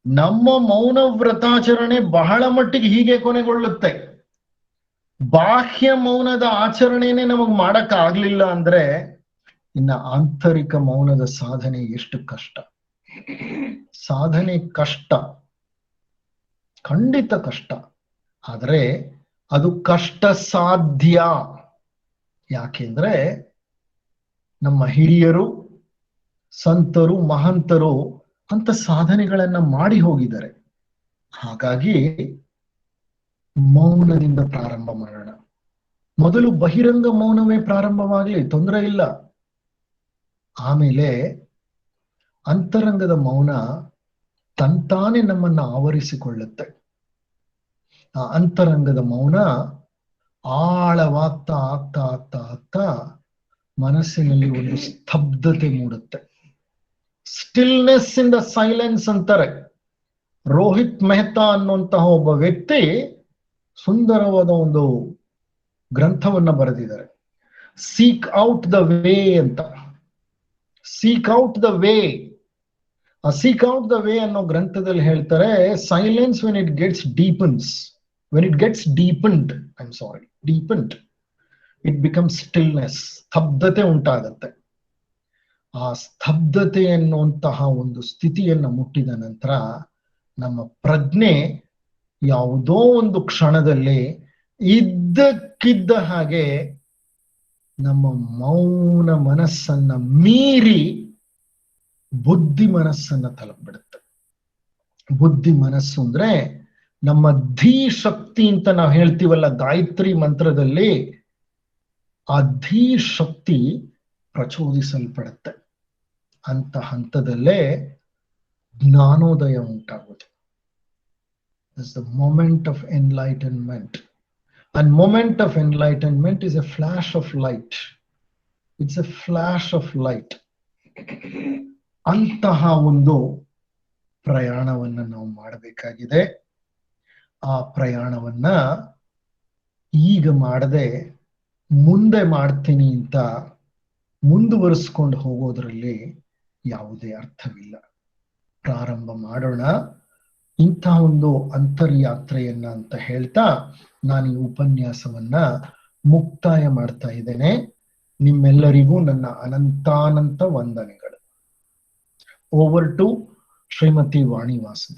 ನಮ್ಮ ಮೌನ ವ್ರತಾಚರಣೆ ಬಹಳ ಮಟ್ಟಿಗೆ ಹೀಗೆ ಕೊನೆಗೊಳ್ಳುತ್ತೆ. ಬಾಹ್ಯ ಮೌನದ ಆಚರಣೆನೇ ನಮಗ್ ಮಾಡಕ್ ಆಗ್ಲಿಲ್ಲ ಅಂದ್ರೆ ಇನ್ನ ಆಂತರಿಕ ಮೌನದ ಸಾಧನೆ ಎಷ್ಟು ಕಷ್ಟ. ಸಾಧನೆ ಕಷ್ಟ, ಖಂಡಿತ ಕಷ್ಟ. ಆದ್ರೆ ಅದು ಕಷ್ಟ ಸಾಧ್ಯ. ಯಾಕೆಂದ್ರೆ ನಮ್ಮ ಹಿರಿಯರು, ಸಂತರು, ಮಹಂತರು ಅಂತ ಸಾಧನೆಗಳನ್ನ ಮಾಡಿ ಹೋಗಿದ್ದಾರೆ. ಹಾಗಾಗಿ ಮೌನದಿಂದ ಪ್ರಾರಂಭ ಮಾಡೋಣ. ಮೊದಲು ಬಹಿರಂಗ ಮೌನವೇ ಪ್ರಾರಂಭವಾಗಲಿ, ತೊಂದರೆ ಇಲ್ಲ. ಆಮೇಲೆ ಅಂತರಂಗದ ಮೌನ ತಂತಾನೆ ನಮ್ಮನ್ನ ಆವರಿಸಿಕೊಳ್ಳುತ್ತೆ. ಆ ಅಂತರಂಗದ ಮೌನ ಆಳವಾಗ್ತಾ ಆಗ್ತಾ ಆಗ್ತಾ ಆಗ್ತಾ ಮನಸ್ಸಿನಲ್ಲಿ ಒಂದು ಸ್ತಬ್ಧತೆ ಮೂಡುತ್ತೆ. ಸ್ಟಿಲ್ನೆಸ್ ಇನ್ ದ ಸೈಲೆನ್ಸ್ ಅಂತಾರೆ. ರೋಹಿತ್ ಮೆಹ್ತಾ ಅನ್ನುವಂತಹ ಒಬ್ಬ ವ್ಯಕ್ತಿ ಸುಂದರವಾದ ಒಂದು ಗ್ರಂಥವನ್ನ ಬರೆದಿದ್ದಾರೆ. ಸೀಕ್ ಔಟ್ ದ ವೇ ಅಂತ. Seek out the way. ಆ ಸೀಕ್ ಔಟ್ ದ ವೇ ಅನ್ನೋ ಗ್ರಂಥದಲ್ಲಿ ಹೇಳ್ತಾರೆ, silence when it gets deepens, when it gets deepened, deepened, it becomes stillness. ಸ್ತಬ್ಧತೆ ಉಂಟಾಗತ್ತೆ. ಆ ಸ್ತಬ್ಧತೆ ಎನ್ನುವಂತಹ ಒಂದು ಸ್ಥಿತಿಯನ್ನ ಮುಟ್ಟಿದ ನಂತರ ನಮ್ಮ ಪ್ರಜ್ಞೆ ಯಾವುದೋ ಒಂದು ಕ್ಷಣದಲ್ಲಿ ಇದ್ದಕ್ಕಿದ್ದ ಹಾಗೆ ನಮ್ಮ ಮೌನ ಮನಸ್ಸನ್ನ ಮೀರಿ ಬುದ್ಧಿ ಮನಸ್ಸನ್ನ ತಲುಪಿಬಿಡುತ್ತೆ. ಬುದ್ಧಿ ಮನಸ್ಸು ಅಂದ್ರೆ ನಮ್ಮ ಧೀ ಶಕ್ತಿ ಅಂತ ನಾವು ಹೇಳ್ತೀವಲ್ಲ ಗಾಯತ್ರಿ ಮಂತ್ರದಲ್ಲಿ, ಆ ಧೀ ಶಕ್ತಿ ಪ್ರಚೋದಿಸಲ್ಪಡುತ್ತೆ. ಅಂತ ಹಂತದಲ್ಲೇ ಜ್ಞಾನೋದಯ ಉಂಟಾಗುವುದು. That's the moment of enlightenment. And moment of enlightenment is a flash of light. It's a flash of light. ಅಂತಹ ಒಂದು ಪ್ರಯಾಣವನ್ನ ನಾವು ಮಾಡಬೇಕಾಗಿದೆ. ಆ ಪ್ರಯಾಣವನ್ನ ಈಗ ಮಾಡದೆ ಮುಂದೆ ಮಾಡ್ತೀನಿ ಅಂತ ಮುಂದುವರಿಸ್ಕೊಂಡು ಹೋಗೋದ್ರಲ್ಲಿ ಯಾವುದೇ ಅರ್ಥವಿಲ್ಲ. ಪ್ರಾರಂಭ ಮಾಡೋಣ ಇಂಥ ಒಂದು ಅಂತರ್ಯಾತ್ರೆಯನ್ನ ಅಂತ ಹೇಳ್ತಾ ನಾನು ಈ ಉಪನ್ಯಾಸವನ್ನ ಮುಕ್ತಾಯ ಮಾಡ್ತಾ ಇದ್ದೇನೆ. ನಿಮ್ಮೆಲ್ಲರಿಗೂ ನನ್ನ ಅನಂತಾನಂತ ವಂದನೆಗಳು. Over to Shrimati Vani Vasudev.